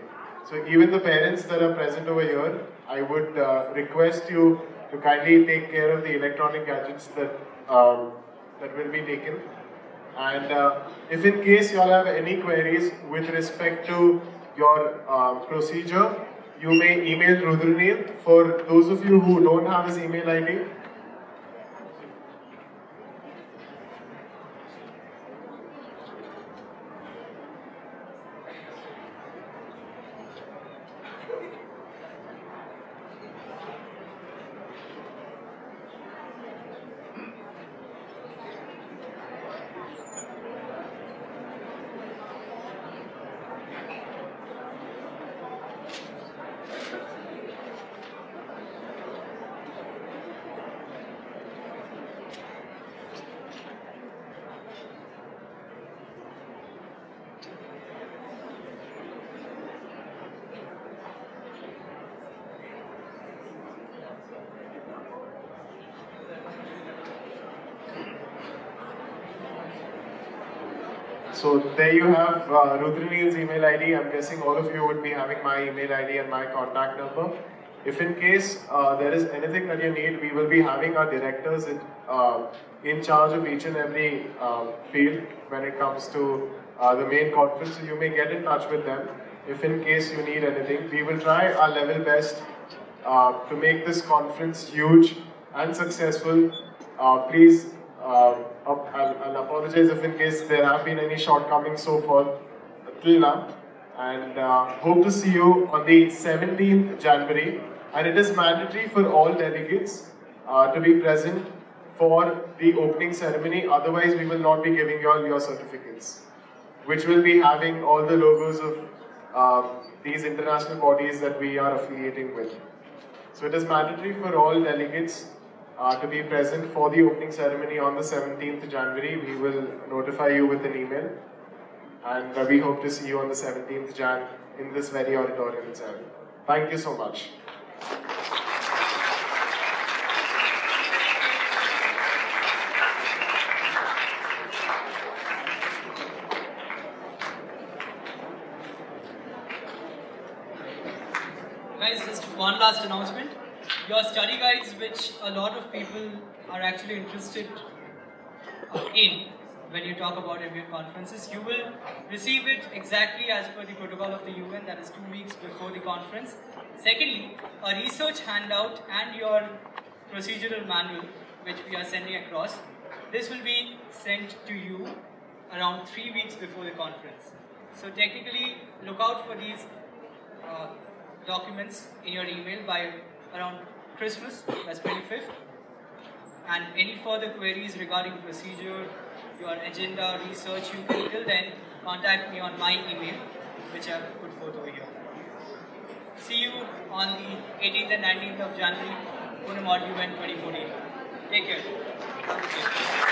So even the parents that are present over here, I would request you to kindly take care of the electronic gadgets that will be taken. And if in case you all have any queries with respect to your procedure, you may email Rudranil. For those of you who don't have his email ID, so there you have Rudranil's email ID. I'm guessing all of you would be having my email ID and my contact number. If in case there is anything that you need, we will be having our directors in charge of each and every field when it comes to the main conference. So you may get in touch with them if in case you need anything. We will try our level best to make this conference huge and successful. Please, I'll apologize if in case there have been any shortcomings so far till now, and hope to see you on the 17th January. And it is mandatory for all delegates to be present for the opening ceremony. Otherwise, we will not be giving you all your certificates, which will be having all the logos of these international bodies that we are affiliating with. So it is mandatory for all delegates to be present for the opening ceremony on the 17th January. We will notify you with an email, and we hope to see you on the 17th Jan in this very auditorium itself. Thank you so much. Guys, just one last announcement. Your study guides, which a lot of people are actually interested in when you talk about MUN conferences, you will receive it exactly as per the protocol of the UN, that is 2 weeks before the conference. Secondly, a research handout and your procedural manual, which we are sending across, this will be sent to you around 3 weeks before the conference. So technically, look out for these documents in your email by around Christmas, that's 25th. And any further queries regarding procedure, your agenda, research, you can till then contact me on my email, which I've put forth over here. See you on the 18th and 19th of January, Pune Module UN 2014. Take care.